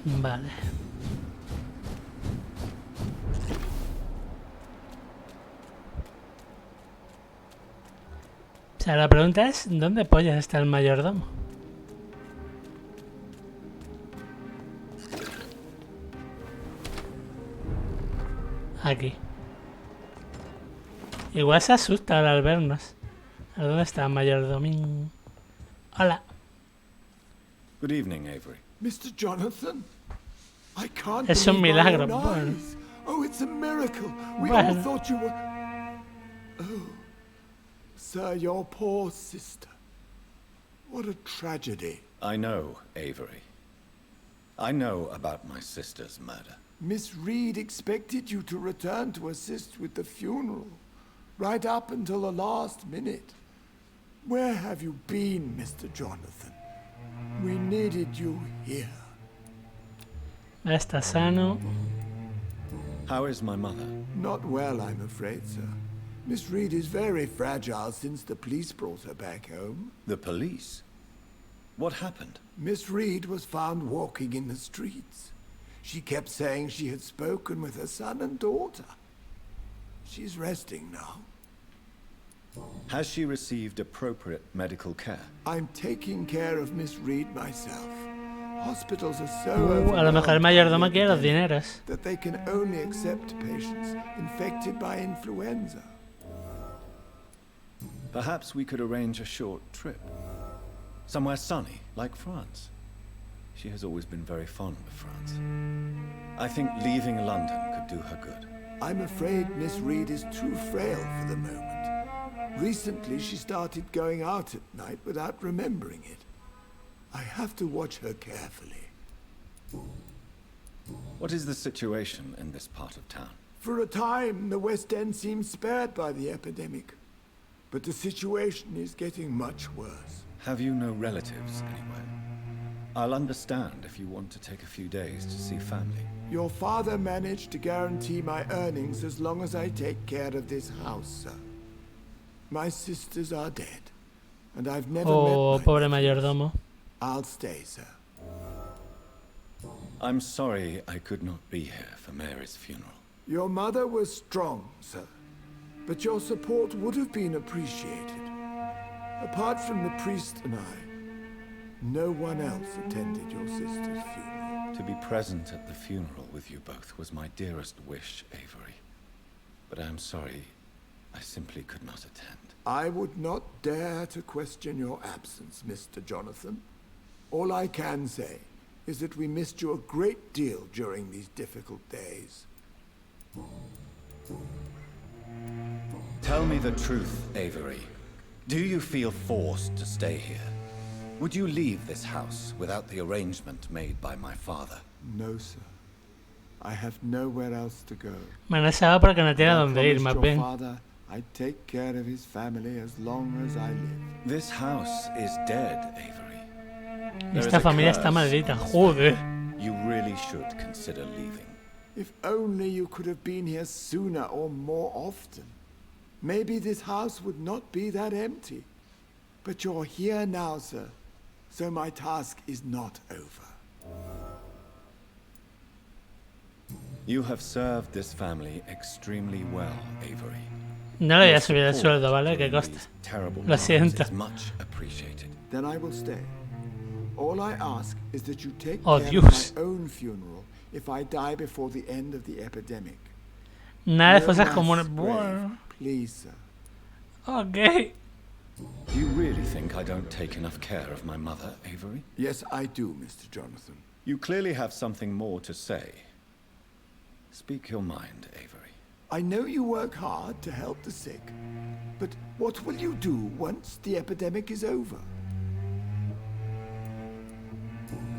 Vale. O sea, la pregunta es, ¿dónde pollas está el mayordomo? Aquí. Igual se asusta ahora al vernos. ¿A dónde está el mayordomín? Hola. Good evening, Avery. Mr. Jonathan, I can't Es un believe my milagro. own Bueno. eyes. Oh, it's a miracle. We Bueno. all thought you were... Oh, sir, your poor sister. What a tragedy. I know, Avery. I know about my sister's murder. Miss Reed expected you to return to assist with the funeral, right up until the last minute. Where have you been, Mr. Jonathan? We needed you here. Está sano. How is my mother? Not well, I'm afraid, sir. Miss Reed is very fragile since the police brought her back home. The police? What happened? Miss Reed was found walking in the streets. She kept saying she had spoken with her son and daughter. She's resting now. Has she received appropriate medical care? I'm taking care of Miss Reed myself. Hospitals are so A lo mejor el mayordomo quiere los dineros. that they can only accept patients infected by influenza. Perhaps we could arrange a short trip. Somewhere sunny, like France. She has always been very fond of France. I think leaving London could do her good. I'm afraid Miss Reed is too frail for the moment. Recently, she started going out at night without remembering it. I have to watch her carefully. What is the situation in this part of town? For a time, the West End seemed spared by the epidemic. But the situation is getting much worse. Have you no relatives anywhere? I'll understand if you want to take a few days to see family. Your father managed to guarantee my earnings as long as I take care of this house, sir. My sisters are dead, and I've never met my pobre mayordomo. I'll stay, sir. I'm sorry I could not be here for Mary's funeral. Your mother was strong, sir, but your support would have been appreciated. Apart from the priest and I, no one else attended your sister's funeral. To be present at the funeral with you both was my dearest wish, Avery. But I'm sorry, I simply could not attend. I would not dare to question your absence, Mr. Jonathan. All I can say is that we missed you a great deal during these difficult days. Tell me the truth, Avery. Do you feel forced to stay here? Would you leave this house without the arrangement made by my father? No, sir. I have nowhere else to go. Manejaba porque no tiene dónde ir, más bien. Father, I'd take care of his family as long as I live. This house is dead, Avery. Esta familia está maldita, joder. You really should consider leaving. If only you could have been here sooner or more often. Maybe this house would not be that empty. But you're here now, sir. So my task is not over. You have served this family extremely well, Avery. No le voy a subir el sueldo, ¿vale? Que coste. Lo siento. Much appreciated. Then I will stay. All I ask is that you take Oh, care Dios. of my own funeral if I die before the end of the epidemic. Nada de cosas No comunes. mass Bueno. grave, please, sir. Ok. You really think I don't take enough care of my mother, Avery? Yes, I do, Mr. Jonathan. You clearly have something more to say. Speak your mind, Avery. I know you work hard to help the sick, but what will you do once the epidemic is over?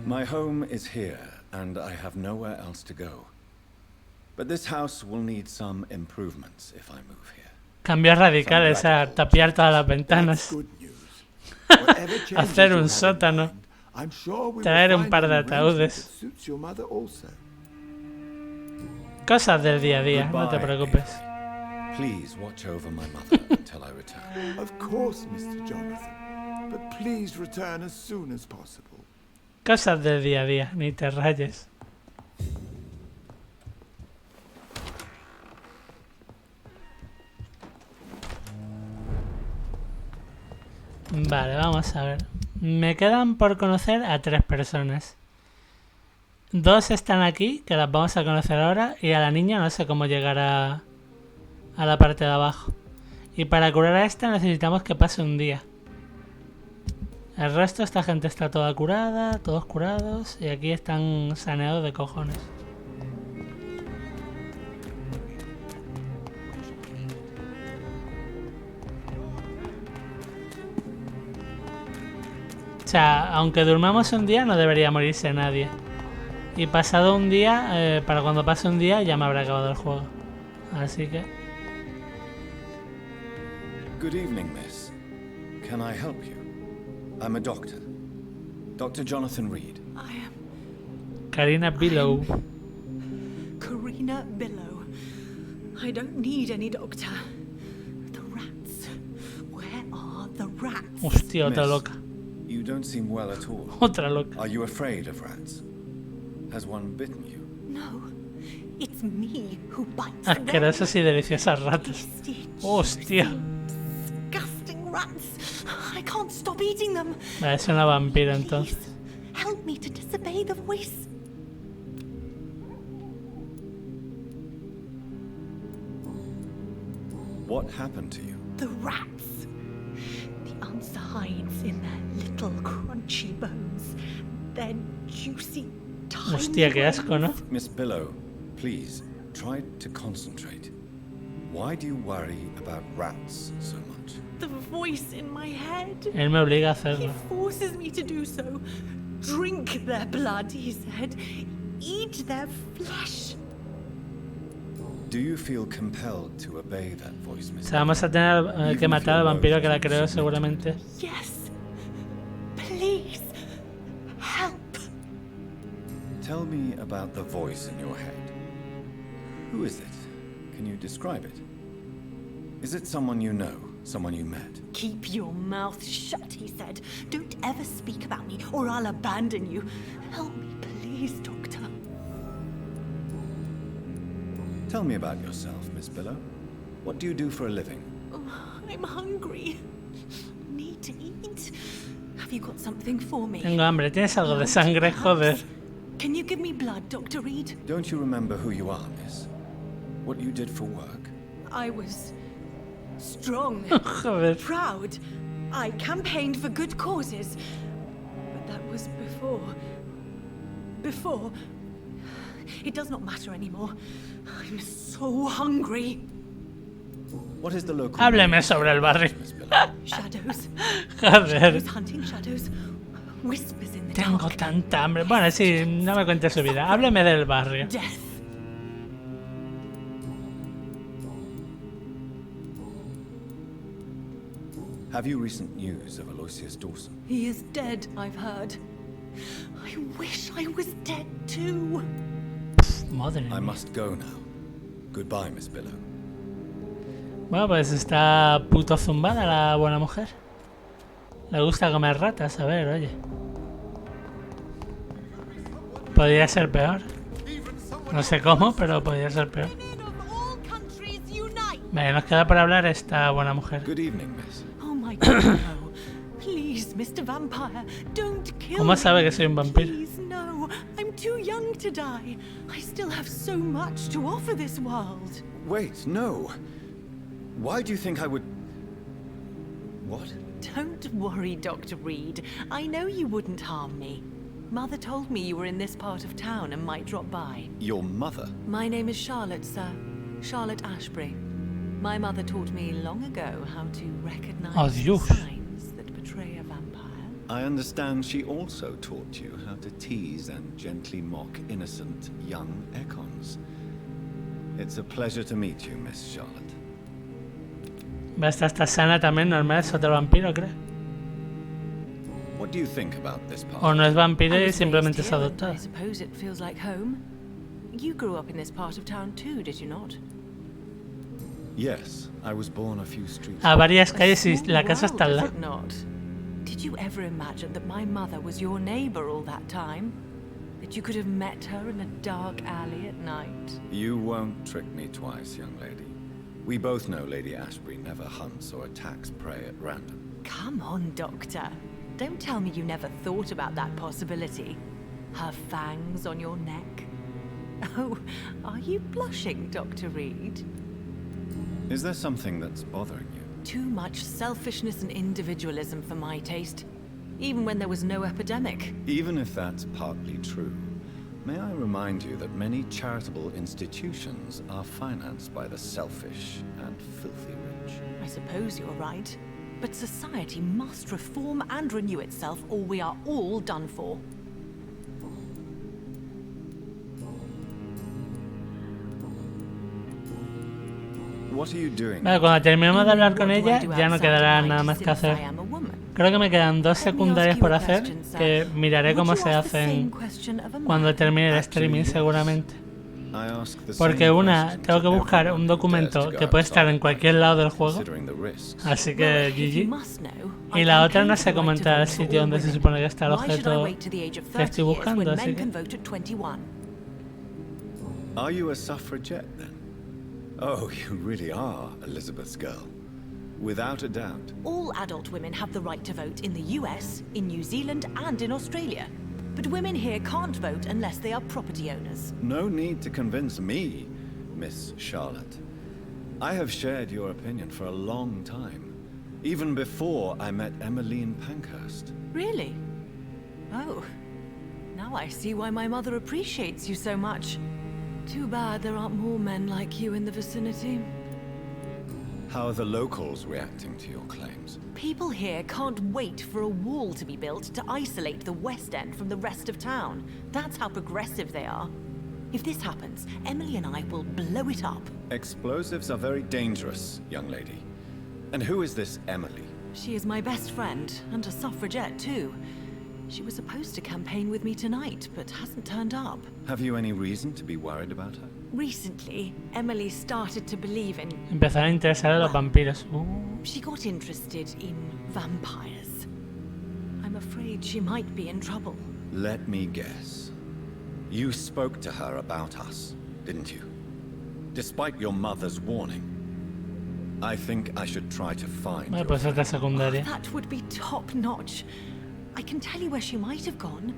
My home is here, and I have nowhere else to go. But this house will need some improvements if I move here. Cambios radicales, a tapiar todas las ventanas. Hacer un sótano. Traer un par de ataúdes. Cosas del día a día, no te preocupes. Please watch over my mother until I return. Of course, Mr. Jonathan. But please return as soon as possible. Cosas del día a día, ni te rayes. Vale, vamos a ver. Me quedan por conocer a 3 personas. 2 están aquí, que las vamos a conocer ahora, y a la niña no sé cómo llegar a la parte de abajo. Y para curar a esta necesitamos que pase un día. El resto, esta gente está toda curada, todos curados, y aquí están saneados de cojones. O sea, aunque durmamos un día no debería morirse nadie. Y pasado un día, para cuando pase un día ya me habrá acabado el juego. Así que... Good evening, miss. Can I help you? I'm a doctor. Dr. Jonathan Reed. I am Karina Billow. Karina Billow. I don't need any doctor. The rats. Where are the rats? Hostia, otra loca. You don't seem well at all. Otra loca. Are you afraid of rats? Has one bitten you? No. It's me who bites Asquerosas y deliciosas ratas. Hostia. Disgusting rats. I can't stop eating them. Es una vampira entonces. Help me to disobey the voice. What happened to you? The rats. The answer hides in their little crunchy bones. Their juicy, tiny Hostia, qué asco, ¿no? Miss Billow, please, try to concentrate. Why do you worry about rats so much? The voice in my head. Él me obliga a hacerlo. He forces me to do so. Drink their blood, he said. Eat their flesh. Do you feel compelled to obey that voice, O Miss? sea, vamos a tener que matar al vampiro que la creó seguramente. Yes. Please. Help. Tell me about the voice in your head. Who is it? Can you describe it? Is it someone you know? Someone you met? Keep your mouth shut, he said. Don't ever speak about me, or I'll abandon you. Help me, please, Doctor. Tell me about yourself, Miss Billow. What do you do for a living? Oh, I'm hungry. Need to eat. Have you got something for me? Tengo hambre. ¿Tienes algo de sangre? Joder. Can you give me blood, Dr. Reed? Don't you remember who you are, Miss? What you did for work? I was strong, Joder. proud. I campaigned for good causes. But that was before. It does not matter anymore. I'm so hungry. What is the local Hábleme sobre el barrio. Shadows. Joder. Shadows hunting shadows. Whispers in the Tengo dark. tanta hambre. Bueno, sí, no me cuente su vida. Hábleme del barrio. Death. Have you recent news of Aloysius Dawson? He is dead, I've heard. I wish I was dead too. Madre I mía. must go now. Goodbye, Miss Billow. Bueno, pues está puto zumbada la buena mujer. Le gusta comer ratas, a ver, oye. Podría ser peor. No sé cómo, pero podría ser peor. Vale, nos queda por hablar esta buena mujer. Good evening, Miss. Oh my God, no. Please, Mr. Vampire, don't kill ¿Cómo me. sabe que soy un vampiro? Please, no. I'm too young to die. I still have so much to offer this world. Wait, no. Why do you think I would... What? Don't worry, Dr. Reed. I know you wouldn't harm me. Mother told me you were in this part of town and might drop by. Your mother? My name is Charlotte, sir. Charlotte Ashbury. My mother taught me long ago how to recognize Oh, Dios. signs that betray a vampire. I understand she also taught you how to tease and gently mock innocent young Econs. It's a pleasure to meet you, Miss Charlotte. Esta está sana también, normal, es otro vampiro, creo. What do you think about this part? O no es vampiro I y was simplemente raised es here, adoptado. I suppose it feels like home. You grew up in this part of town too, did you not? Yes, I was born a few streets. A varias calles y Small la casa world, está al is lado. it not? Did you ever imagine that my mother was your neighbor all that time? That you could have met her in a dark alley at night? You won't trick me twice, young lady. We both know Lady Ashbury never hunts or attacks prey at random. Come on, Doctor. Don't tell me you never thought about that possibility. Her fangs on your neck. Oh, are you blushing, Dr. Reed? Is there something that's bothering you? Too much selfishness and individualism for my taste. Even when there was no epidemic. Even if that's partly true, may I remind you that many charitable institutions are financed by the selfish and filthy rich. I suppose you're right. But society must reform and renew itself, or we are all done for. What are you doing? Vale, cuando terminemos de hablar con ella, ya no quedará nada más que hacer. Creo que me quedan dos secundarias por hacer, que miraré cómo se hacen cuando termine el streaming seguramente. Porque una, tengo que buscar un documento que puede estar en cualquier lado del juego, así que GG. Y la otra no sé cómo entrar al sitio donde se supone que está el objeto que estoy buscando, así que... Are you a suffragette then? Oh, you really are Elizabeth's girl. Without a doubt. All adult women have the right to vote in the US, in New Zealand, and in Australia. But women here can't vote unless they are property owners. No need to convince me, Miss Charlotte. I have shared your opinion for a long time. Even before I met Emmeline Pankhurst. Really? Oh. Now I see why my mother appreciates you so much. Too bad there aren't more men like you in the vicinity. How are the locals reacting to your claims? People here can't wait for a wall to be built to isolate the West End from the rest of town. That's how progressive they are. If this happens, Emily and I will blow it up. Explosives are very dangerous, young lady. And who is this Emily? She is my best friend, and a suffragette too. She was supposed to campaign with me tonight, but hasn't turned up. Have you any reason to be worried about her? Recently, Emily started to believe in... Empezaron a interesar a los vampiros. She got interested in vampires. I'm afraid she might be in trouble. Let me guess. You spoke to her about us, didn't you? Despite your mother's warning. I think I should try to find Vale, pues otra secundaria. That would be top-notch. I can tell you where she might have gone.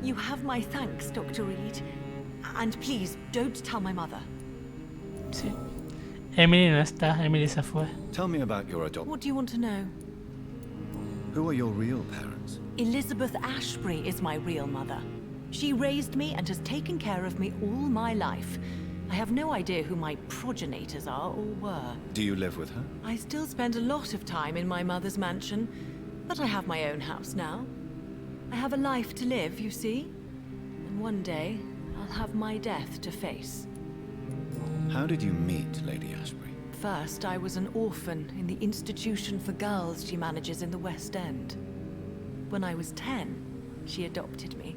You have my thanks, Dr. Reed. And please, don't tell my mother. Sí. Emily no está, Emily se fue. Tell me about your adoption. What do you want to know? Who are your real parents? Elizabeth Ashbury is my real mother. She raised me and has taken care of me all my life. I have no idea who my progenitors are or were. Do you live with her? I still spend a lot of time in my mother's mansion, but I have my own house now. I have a life to live, you see? And one day, I'll have my death to face. How did you meet Lady Ashbury? First, I was an orphan in the institution for girls she manages in the West End. When I was 10, she adopted me,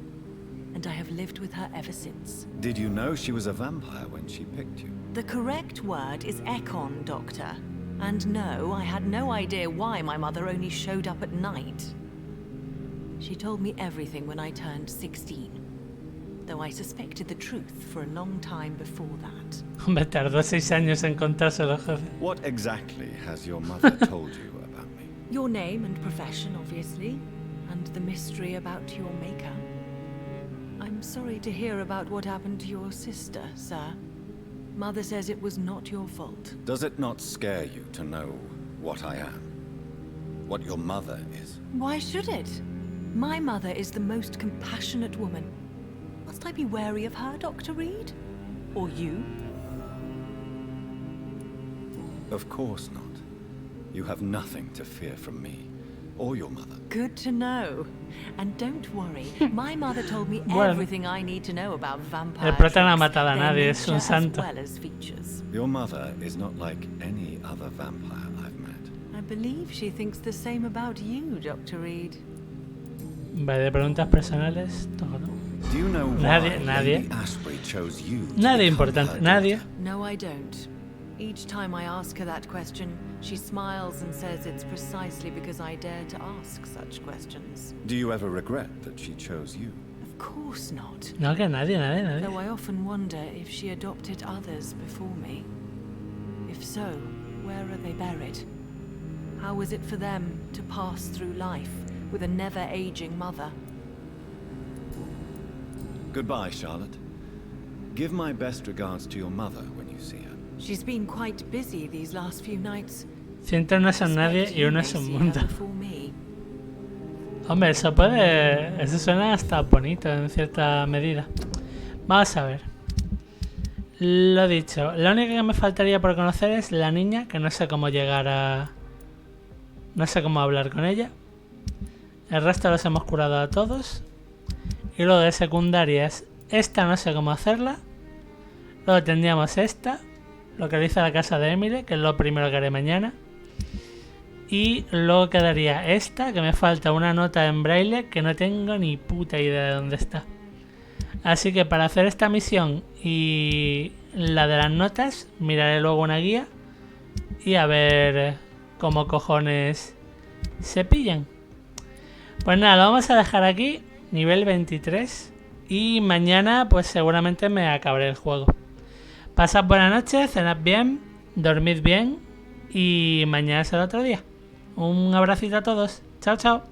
and I have lived with her ever since. Did you know she was a vampire when she picked you? The correct word is Ekon, Doctor. And no, I had no idea why my mother only showed up at night. She told me everything when I turned 16, though I suspected the truth for a long time before that. Hombre, tardó 6 años en contárselo, jefe. What exactly has your mother told you about me? Your name and profession, obviously, and the mystery about your maker. I'm sorry to hear about what happened to your sister, sir. Mother says it was not your fault. Does it not scare you to know what I am? What your mother is? Why should it? My mother is the most compassionate woman. Must I be wary of her, Dr. Reed? Or you? Of course not. You have nothing to fear from me, or your mother. Good to know. And don't worry, my mother told me Bueno. everything I need to know about vampire El prota no ha tricks, matado a their nadie, es un nature santo. as well as features. Your mother is not like any other vampire I've met. I believe she thinks the same about you, Dr. Reed. Vale, de preguntas personales, todo. Do you know Nadie, why nadie. Lady Ashbury chose you to Nadie become importante, her nadie. No, I don't. Each time I ask her that question, she smiles and says it's precisely because I dare to ask such questions. Do you ever regret that she chose you? Of course not. No, que nadie. Though I often wonder if she adopted others before me. If so, where are they buried? How was it for them to pass through life with a never-aging mother? Goodbye, Charlotte. Give my best regards to your mother when you see her. She's been quite busy these last few nights. 100 no son nadie y uno es un mundo. Before me. Hombre, eso puede... Eso suena hasta bonito en cierta medida. Vamos a ver. Lo dicho, la única que me faltaría por conocer es la niña, que no sé cómo llegar a... No sé cómo hablar con ella. El resto los hemos curado a todos. Y luego de secundarias, esta no sé cómo hacerla. Luego tendríamos esta, localiza la casa de Emily, que es lo primero que haré mañana. Y luego quedaría esta, que me falta una nota en braille que no tengo ni puta idea de dónde está. Así que para hacer esta misión y la de las notas, miraré luego una guía y a ver cómo cojones se pillan. Pues nada, lo vamos a dejar aquí, nivel 23. Y mañana pues seguramente me acabaré el juego. Pasad buena noche, cenad bien, dormid bien y mañana será otro día. Un abracito a todos. Chao, chao.